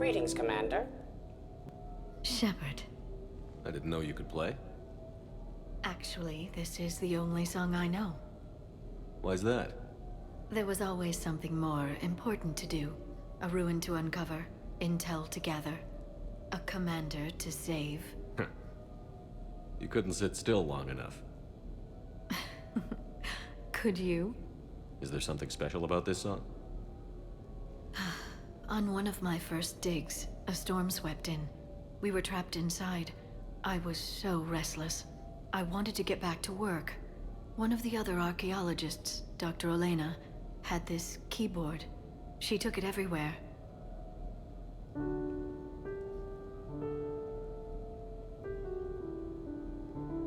Greetings, Commander. Shepard. I didn't know you could play. Actually, this is the only song I know. Why's that? There was always something more important to do. A ruin to uncover, intel to gather, a commander to save. You couldn't sit still long enough. Could you? Is there something special about this song? On one of my first digs, a storm swept in. We were trapped inside. I was so restless. I wanted to get back to work. One of the other archaeologists, Dr. Olena, had this keyboard. She took it everywhere.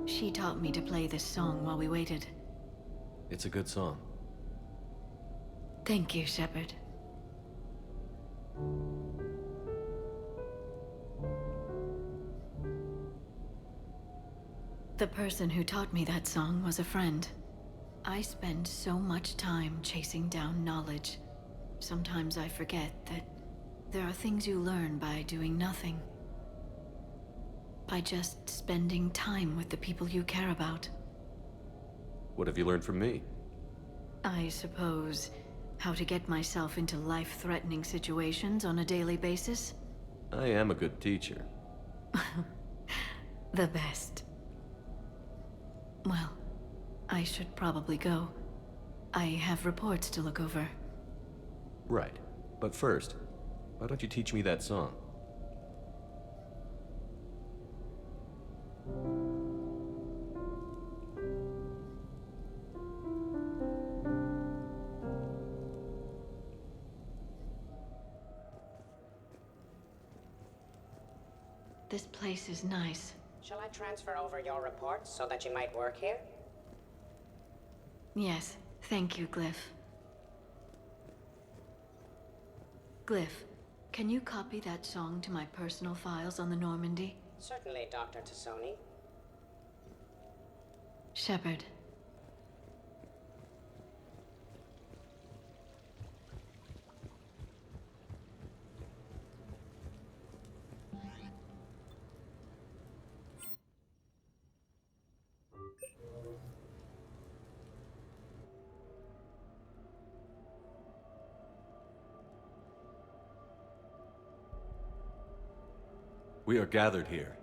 She taught me to play this song while we waited. It's a good song. Thank you, Shepard. The person who taught me that song was a friend. I spend so much time chasing down knowledge. Sometimes I forget that there are things you learn by doing nothing. By just spending time with the people you care about. What have you learned from me? I suppose how to get myself into life-threatening situations on a daily basis. I am a good teacher. The best. Well, I should probably go. I have reports to look over. Right. But first, why don't you teach me that song? This place is nice. Shall I transfer over your reports so that you might work here? Yes, thank you, Glyph. Glyph, can you copy that song to my personal files on the Normandy? Certainly, Dr. Tassoni. Shepard. We are gathered here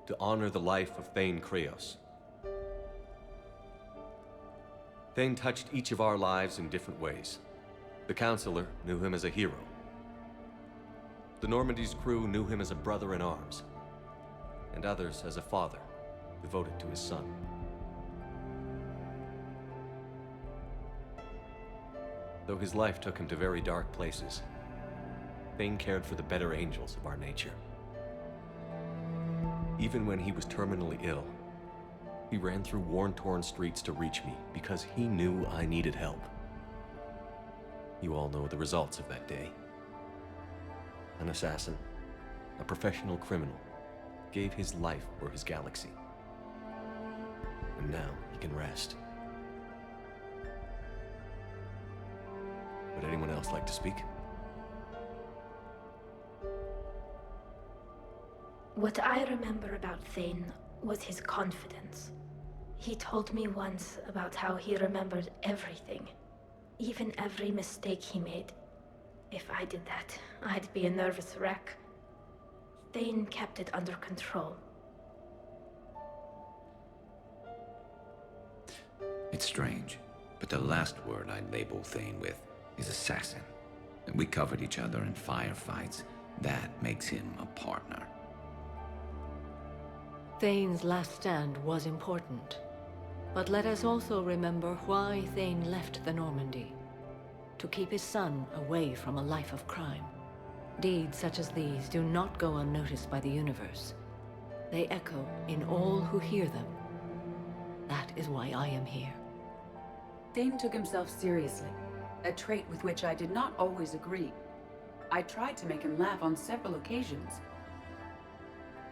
to honor the life of Thane Kreos. Thane touched each of our lives in different ways. The Counselor knew him as a hero. The Normandy's crew knew him as a brother in arms, and others as a father devoted to his son. Though his life took him to very dark places, Thane cared for the better angels of our nature. Even when he was terminally ill, he ran through worn-torn streets to reach me because he knew I needed help. You all know the results of that day. An assassin, a professional criminal, gave his life for his galaxy. And now he can rest. Would anyone else like to speak? What I remember about Thane was his confidence. He told me once about how he remembered everything, even every mistake he made. If I did that, I'd be a nervous wreck. Thane kept it under control. It's strange, but the last word I'd label Thane with is assassin. And we covered each other in firefights. That makes him a partner. Thane's last stand was important. But let us also remember why Thane left the Normandy. To keep his son away from a life of crime. Deeds such as these do not go unnoticed by the universe. They echo in all who hear them. That is why I am here. Thane took himself seriously, a trait with which I did not always agree. I tried to make him laugh on several occasions.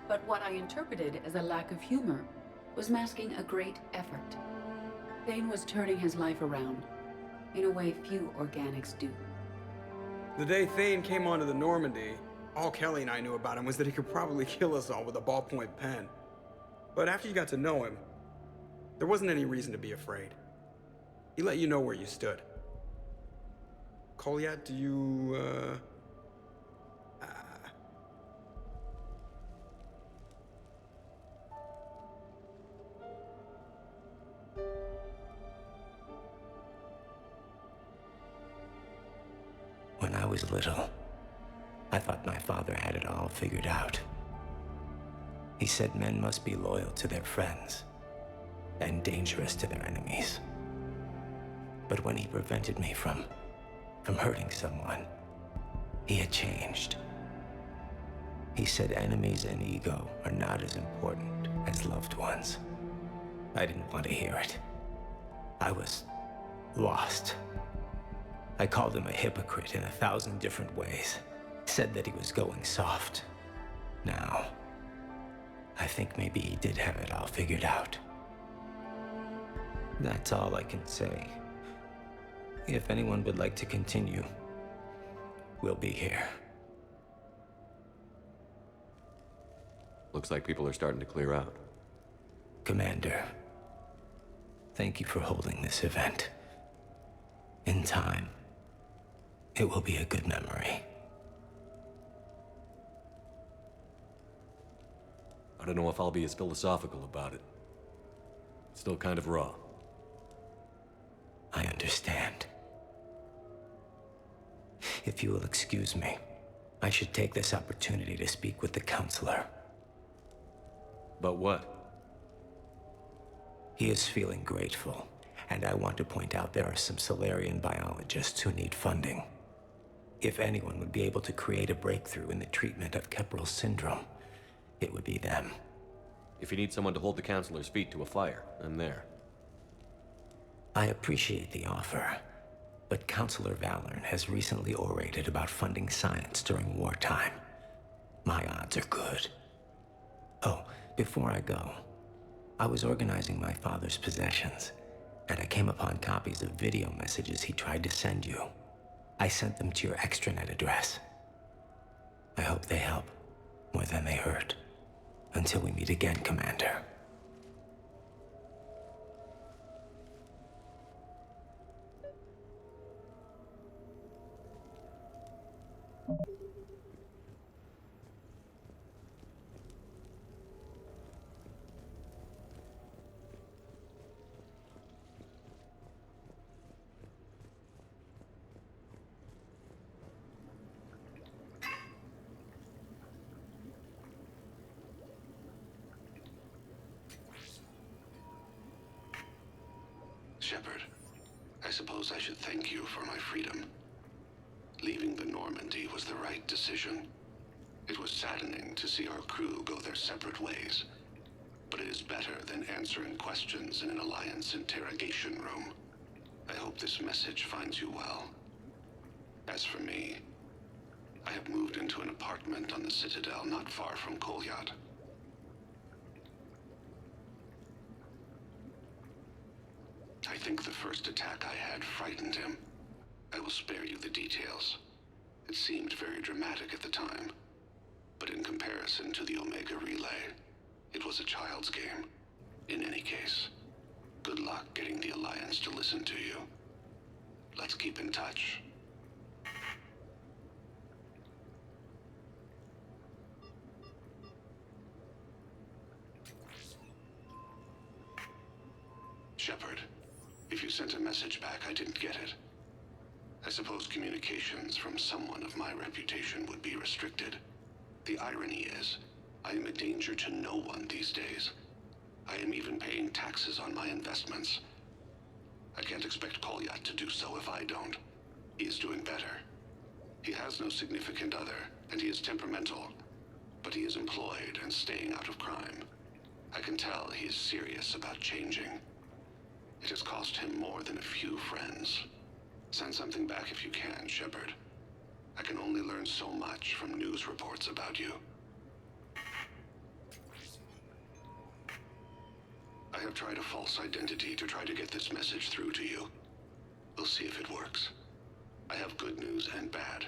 But what I interpreted as a lack of humor was masking a great effort. Thane was turning his life around, in a way few organics do. The day Thane came onto the Normandy, All Kelly and I knew about him was that he could probably kill us all with a ballpoint pen. But after you got to know him, there wasn't any reason to be afraid. He let you know where you stood. Kolyat, do you, When I was little, I thought my father had it all figured out. He said men must be loyal to their friends and dangerous to their enemies. But when he prevented me from hurting someone, he had changed. He said enemies and ego are not as important as loved ones. I didn't want to hear it. I was lost. I called him a hypocrite in 1,000 different ways. Said that he was going soft. Now, I think maybe he did have it all figured out. That's all I can say. If anyone would like to continue, we'll be here. Looks like people are starting to clear out. Commander, thank you for holding this event. In time, it will be a good memory. I don't know if I'll be as philosophical about it. It's still kind of raw. I understand. If you will excuse me, I should take this opportunity to speak with the counselor. About what? He is feeling grateful, and I want to point out there are some Salarian biologists who need funding. If anyone would be able to create a breakthrough in the treatment of Keppel syndrome, it would be them. If you need someone to hold the counselor's feet to a fire, I'm there. I appreciate the offer, but Counselor Valorn has recently orated about funding science during wartime. My odds are good. Oh, before I go, I was organizing my father's possessions, and I came upon copies of video messages he tried to send you. I sent them to your extranet address. I hope they help more than they hurt. Until we meet again, Commander. Shepard, I suppose I should thank you for my freedom. Leaving the Normandy was the right decision. It was saddening to see our crew go their separate ways, but it is better than answering questions in an Alliance interrogation room. I hope this message finds you well. As for me, I have moved into an apartment on the Citadel not far from Kolyat. I think the first attack I had frightened him. I will spare you the details. It seemed very dramatic at the time, but in comparison to the Omega Relay, it was a child's game. In any case, good luck getting the Alliance to listen to you. Let's keep in touch. Shepard, if you sent a message back, I didn't get it. I suppose communications from someone of my reputation would be restricted. The irony is, I am a danger to no one these days. I am even paying taxes on my investments. I can't expect Kolyat to do so if I don't. He is doing better. He has no significant other, and he is temperamental. But he is employed and staying out of crime. I can tell he is serious about changing. It has cost him more than a few friends. Send something back if you can, Shepard. I can only learn so much from news reports about you. I have tried a false identity to try to get this message through to you. We'll see if it works. I have good news and bad.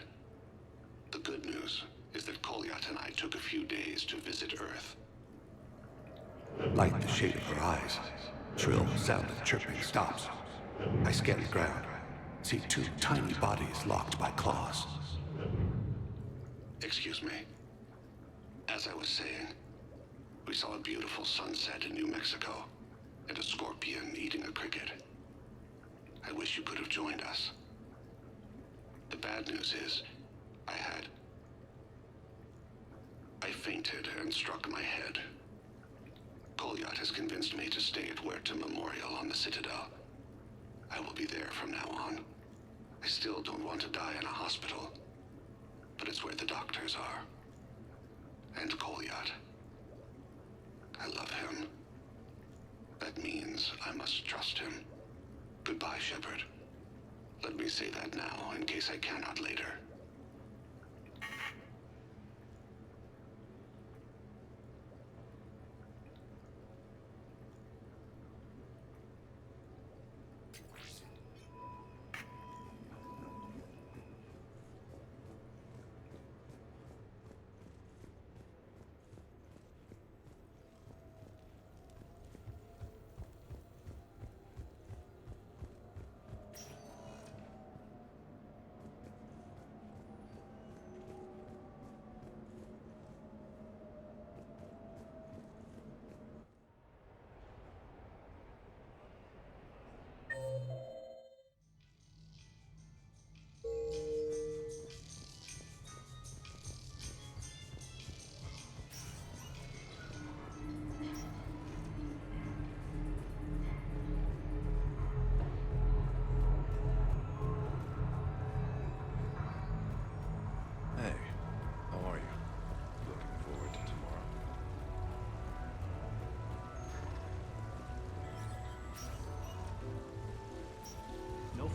The good news is that Kolyat and I took a few days to visit Earth. Like the shade of her eyes. Shrill sound of chirping stops. I scan the ground. See two tiny bodies locked by claws. Excuse me. As I was saying, we saw a beautiful sunset in New Mexico, and a scorpion eating a cricket. I wish you could have joined us. The bad news is, I fainted and struck my head. Kolyat has convinced me to stay at Huerta Memorial on the Citadel. I will be there from now on. I still don't want to die in a hospital, but it's where the doctors are. And Kolyat. I love him. That means I must trust him. Goodbye, Shepard. Let me say that now, in case I cannot later.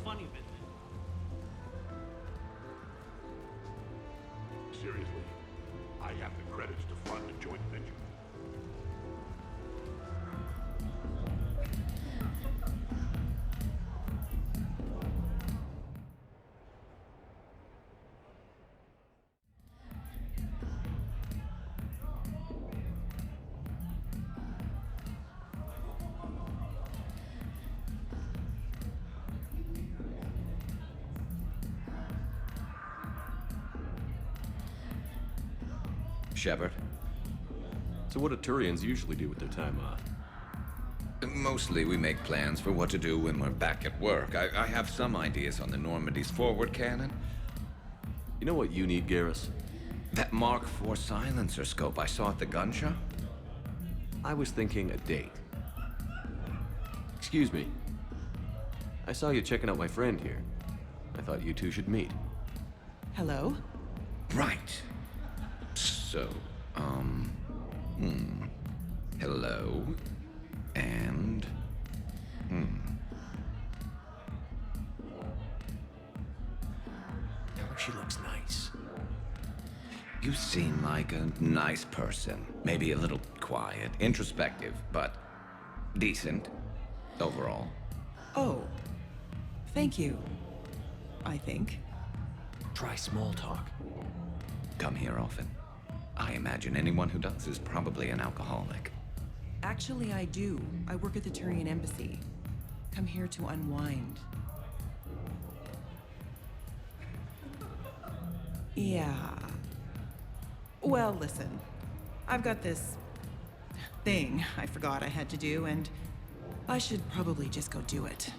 Funny business. Seriously, I have the credits to fund a joint venture. Shepard. So what do Turians usually do with their time off? Mostly we make plans for what to do when we're back at work. I have some ideas on the Normandy's forward cannon. You know what you need, Garrus? That Mark IV silencer scope I saw at the gun shop? I was thinking a date. Excuse me. I saw you checking out my friend here. I thought you two should meet. Hello? Right. So, hello, and, Oh, she looks nice. You seem like a nice person. Maybe a little quiet, introspective, but decent, overall. Oh, thank you, I think. Try small talk. Come here often. I imagine anyone who does is probably an alcoholic. Actually, I do. I work at the Turian embassy. Come here to unwind. Yeah. Well, listen. I've got this thing I forgot I had to do, and I should probably just go do it.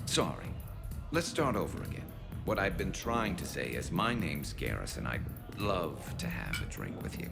Sorry. Let's start over again. What I've been trying to say is my name's Garrus, and I'd love to have a drink with you.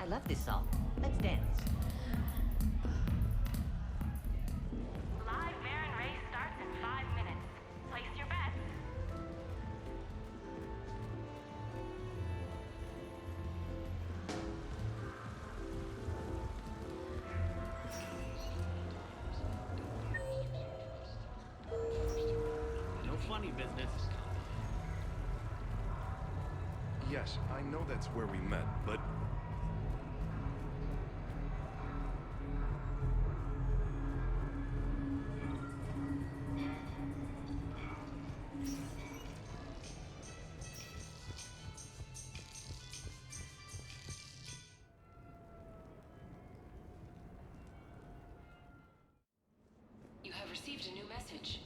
love this song. Let's dance. Live Marin race starts in 5 minutes. Place your bets. No funny business. Yes, I know that's where we met, but... You have received a new message.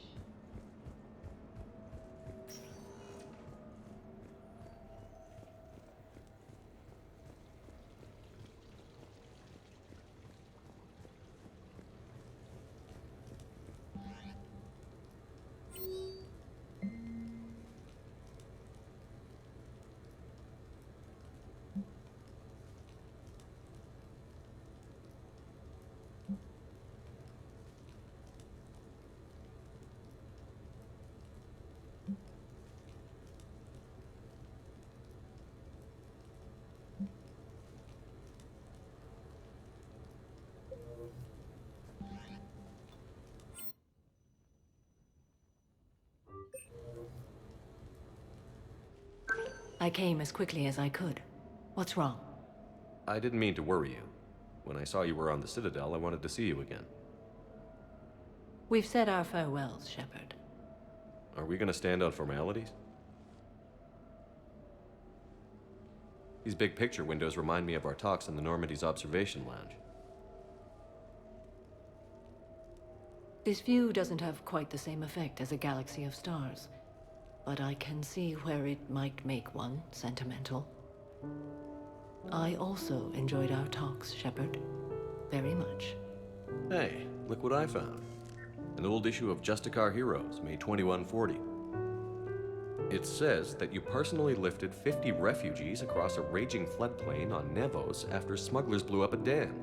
I came as quickly as I could. What's wrong? I didn't mean to worry you. When I saw you were on the Citadel, I wanted to see you again. We've said our farewells, Shepard. Are we gonna stand on formalities? These big picture windows remind me of our talks in the Normandy's observation lounge. This view doesn't have quite the same effect as a galaxy of stars, but I can see where it might make one sentimental. I also enjoyed our talks, Shepard. Very much. Hey, look what I found. An old issue of Justicar Heroes, May 2140. It says that you personally lifted 50 refugees across a raging floodplain on Nevos after smugglers blew up a dam.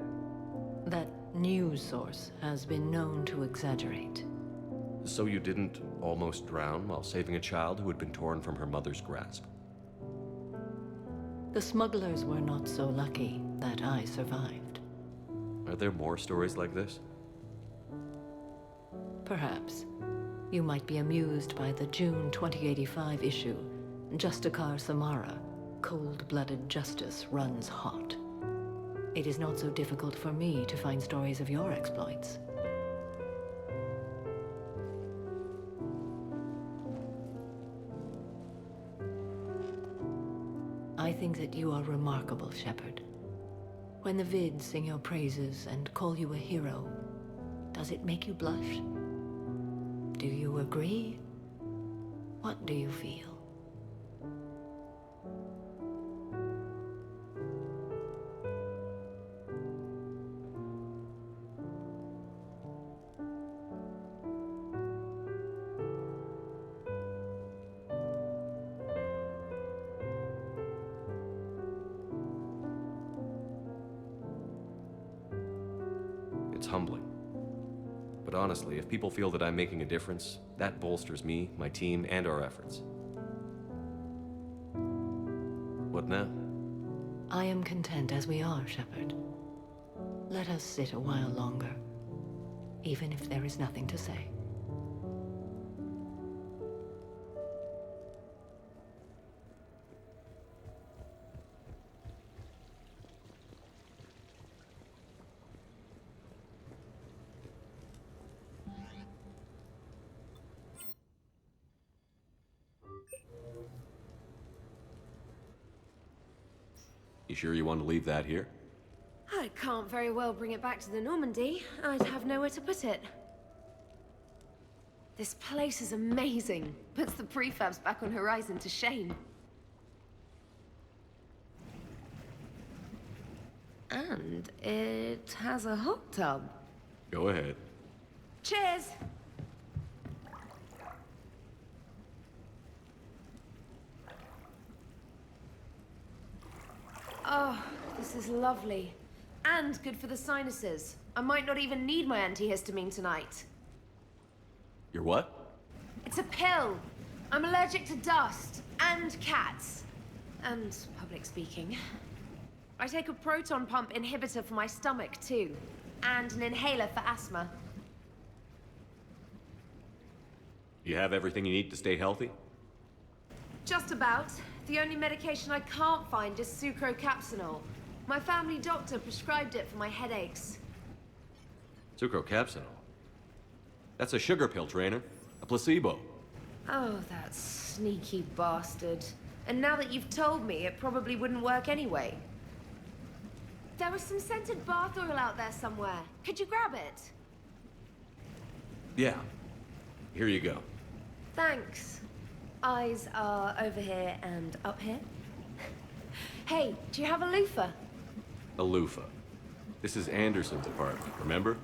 That news source has been known to exaggerate. So you didn't almost drown while saving a child who had been torn from her mother's grasp? The smugglers were not so lucky that I survived. Are there more stories like this? Perhaps. You might be amused by the June 2085 issue, Justicar Samara, Cold-Blooded Justice Runs Hot. It is not so difficult for me to find stories of your exploits. I think that you are remarkable, Shepard. When the vids sing your praises and call you a hero, does it make you blush? Do you agree? What do you feel? It's humbling. But honestly, if people feel that I'm making a difference, that bolsters me, my team, and our efforts. What now? I am content as we are, Shepard. Let us sit a while longer, even if there is nothing to say. You sure you want to leave that here? I can't very well bring it back to the Normandy. I'd have nowhere to put it. This place is amazing. Puts the prefabs back on Horizon to shame. And it has a hot tub. Go ahead. Cheers! Oh, the this is lovely. And good for the sinuses. I might not even need my antihistamine tonight. Your what? It's a pill. I'm allergic to dust and cats. And public speaking. I take a proton pump inhibitor for my stomach, too. And an inhaler for asthma. You have everything you need to stay healthy? Just about. The only medication I can't find is sucrocapsinol. My family doctor prescribed it for my headaches. Sucrocapsinol? That's a sugar pill, Trainer. A placebo. Oh, that sneaky bastard. And now that you've told me, it probably wouldn't work anyway. There was some scented bath oil out there somewhere. Could you grab it? Yeah. Here you go. Thanks. Eyes are over here and up here. Hey, do you have a loofah? A loofah. This is Anderson's apartment, remember?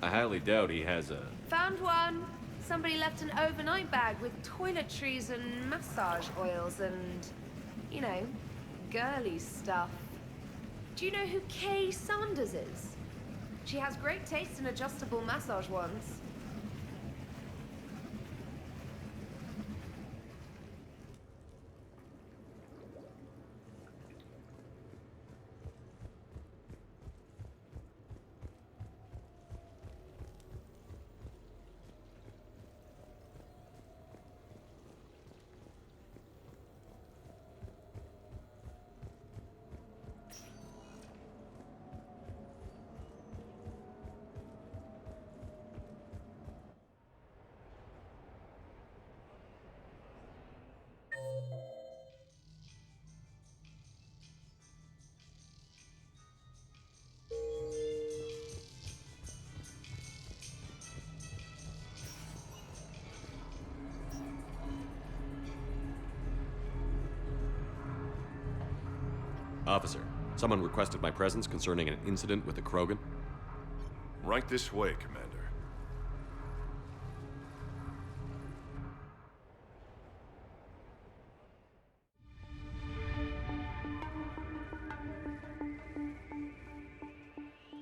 I highly doubt he has a... Found one. Somebody left an overnight bag with toiletries and massage oils and, you know, girly stuff. Do you know who Kay Sanders is? She has great taste in adjustable massage wands. Officer, someone requested my presence concerning an incident with the Krogan. Right this way, Commander.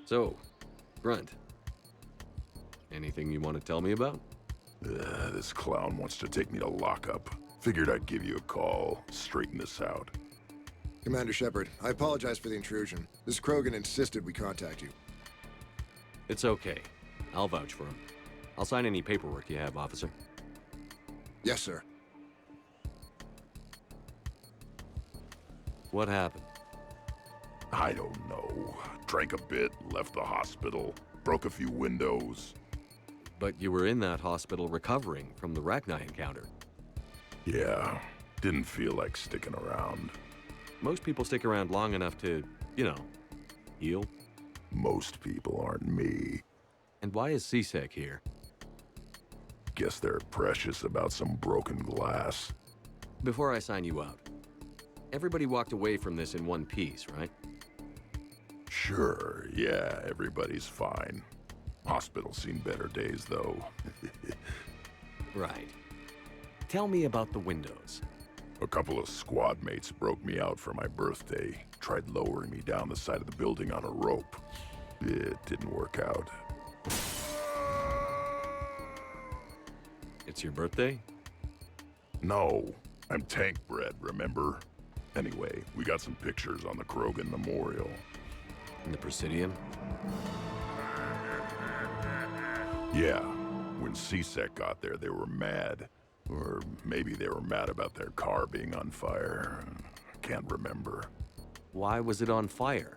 So, Grunt, anything you want to tell me about? This clown wants to take me to lockup. Figured I'd give you a call, straighten this out. Commander Shepard, I apologize for the intrusion. This Krogan insisted we contact you. It's okay. I'll vouch for him. I'll sign any paperwork you have, officer. Yes, sir. What happened? I don't know. Drank a bit, left the hospital, broke a few windows. But you were in that hospital recovering from the Rachni encounter. Yeah, didn't feel like sticking around. Most people stick around long enough to, you know, heal. Most people aren't me. And why is C-Sec here? Guess they're precious about some broken glass. Before I sign you out, everybody walked away from this in one piece, right? Sure, yeah, everybody's fine. Hospital's seen better days, though. Right. Tell me about the windows. A couple of squad mates broke me out for my birthday. Tried lowering me down the side of the building on a rope. It didn't work out. It's your birthday? No, I'm tank bred, remember? Anyway, we got some pictures on the Krogan Memorial. In the Presidium? Yeah, when C-Sec got there, they were mad. Or maybe they were mad about their car being on fire. Can't remember. Why was it on fire?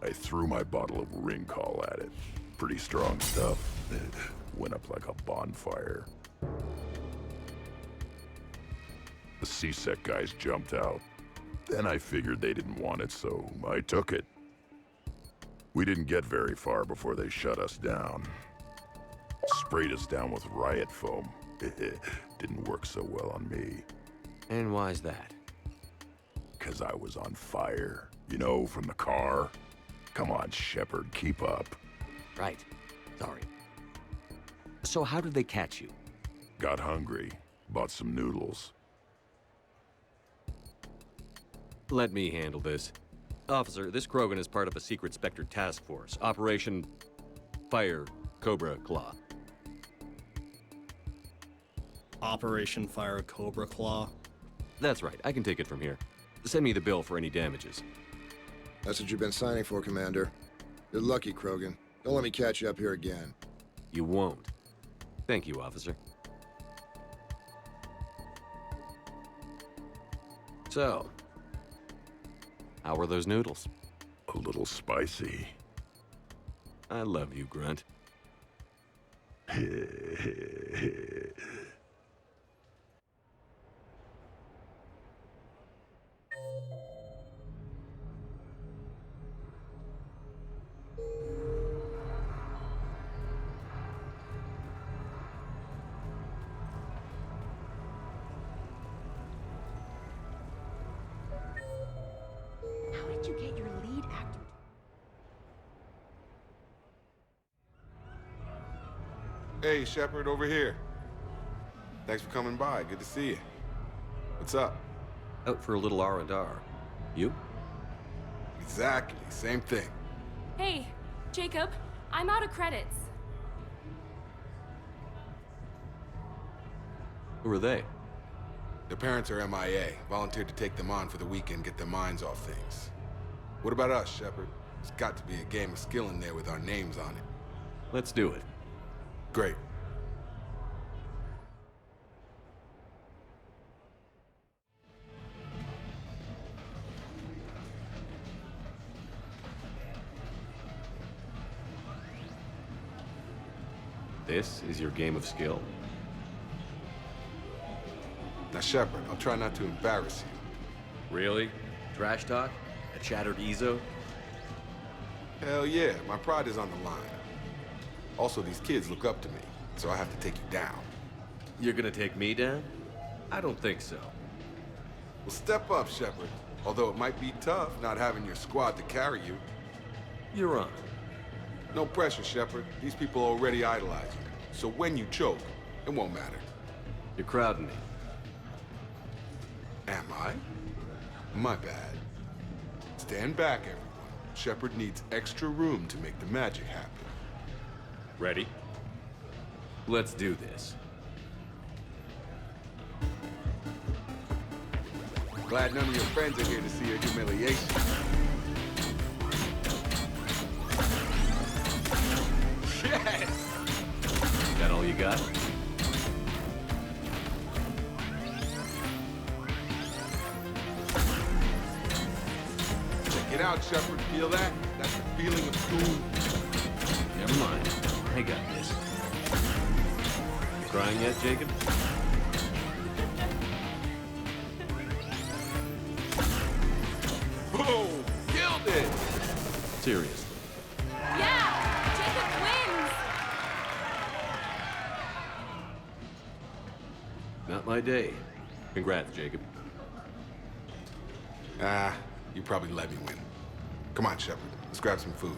I threw my bottle of Ringcall at it. Pretty strong stuff. It went up like a bonfire. The C-Sec guys jumped out. Then I figured they didn't want it, so I took it. We didn't get very far before they shut us down. Sprayed us down with riot foam. Didn't work so well on me. And why's that? 'Cause I was on fire. You know, from the car. Come on, Shepard, keep up. Right. Sorry. So how did they catch you? Got hungry. Bought some noodles. Let me handle this. Officer, this Krogan is part of a secret Spectre task force. Operation Fire Cobra Claw. Operation Fire Cobra Claw? That's right. I can take it from here. Send me the bill for any damages. That's what you've been signing for, Commander. You're lucky, Krogan. Don't let me catch you up here again. You won't. Thank you, officer. So, how were those noodles? A little spicy. I love you, Grunt. How did you get your lead actor? Hey, Shepard, over here. Thanks for coming by. Good to see you. What's up? Out for a little R&R. You? Exactly. Same thing. Hey, Jacob, I'm out of credits. Who are they? Their parents are MIA. Volunteered to take them on for the weekend, get their minds off things. What about us, Shepard? There's got to be a game of skill in there with our names on it. Let's do it. Great. This is your game of skill? Now, Shepard, I'll try not to embarrass you. Really? Trash talk? A shattered Ezo? Hell yeah, my pride is on the line. Also, these kids look up to me, so I have to take you down. You're gonna take me down? I don't think so. Well, step up, Shepard. Although it might be tough not having your squad to carry you. You're on. No pressure, Shepard. These people already idolize you. So when you choke, it won't matter. You're crowding me. Am I? My bad. Stand back, everyone. Shepard needs extra room to make the magic happen. Ready? Let's do this. Glad none of your friends are here to see your humiliation. Yes! That all you got? Check it out, Shepard. Feel that? That's the feeling of cool. Never mind. I got this. You crying yet, Jacob? Boom! Killed it! Seriously. Yeah! Jacob wins! Not my day. Congrats, Jacob. Ah, you probably let me win. Come on, Shepard. Let's grab some food.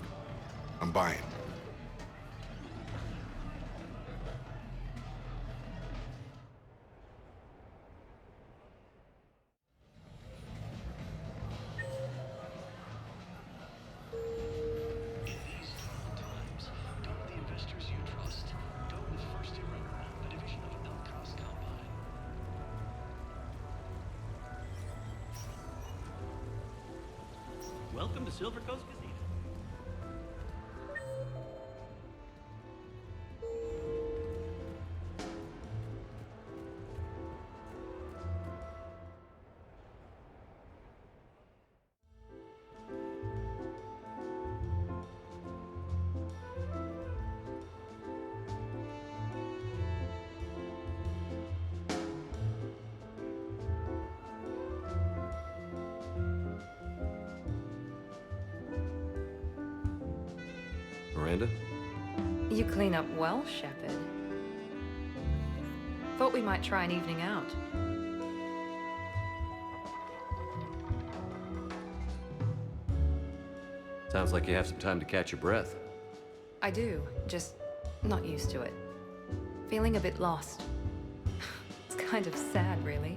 I'm buying. Welcome to Silver Coast Casino. Miranda? You clean up well, Shepard. Thought we might try an evening out. Sounds like you have some time to catch your breath. I do, just not used to it. Feeling a bit lost. It's kind of sad, really.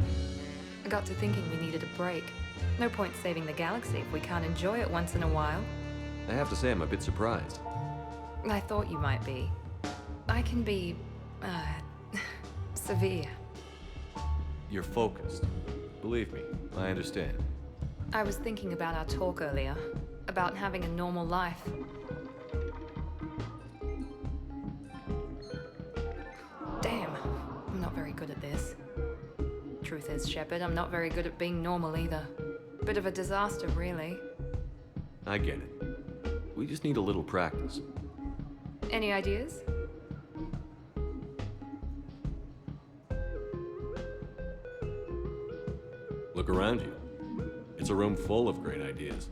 I got to thinking we needed a break. No point saving the galaxy if we can't enjoy it once in a while. I have to say I'm a bit surprised. I thought you might be. I can be, severe. You're focused. Believe me, I understand. I was thinking about our talk earlier, about having a normal life. Damn, I'm not very good at this. Truth is, Shepard, I'm not very good at being normal either. Bit of a disaster, really. I get it. We just need a little practice. Any ideas? Look around you. It's a room full of great ideas.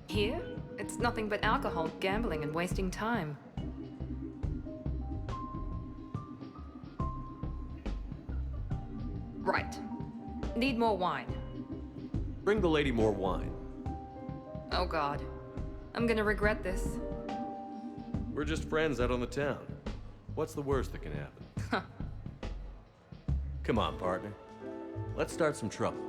Here? It's nothing but alcohol, gambling, and wasting time. Right. Need more wine. Bring the lady more wine. Oh god. I'm gonna regret this. We're just friends out on the town. What's the worst that can happen? Come on, partner. Let's start some trouble.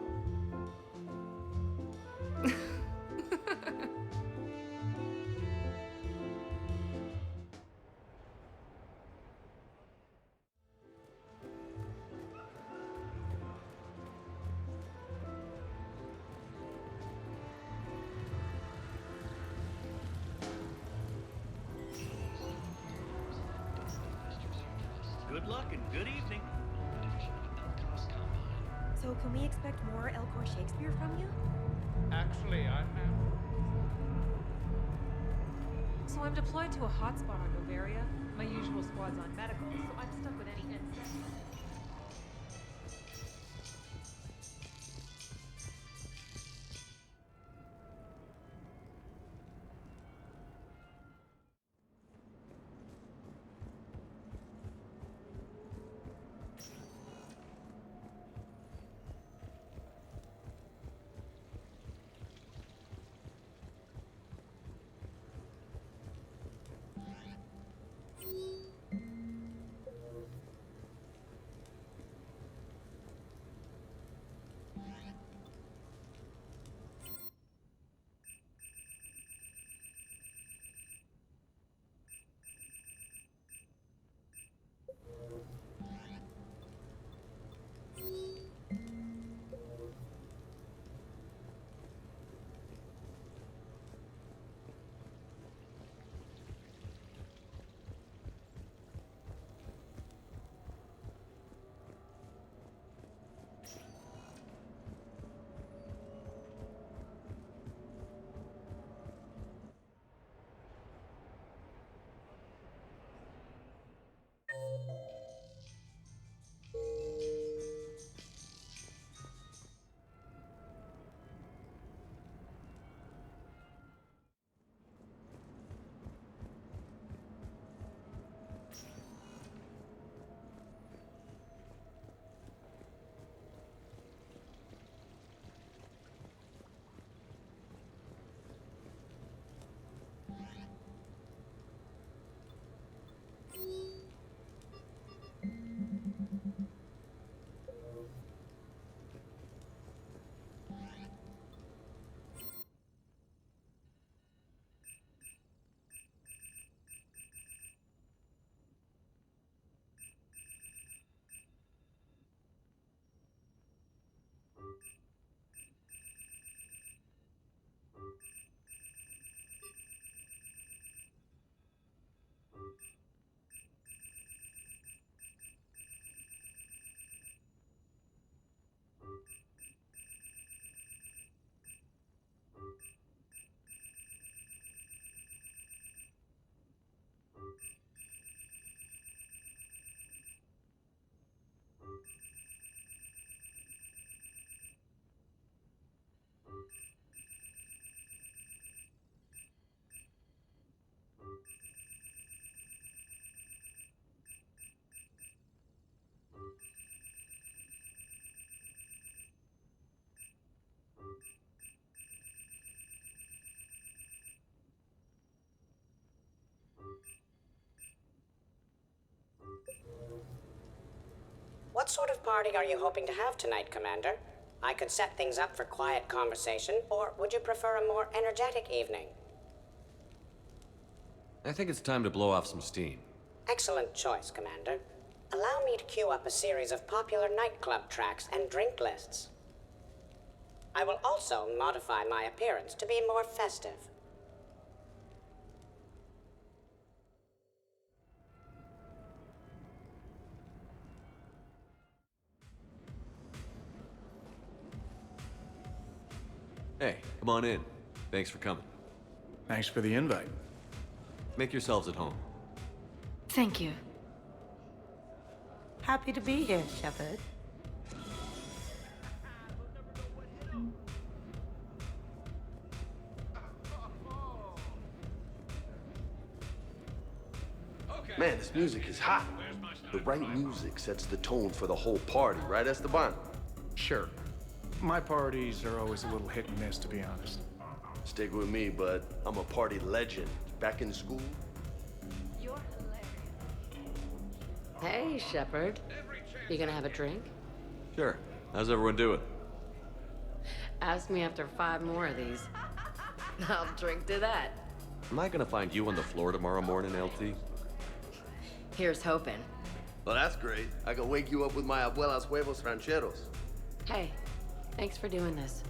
Good luck and good evening. So can we expect more Elcor Shakespeare from you? Actually, So I'm deployed to a hotspot on Noveria. My usual squad's on medical, so I'm stuck with any insect. What sort of party are you hoping to have tonight, Commander? I could set things up for quiet conversation, or would you prefer a more energetic evening? I think it's time to blow off some steam. Excellent choice, Commander. Allow me to queue up a series of popular nightclub tracks and drink lists. I will also modify my appearance to be more festive. Hey, come on in. Thanks for coming. Thanks for the invite. Make yourselves at home. Thank you. Happy to be here, Shepard. Man, this music is hot. The right music sets the tone for the whole party, right, Esteban? Sure. My parties are always a little hit and miss, to be honest. Stick with me, bud. I'm a party legend. Back in school. You're hilarious. Hey, Shepard. You gonna have a drink? Sure. How's everyone doing? Ask me after 5 more of these. I'll drink to that. Am I gonna find you on the floor tomorrow morning, LT? Here's hoping. Well, that's great. I can wake you up with my abuela's huevos rancheros. Hey, thanks for doing this.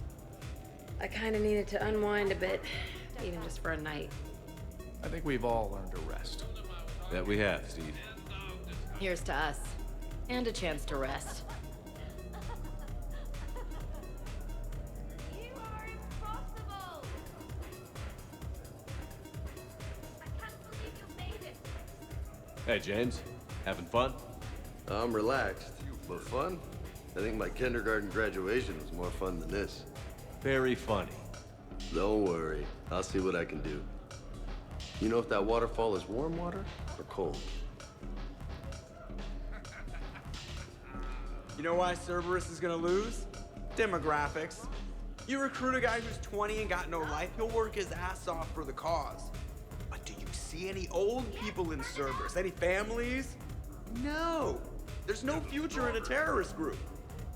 I kinda needed to unwind a bit, even just for a night. I think we've all learned to rest. That we have, Steve. Here's to us. And a chance to rest. Hey, James. Having fun? I'm relaxed, but fun? I think my kindergarten graduation was more fun than this. Very funny. Don't worry. I'll see what I can do. You know if that waterfall is warm water or cold? You know why Cerberus is gonna lose? Demographics. You recruit a guy who's 20 and got no life, he'll work his ass off for the cause. But do you see any old people in Cerberus? Any families? No. There's no future in a terrorist group.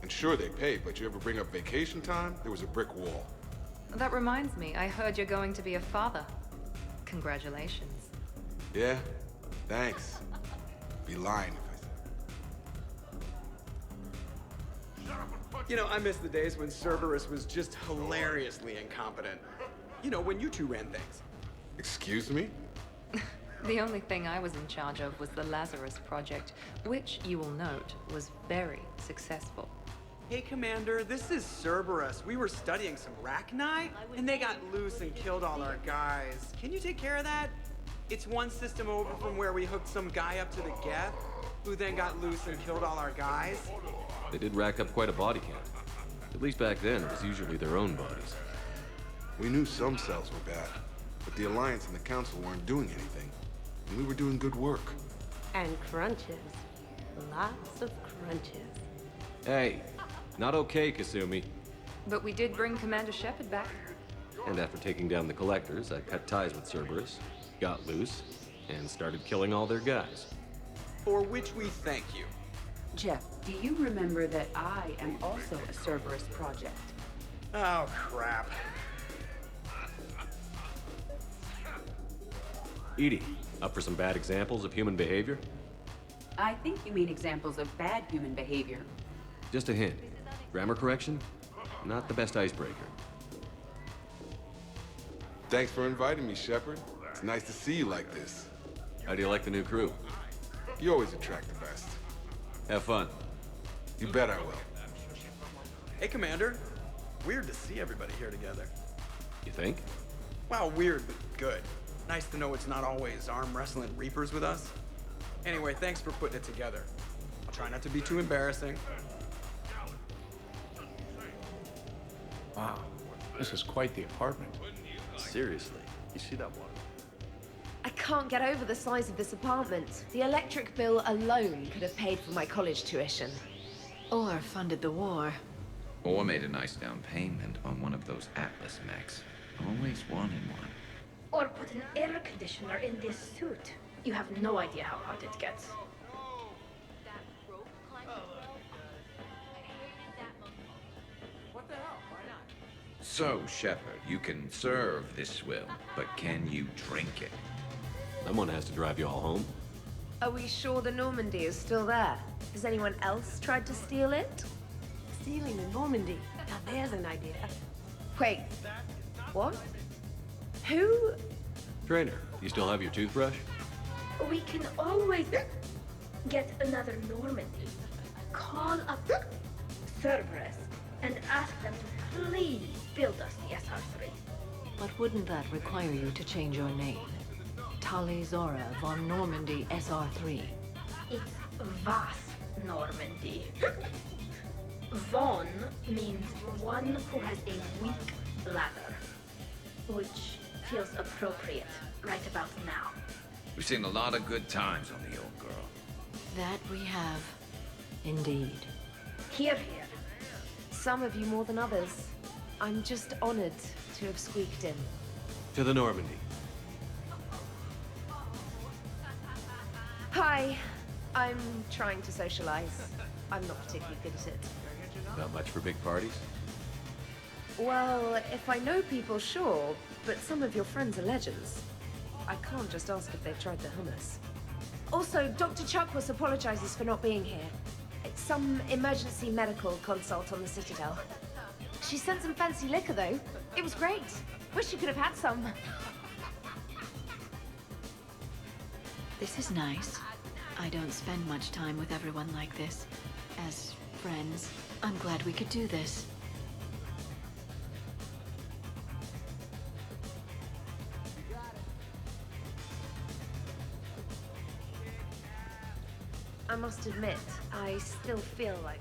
And sure, they pay, but you ever bring up vacation time, there was a brick wall. That reminds me, I heard you're going to be a father. Congratulations. Yeah? Thanks. Be lying if I You know, I miss the days when Cerberus was just hilariously incompetent. You know, when you two ran things. Excuse me? The only thing I was in charge of was the Lazarus Project, which, you will note, was very successful. Hey, Commander, this is Cerberus. We were studying some Rachni, and they got loose and killed all our guys. Can you take care of that? It's one system over from where we hooked some guy up to the Geth, who then got loose and killed all our guys. They did rack up quite a body count. At least back then, it was usually their own bodies. We knew some cells were bad, but the Alliance and the Council weren't doing anything. And we were doing good work. And crunches. Lots of crunches. Hey, not okay, Kasumi. But we did bring Commander Shepard back. And after taking down the Collectors, I cut ties with Cerberus, got loose, and started killing all their guys. For which we thank you. Jeff, do you remember that I am also a Cerberus project? Oh, crap. EDI, up for some bad examples of human behavior? I think you mean examples of bad human behavior. Just a hint. Grammar correction? Not the best icebreaker. Thanks for inviting me, Shepard. It's nice to see you like this. How do you like the new crew? You always attract the best. Have fun. You bet I will. Hey, Commander. Weird to see everybody here together. You think? Well, weird, but good. Nice to know it's not always arm wrestling Reapers with us. Anyway, thanks for putting it together. I'll try not to be too embarrassing. Wow, this is quite the apartment. Seriously, you see that water? I can't get over the size of this apartment. The electric bill alone could have paid for my college tuition. Or funded the war. Or made a nice down payment on one of those Atlas mechs. Always wanted one. Or put an air conditioner in this suit. You have no idea how hot it gets. So, Shepard, you can serve this swill, but can you drink it? Someone has to drive you all home. Are we sure the Normandy is still there? Has anyone else tried to steal it? Stealing the Normandy. Now there's an idea. Wait, what? Who? Trainer, you still have your toothbrush? We can always get another Normandy. Call up Cerberus and ask them to please build us the SR3. But wouldn't that require you to change your name? Tali Zora von Normandy SR3. It's Vas Normandy. Von means one who has a weak bladder, which feels appropriate right about now. We've seen a lot of good times on the old girl. That we have. Indeed. Hear, hear. Some of you more than others. I'm just honored to have squeaked in. To the Normandy. Hi. I'm trying to socialize. I'm not particularly good at it. Not much for big parties? Well, if I know people, sure, but some of your friends are legends. I can't just ask if they've tried the hummus. Also, Dr. Chuckworth apologizes for not being here. It's some emergency medical consult on the Citadel. She sent some fancy liquor, though. It was great. Wish you could have had some. This is nice. I don't spend much time with everyone like this. As friends, I'm glad we could do this. I must admit, I still feel like...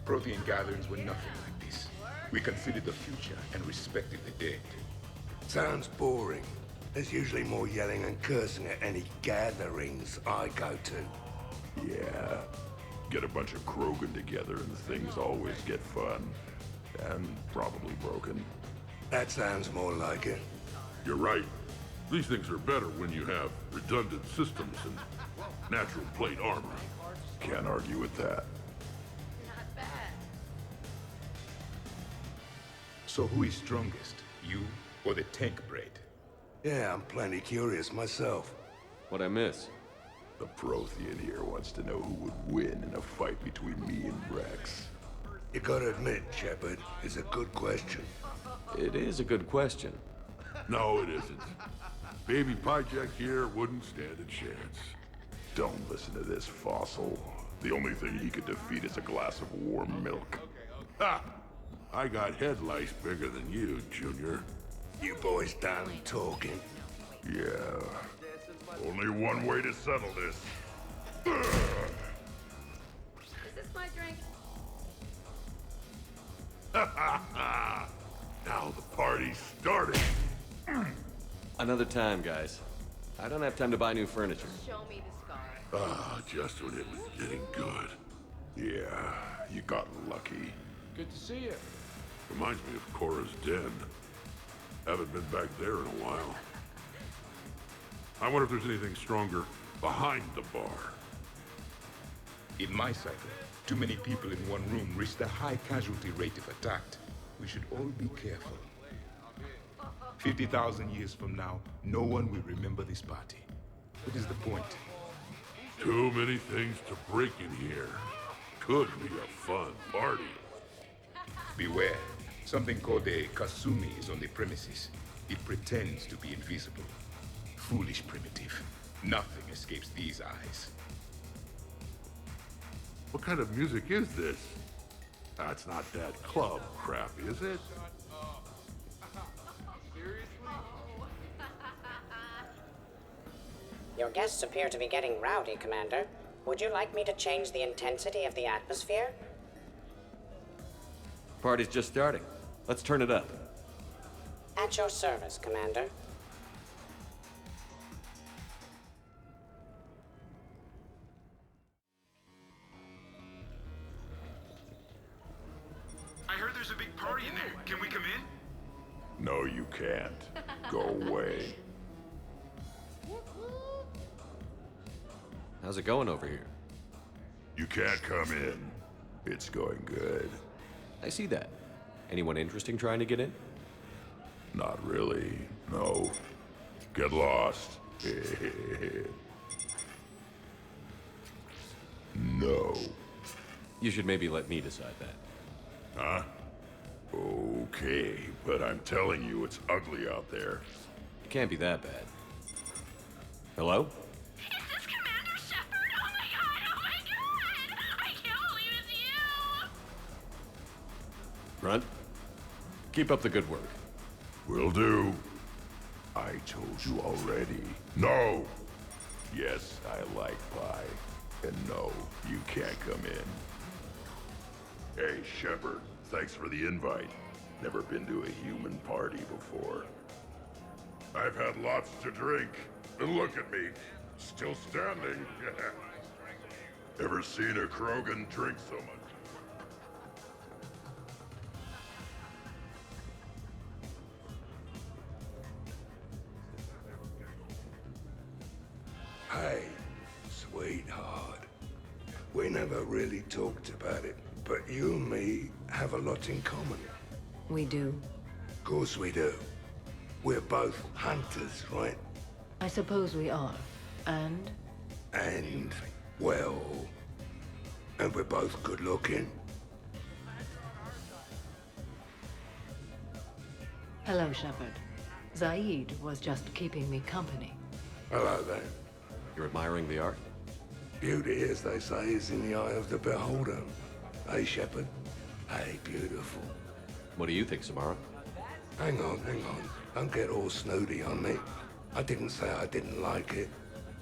Prothean gatherings were nothing like this. We considered the future and respected the dead. Sounds boring. There's usually more yelling and cursing at any gatherings I go to. Yeah. Get a bunch of Krogan together and things always get fun. And probably broken. That sounds more like it. You're right. These things are better when you have redundant systems and natural plate armor. Can't argue with that. So who is strongest, you or the tank braid? Yeah, I'm plenty curious myself. What'd I miss? The Prothean here wants to know who would win in a fight between me and Rex. You gotta admit, Shepard, it's a good question. It is a good question. No, it isn't. Baby Pyjak here wouldn't stand a chance. Don't listen to this fossil. The only thing he could defeat is a glass of warm milk. Ha! I got head lice bigger than you, Junior. You boys done talking? Yeah. Only one way to settle this. Is this my drink? Now the party's starting. Another time, guys. I don't have time to buy new furniture. Show me the scar. Ah, just when it was getting good. Yeah, you got lucky. Good to see you. Reminds me of Cora's den. Haven't been back there in a while. I wonder if there's anything stronger behind the bar. In my cycle, too many people in one room risk a high casualty rate if attacked. We should all be careful. 50,000 years from now, no one will remember this party. What is the point? Too many things to break in here. Could be a fun party. Beware. Something called a Kasumi is on the premises. It pretends to be invisible. Foolish primitive. Nothing escapes these eyes. What kind of music is this? That's not that club crap, is it? Your guests appear to be getting rowdy, Commander. Would you like me to change the intensity of the atmosphere? Party's just starting. Let's turn it up. At your service, Commander. I heard there's a big party in there. Can we come in? No, you can't. Go away. How's it going over here? You can't come in. It's going good. I see that. Anyone interesting trying to get in? Not really, no. Get lost. No. You should maybe let me decide that. Huh? Okay, but I'm telling you, it's ugly out there. It can't be that bad. Hello? Is this Commander Shepard? Oh my god! I can't believe it's you! Grunt? Keep up the good work. Will do. I told you already. No! Yes, I like pie. And no, you can't come in. Hey, Shepard, thanks for the invite. Never been to a human party before. I've had lots to drink. And look at me, still standing. Ever seen a Krogan drink so much? Hey, sweetheart. We never really talked about it, but you and me have a lot in common. We do. Of course we do. We're both hunters, right? I suppose we are. And? And, well... And we're both good looking. Hello, Shepard. Zaid was just keeping me company. Hello there. You're admiring the art? Beauty, as they say, is in the eye of the beholder. Hey, Shepard. Hey, beautiful. What do you think, Samara? Hang on. Don't get all snooty on me. I didn't say I didn't like it.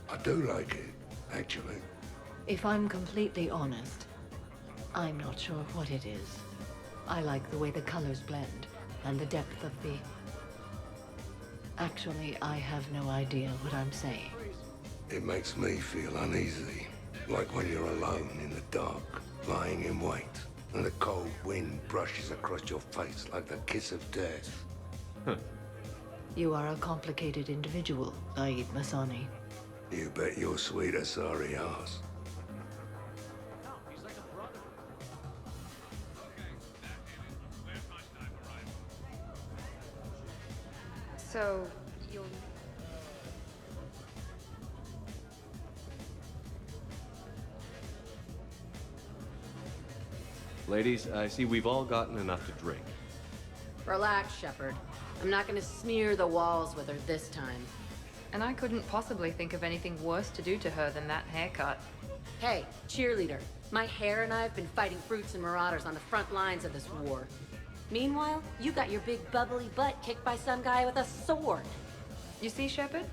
I do like it, actually. If I'm completely honest, I'm not sure what it is. I like the way the colors blend, and the depth of the... Actually, I have no idea what I'm saying. It makes me feel uneasy. Like when you're alone in the dark, lying in wait, and the cold wind brushes across your face like the kiss of death. You are a complicated individual, Zaid Masani. You bet your sweet Asari ass. So, you'll... Ladies, I see we've all gotten enough to drink. Relax, Shepard. I'm not gonna smear the walls with her this time. And I couldn't possibly think of anything worse to do to her than that haircut. Hey, cheerleader. My hair and I have been fighting Fruits and Marauders on the front lines of this war. Meanwhile, you got your big bubbly butt kicked by some guy with a sword. You see, Shepard?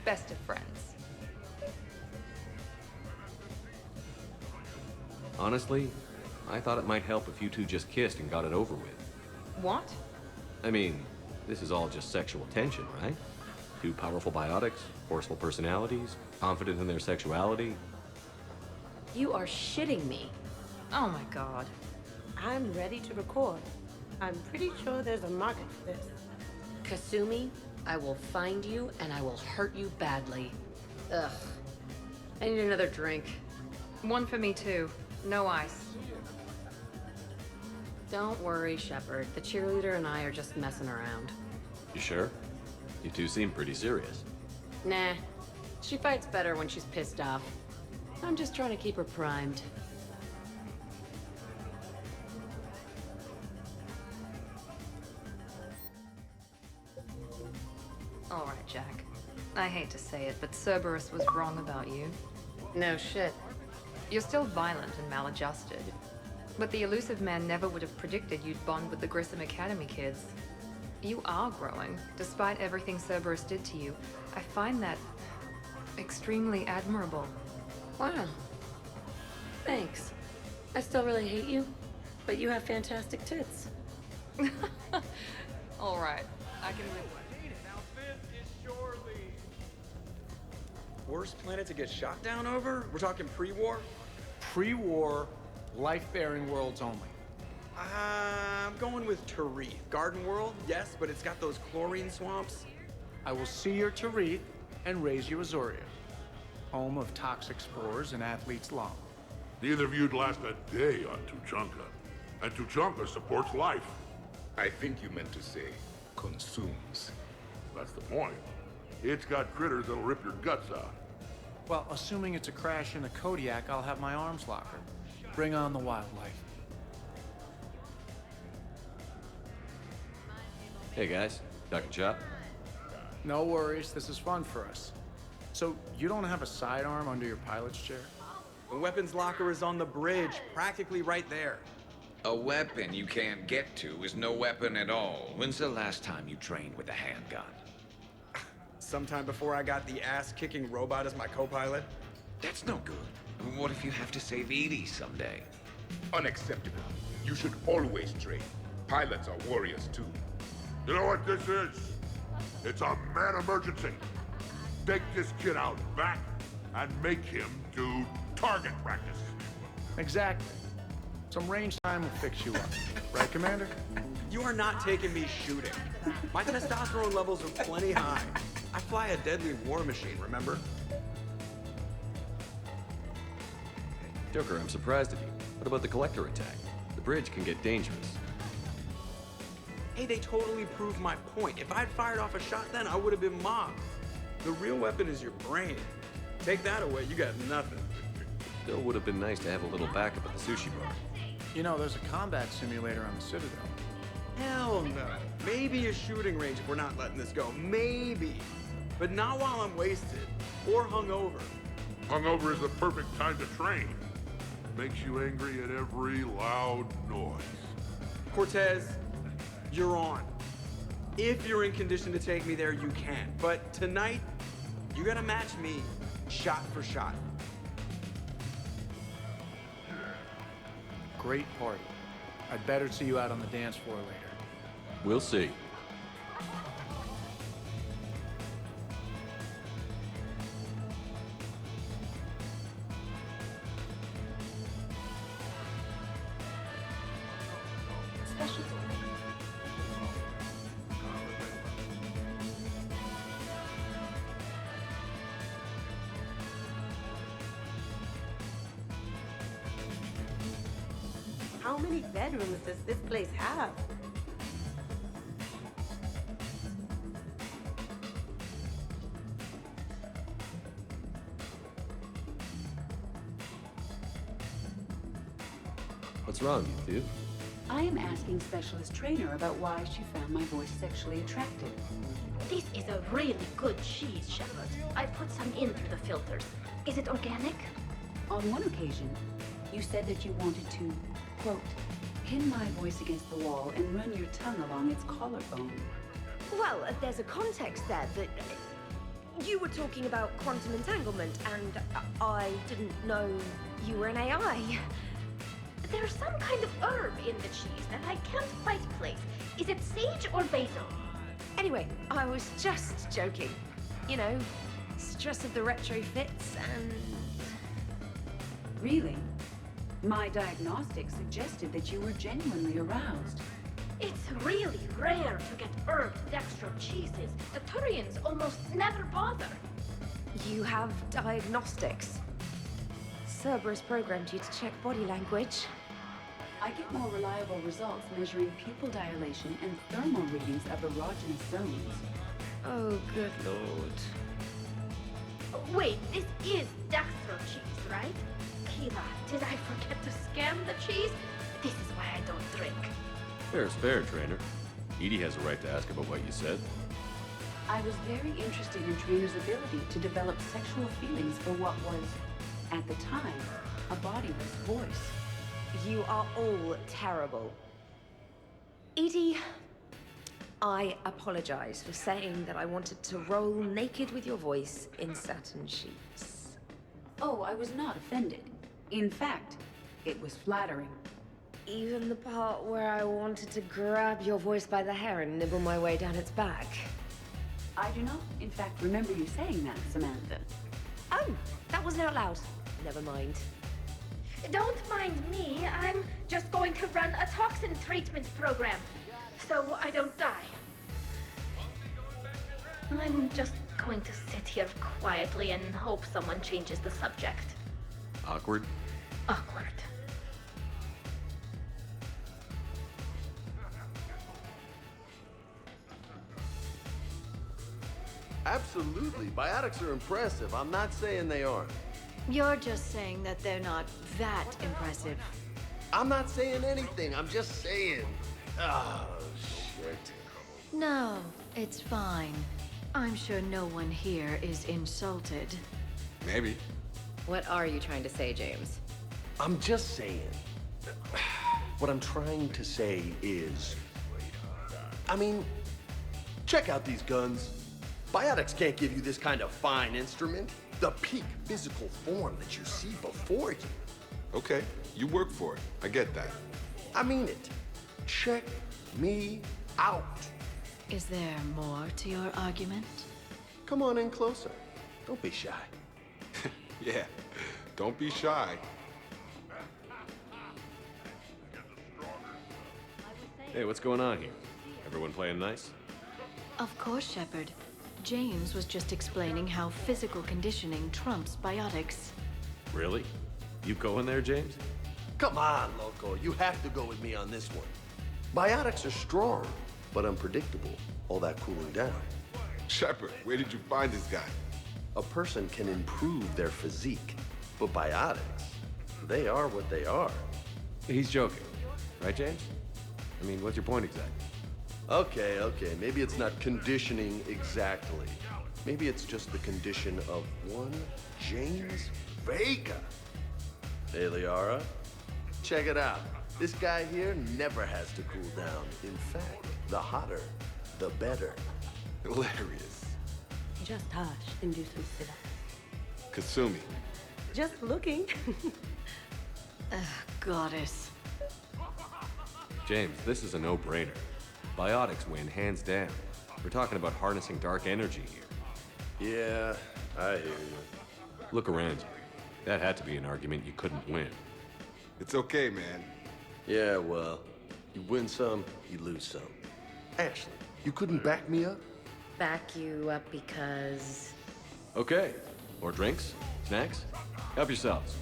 Best of friends. Honestly, I thought it might help if you two just kissed and got it over with. What? I mean, this is all just sexual tension, right? Two powerful biotics, forceful personalities, confident in their sexuality. You are shitting me. Oh my god. I'm ready to record. I'm pretty sure there's a market for this. Kasumi, I will find you and I will hurt you badly. Ugh. I need another drink. One for me too. No ice. Don't worry, Shepard. The cheerleader and I are just messing around. You sure? You two seem pretty serious. Nah. She fights better when she's pissed off. I'm just trying to keep her primed. All right, Jack. I hate to say it, but Cerberus was wrong about you. No shit. You're still violent and maladjusted. But the Elusive Man never would have predicted you'd bond with the Grissom Academy kids. You are growing, despite everything Cerberus did to you. I find that extremely admirable. Wow. Thanks. I still really hate you, but you have fantastic tits. Alright, I can... Worst planet to get shot down over? We're talking pre-war? Pre-war, life-bearing worlds only. I'm going with Tarith. Garden World, yes, but it's got those chlorine swamps. I will see your Tarith and raise you Azoria, home of toxic spores and athlete's lung. Neither of you'd last a day on Tuchanka. And Tuchanka supports life. I think you meant to say consumes. That's the point. It's got critters that'll rip your guts out. Well, assuming it's a crash in a Kodiak, I'll have my arms locker. Bring on the wildlife. Hey guys, Dr. Chop. No worries, this is fun for us. So, you don't have a sidearm under your pilot's chair? The weapons locker is on the bridge, practically right there. A weapon you can't get to is no weapon at all. When's the last time you trained with a handgun? Sometime before I got the ass-kicking robot as my co-pilot. That's no good. What if you have to save Edie someday? Unacceptable. You should always train. Pilots are warriors too. You know what this is? It's a mad emergency. Take this kid out back and make him do target practice. Exactly. Some range time will fix you up. Right, Commander? You are not taking me shooting. My testosterone levels are plenty high. I fly a deadly war machine, remember? Joker, I'm surprised at you. What about the Collector attack? The bridge can get dangerous. Hey, they totally proved my point. If I'd fired off a shot then, I would have been mobbed. The real weapon is your brain. Take that away, you got nothing. Still would have been nice to have a little backup at the sushi bar. You know, there's a combat simulator on the Citadel. Hell no. Maybe a shooting range if we're not letting this go. Maybe. But not while I'm wasted. Or hungover. Hungover is the perfect time to train. Makes you angry at every loud noise. Cortez, you're on. If you're in condition to take me there, you can. But tonight, you gotta match me shot for shot. Great party. I'd better see you out on the dance floor later. We'll see. How many bedrooms does this place have? What's wrong, you two? I am asking Specialist Trainer about why she found my voice sexually attractive. This is a really good cheese, Shepard. I put some in through the filters. Is it organic? On one occasion, you said that you wanted to, quote, pin my voice against the wall and run your tongue along its collarbone. Well, there's a context there that you were talking about quantum entanglement, and I didn't know you were an AI. There's some kind of herb in the cheese that I can't quite place. Is it sage or basil? Anyway, I was just joking. You know, stress of the retrofits and... Really? My diagnostics suggested that you were genuinely aroused. It's really rare to get herb dextro cheeses. The Turians almost never bother. You have diagnostics. Cerberus programmed you to check body language. I get more reliable results measuring pupil dilation and thermal readings of erogenous zones. Oh, good lord. Wait, this is dextro cheese, right? Keela, did I forget to scan the cheese? This is why I don't drink. Fair's fair, Trainer. Edie has a right to ask about what you said. I was very interested in Trainer's ability to develop sexual feelings for what was, at the time, a bodiless voice. You are all terrible. Edie, I apologize for saying that I wanted to roll naked with your voice in satin sheets. Oh, I was not offended. In fact, it was flattering. Even the part where I wanted to grab your voice by the hair and nibble my way down its back. I do not, in fact, remember you saying that, Samantha. Oh, that wasn't out loud. Never mind. Don't mind me. I'm just going to run a toxin treatment program, so I don't die. I'm just going to sit here quietly and hope someone changes the subject. Awkward? Awkward. Absolutely. Biotics are impressive. I'm not saying they aren't. You're just saying that they're not that impressive. I'm not saying anything. I'm just saying. Oh, shit. No, it's fine. I'm sure no one here is insulted. Maybe. What are you trying to say, James? I'm just saying. What I'm trying to say is... I mean, check out these guns. Biotics can't give you this kind of fine instrument. The peak physical form that you see before you. Okay, you work for it. I get that. I mean it. Check me out. Is there more to your argument? Come on in closer. Don't be shy. Yeah, don't be shy. Hey, what's going on here? Everyone playing nice? Of course, Shepard. James was just explaining how physical conditioning trumps biotics. Really? You going there, James? Come on, Loco. You have to go with me on this one. Biotics are strong, but unpredictable. All that cooling down. Shepard, where did you find this guy? A person can improve their physique, but biotics, they are what they are. He's joking. Right, James? I mean, what's your point exactly? Okay. Maybe it's not conditioning exactly. Maybe it's just the condition of one James Vega. Hey, Liara, check it out. This guy here never has to cool down. In fact, the hotter, the better. Hilarious. Just hush and do some sit-ups. Kasumi. Just looking. Goddess. James, this is a no-brainer. Biotics win, hands down. We're talking about harnessing dark energy here. Yeah, I hear you. Look around you. That had to be an argument you couldn't win. It's okay, man. Yeah, well, you win some, you lose some. Ashley, you couldn't back me up? Back you up because... Okay. More drinks? Snacks? Help yourselves.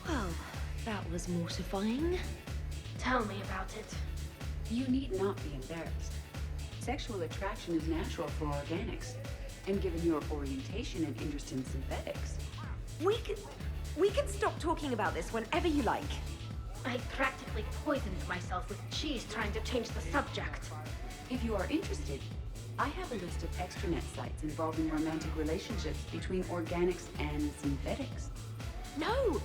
Well, that was mortifying. Tell me about it. You need not be embarrassed. Sexual attraction is natural for organics. And given your orientation and interest in synthetics... We can stop talking about this whenever you like. I practically poisoned myself with cheese trying to change the subject. If you are interested, I have a list of extranet sites involving romantic relationships between organics and synthetics. No,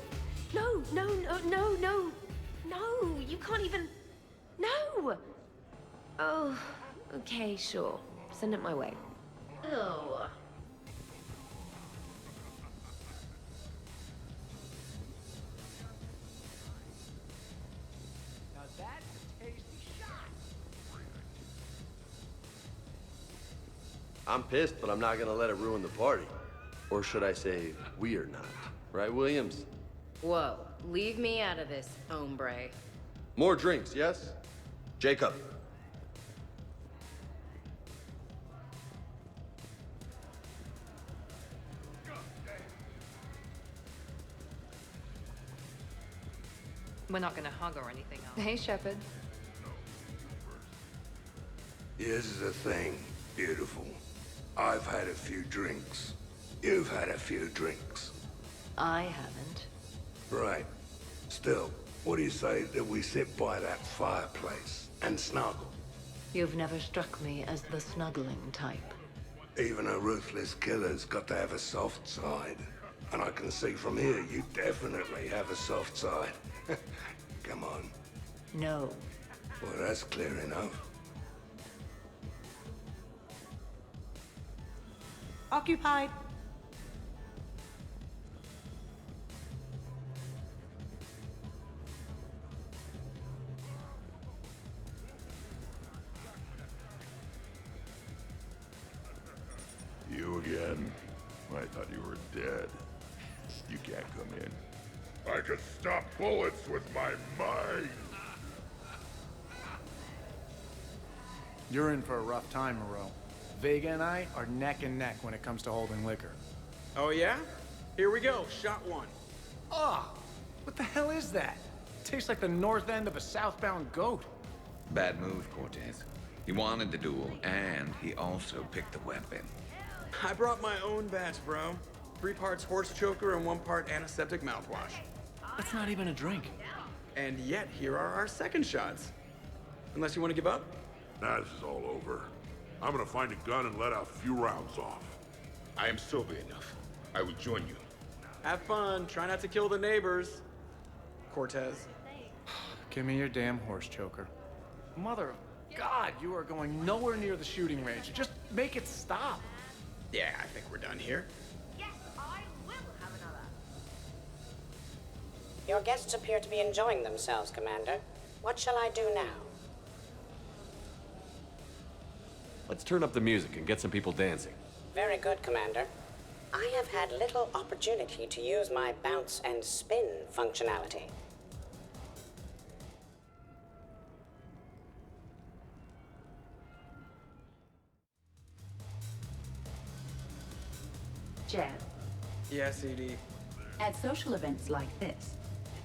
you can't even... No! Oh, okay, sure. Send it my way. Ew. I'm pissed, but I'm not gonna let it ruin the party. Or should I say, we're not. Right, Williams? Whoa, leave me out of this, hombre. More drinks, yes? Jacob. We're not gonna hug or anything else. Hey, Shepard. Here's the thing, beautiful. I've had a few drinks. You've had a few drinks. I haven't. Right. Still, what do you say that we sit by that fireplace and snuggle? You've never struck me as the snuggling type. Even a ruthless killer's got to have a soft side. And I can see from here you definitely have a soft side. Come on. No. Well, that's clear enough. Occupied. You again? I thought you were dead. You can't come in. I can stop bullets with my mind! You're in for a rough time, Moreau. Vega and I are neck and neck when it comes to holding liquor. Oh yeah? Here we go, shot one. Ah, what the hell is that? Tastes like the north end of a southbound goat. Bad move, Cortez. He wanted the duel, and he also picked the weapon. I brought my own batch, bro. 3 parts horse choker and 1 part antiseptic mouthwash. That's not even a drink. And yet, here are our second shots. Unless you want to give up? Nah, this is all over. I'm gonna find a gun and let a few rounds off. I am sober enough. I will join you. Have fun. Try not to kill the neighbors. Cortez. Give me your damn horse choker. Mother of God, you are going nowhere near the shooting range. Just make it stop. Yeah, I think we're done here. Your guests appear to be enjoying themselves, Commander. What shall I do now? Let's turn up the music and get some people dancing. Very good, Commander. I have had little opportunity to use my bounce and spin functionality. Jed, Yes, ED. at social events like this,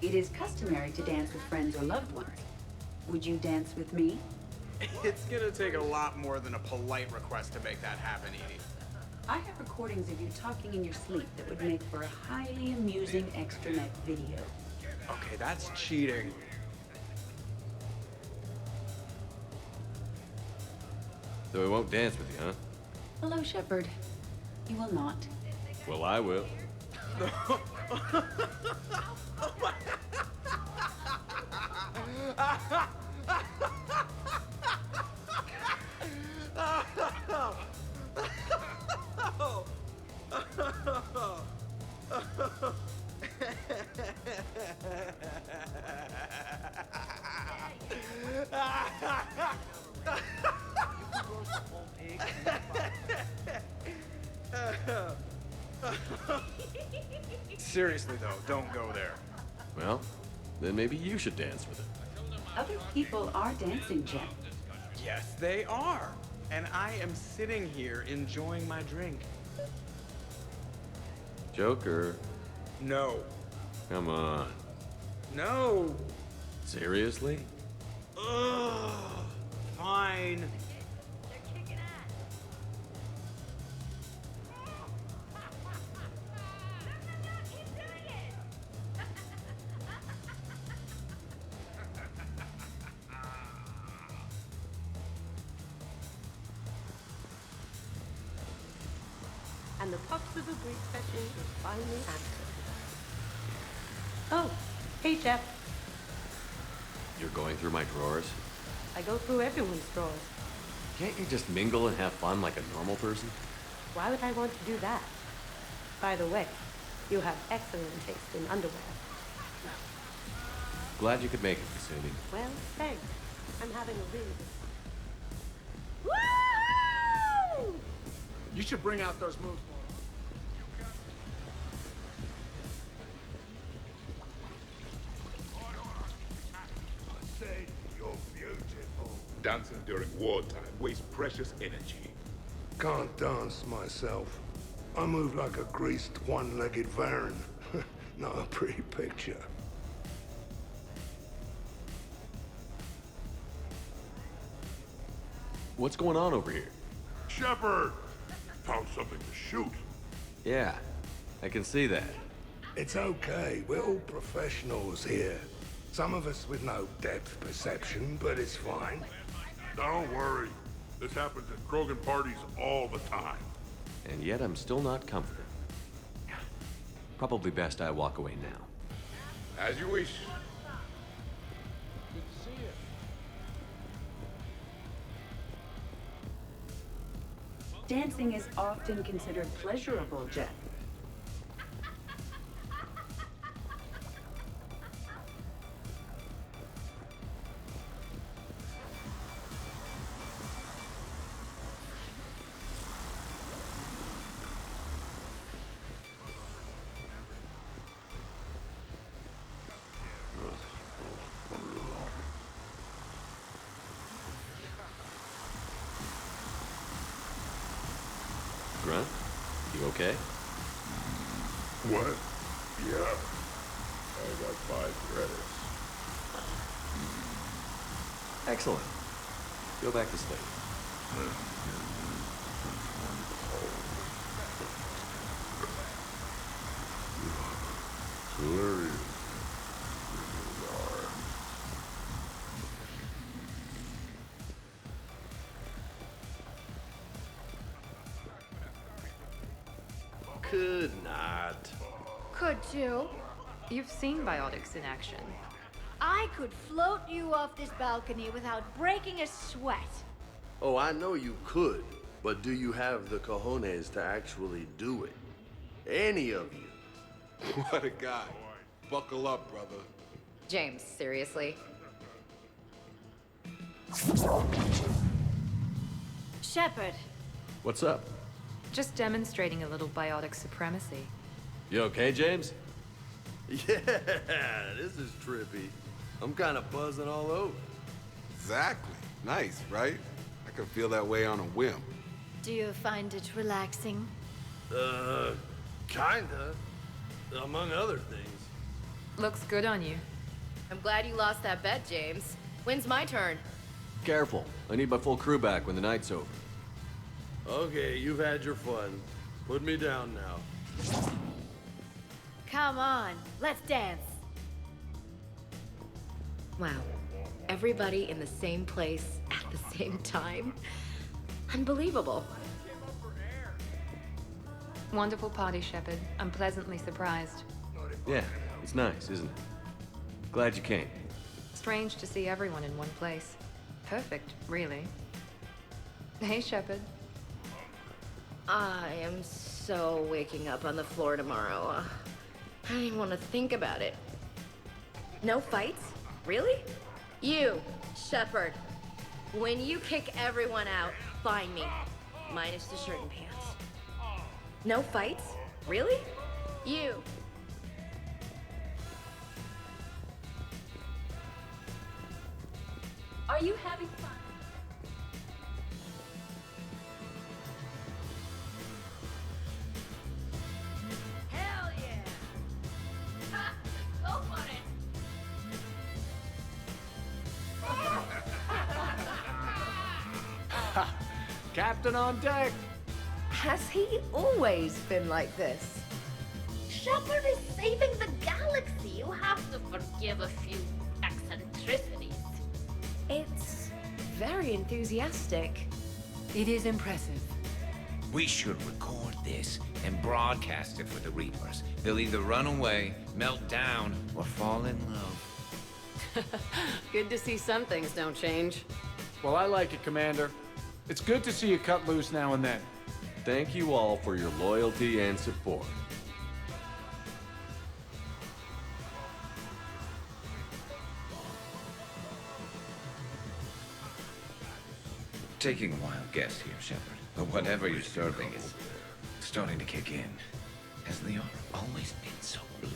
it is customary to dance with friends or loved ones. Would you dance with me? It's gonna take a lot more than a polite request to make that happen, Edie. I have recordings of you talking in your sleep that would make for a highly amusing extranet video. Okay, that's cheating. So we won't dance with you, huh? Hello, Shepard. You will not. Well, I will. Seriously, though, don't go there. Well, then maybe you should dance with him. Other people are dancing, Jed. Yes, they are. And I am sitting here enjoying my drink. Joker, No. come on. No. Seriously? Ugh. Fine. And the Pox of a Greek session is finally answered. Oh, hey, Jeff. You're going through my drawers? I go through everyone's drawers. Can't you just mingle and have fun like a normal person? Why would I want to do that? By the way, you have excellent taste in underwear. Glad you could make it, Kasumi. Well, thanks. I'm having a really good Woo! You should bring out those moves more. Dancing during wartime wastes precious energy. Can't dance myself. I move like a greased one-legged Varan. Not a pretty picture. What's going on over here? Shepard! Found something to shoot. Yeah, I can see that. It's okay. We're all professionals here. Some of us with no depth perception, but it's fine. Don't worry. This happens at Krogan parties all the time. And yet I'm still not comforted. Probably best I walk away now. As you wish. Good to see you. Dancing is often considered pleasurable, Jeff. Grunt, you okay? What? Yeah. I got 5 credits. Excellent. Go back to sleep. Hilarious. Could not. Could you? You've seen biotics in action. I could float you off this balcony without breaking a sweat. Oh, I know you could, but do you have the cojones to actually do it? Any of you? What a guy. Buckle up, brother. James, seriously? Shepard. What's up? Just demonstrating a little biotic supremacy. You okay, James? Yeah, this is trippy. I'm kind of buzzing all over. Exactly. Nice, right? I can feel that way on a whim. Do you find it relaxing? Kinda. Among other things. Looks good on you. I'm glad you lost that bet, James. When's my turn? Careful. I need my full crew back when the night's over. Okay, you've had your fun. Put me down now. Come on, let's dance. Wow. Everybody in the same place at the same time? Unbelievable. Wonderful party, Shepard. I'm pleasantly surprised. Yeah, it's nice, isn't it? Glad you came. Strange to see everyone in one place. Perfect, really. Hey, Shepard. I am so waking up on the floor tomorrow. I don't even want to think about it. No fights? Really? You, Shepard. When you kick everyone out, find me. Minus the shirt and pants. No fights? Really? You. Are you having fun? Hell yeah! Ha! Go for it! Captain on deck! Has he always been like this? Shepard is saving the galaxy. You have to forgive a few eccentricities. It's very enthusiastic. It is impressive. We should record this and broadcast it for the Reapers. They'll either run away, melt down, or fall in love. Good to see some things don't change. Well, I like it, Commander. It's good to see you cut loose now and then. Thank you all for your loyalty and support. Taking a wild guess here, Shepard, but whatever you're serving is starting to kick in. Has Liara always been so blue?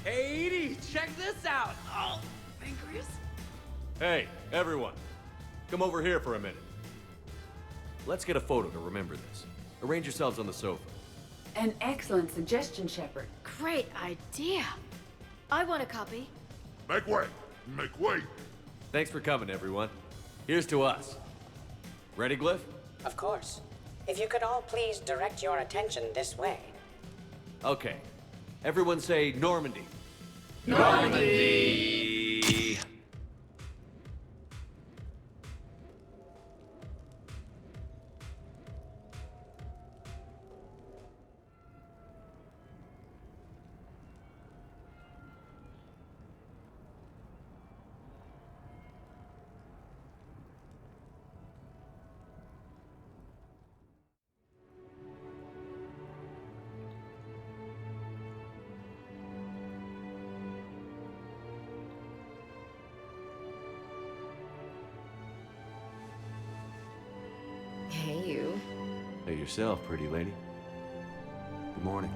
Hey, Edie, check this out. Oh, fingers. Hey, everyone. Come over here for a minute. Let's get a photo to remember this. Arrange yourselves on the sofa. An excellent suggestion, Shepard. Great idea. I want a copy. Make way! Make way! Thanks for coming, everyone. Here's to us. Ready, Glyph? Of course. If you could all please direct your attention this way. Okay. Everyone say Normandy. Normandy! Hey yourself, pretty lady. Good morning.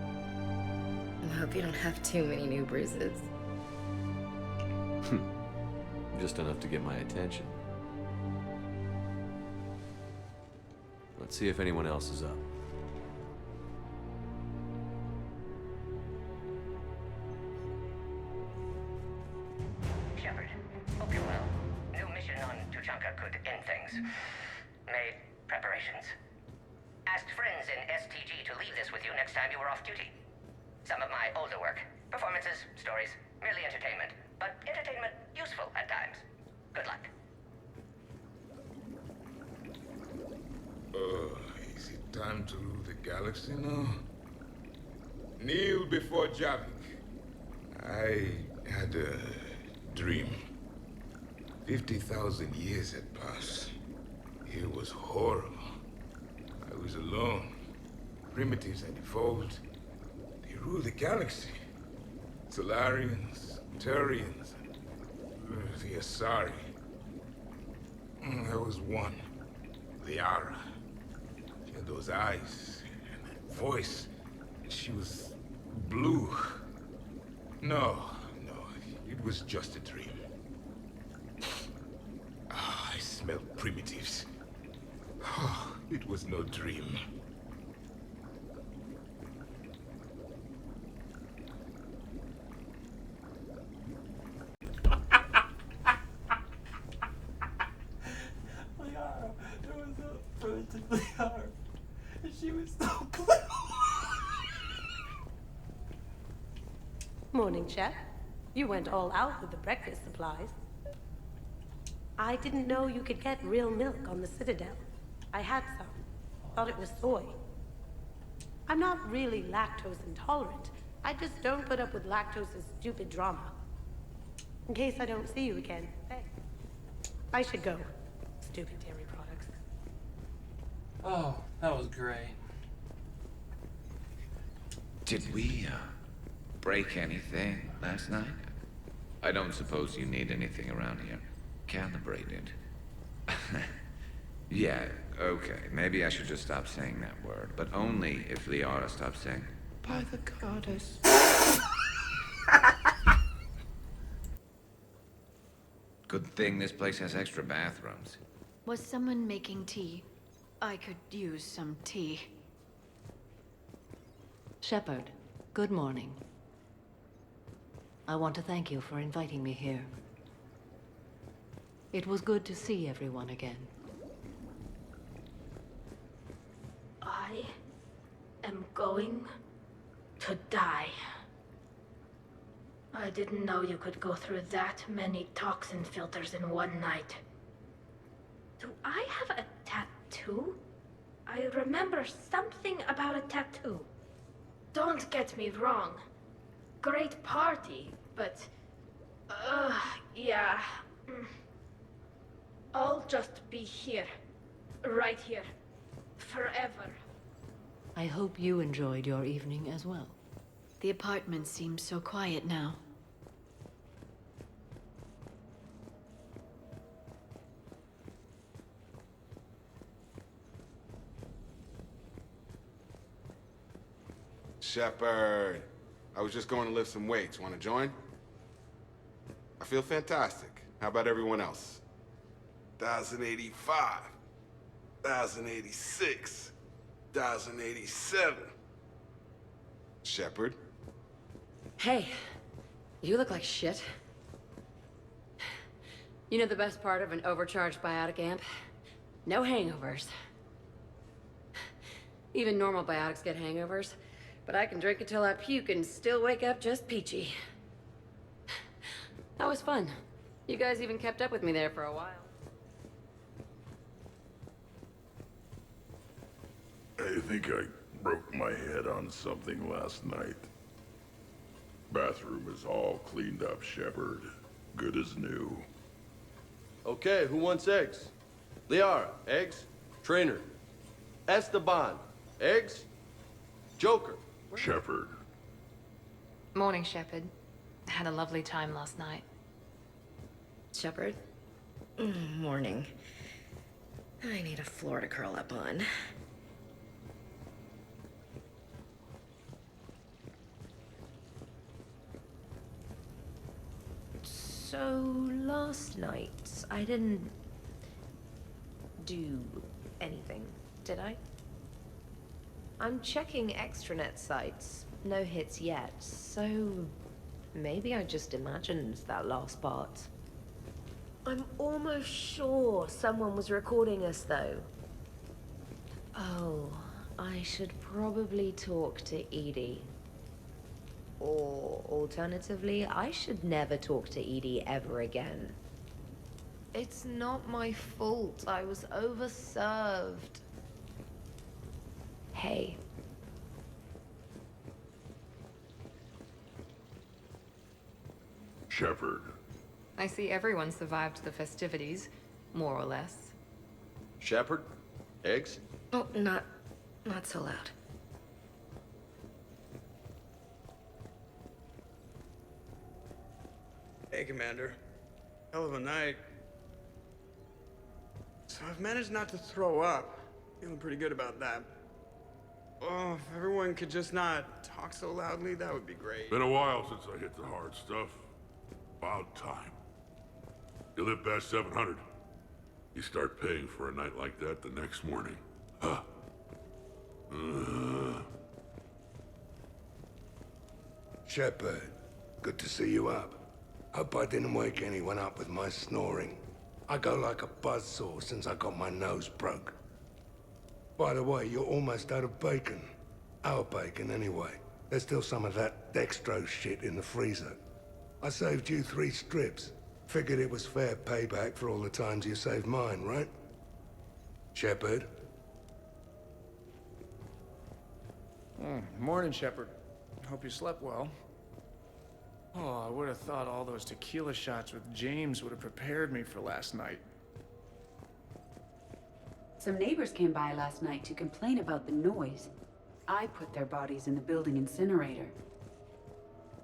I hope you don't have too many new bruises. Just enough to get my attention. Let's see if anyone else is up. Shepard, hope you're well. New mission on Tuchanka could end things. Made preparations. Asked friends in STG to leave this with you next time you were off duty. Some of my older work. Performances, stories, merely entertainment. But entertainment useful at times. Good luck. Is it time to rule the galaxy now? Kneel before Javik. I had a dream. 50,000 years had passed. It was horrible. I was alone. Primitives had evolved. They ruled the galaxy. Solarians, Turians, the Asari. There was one, Liara. She had those eyes and that voice. She was blue. No, it was just a dream. I smelled primitives. It was no dream. Liara, there was a relative Liara, and she was so blue. Morning, chef. You went all out with the breakfast supplies. I didn't know you could get real milk on the Citadel. I had some. Thought it was soy. I'm not really lactose intolerant. I just don't put up with lactose's stupid drama. In case I don't see you again. Hey, I should go. Stupid dairy products. Oh, that was great. Did we, break anything last night? I don't suppose you need anything around here. Calibrated. Yeah, okay. Maybe I should just stop saying that word. But only if Liara stops saying, by the goddess. Good thing this place has extra bathrooms. Was someone making tea? I could use some tea. Shepard, good morning. I want to thank you for inviting me here. It was good to see everyone again. I am going to die. I didn't know you could go through that many toxin filters in one night. Do I have a tattoo? I remember something about a tattoo. Don't get me wrong. Great party, but... yeah. I'll just be here. Right here. Forever. I hope you enjoyed your evening as well. The apartment seems so quiet now. Shepard, I was just going to lift some weights. Want to join? I feel fantastic. How about everyone else? 1,085, 1,086, 1,087. Shepard? Hey, you look like shit. You know the best part of an overcharged biotic amp? No hangovers. Even normal biotics get hangovers, but I can drink until I puke and still wake up just peachy. That was fun. You guys even kept up with me there for a while. I think I broke my head on something last night. Bathroom is all cleaned up, Shepard. Good as new. Okay, who wants eggs? Liara, eggs? Trainer. Esteban, eggs? Joker. Shepard. Morning, Shepard. Had a lovely time last night. Shepard? Morning. I need a floor to curl up on. So, last night, I didn't do anything, did I? I'm checking extranet sites. No hits yet, so maybe I just imagined that last part. I'm almost sure someone was recording us, though. Oh, I should probably talk to Edie. Or, alternatively, I should never talk to Edie ever again. It's not my fault. I was overserved. Hey. Shepard. I see everyone survived the festivities, more or less. Shepard? Eggs? Oh, not so loud. Hey, Commander. Hell of a night. So I've managed not to throw up. Feeling pretty good about that. Oh, if everyone could just not talk so loudly, that would be great. Been a while since I hit the hard stuff. About time. You live past 700. You start paying for a night like that the next morning. Huh. Shepard, good to see you up. Hope I didn't wake anyone up with my snoring. I go like a buzzsaw since I got my nose broke. By the way, you're almost out of bacon. Our bacon, anyway. There's still some of that dextrose shit in the freezer. I saved you 3 strips. Figured it was fair payback for all the times you saved mine, right? Shepard? Morning, Shepard. Hope you slept well. Oh, I would have thought all those tequila shots with James would have prepared me for last night. Some neighbors came by last night to complain about the noise. I put their bodies in the building incinerator.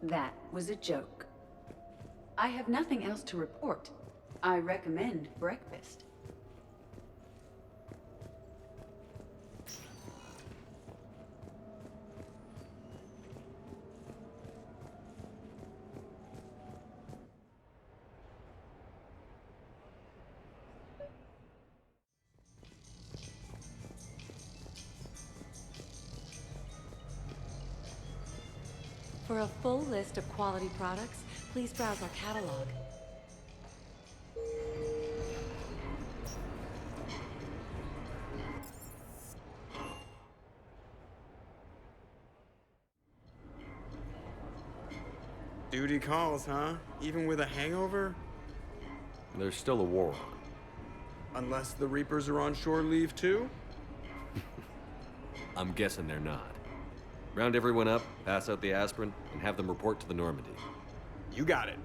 That was a joke. I have nothing else to report. I recommend breakfast. For a full list of quality products, please browse our catalog. Duty calls, huh? Even with a hangover? There's still a war on. Unless the Reapers are on shore leave too? I'm guessing they're not. Round everyone up, pass out the aspirin, and have them report to the Normandy. You got it.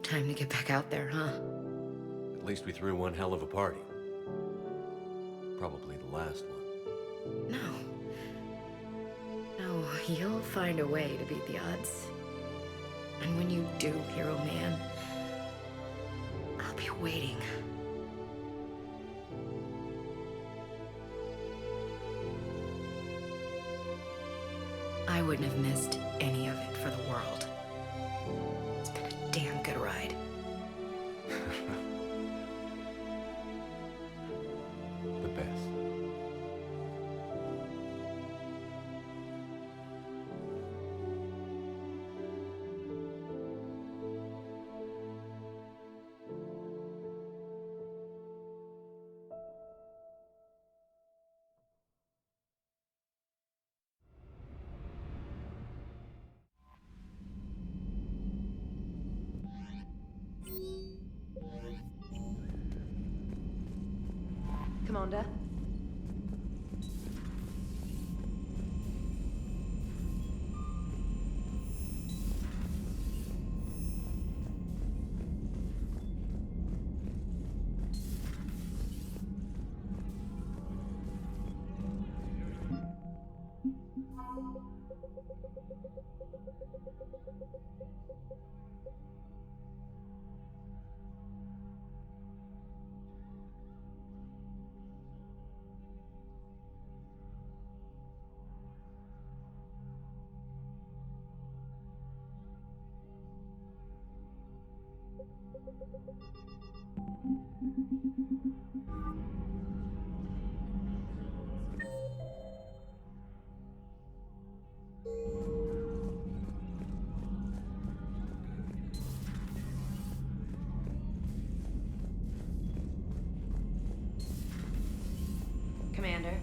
Time to get back out there, huh? At least we threw one hell of a party. Probably the last one. No, you'll find a way to beat the odds. And when you do, Hero Man, I'll be waiting. I wouldn't have missed any of it for the world. It's been a damn good ride. The best. Commander.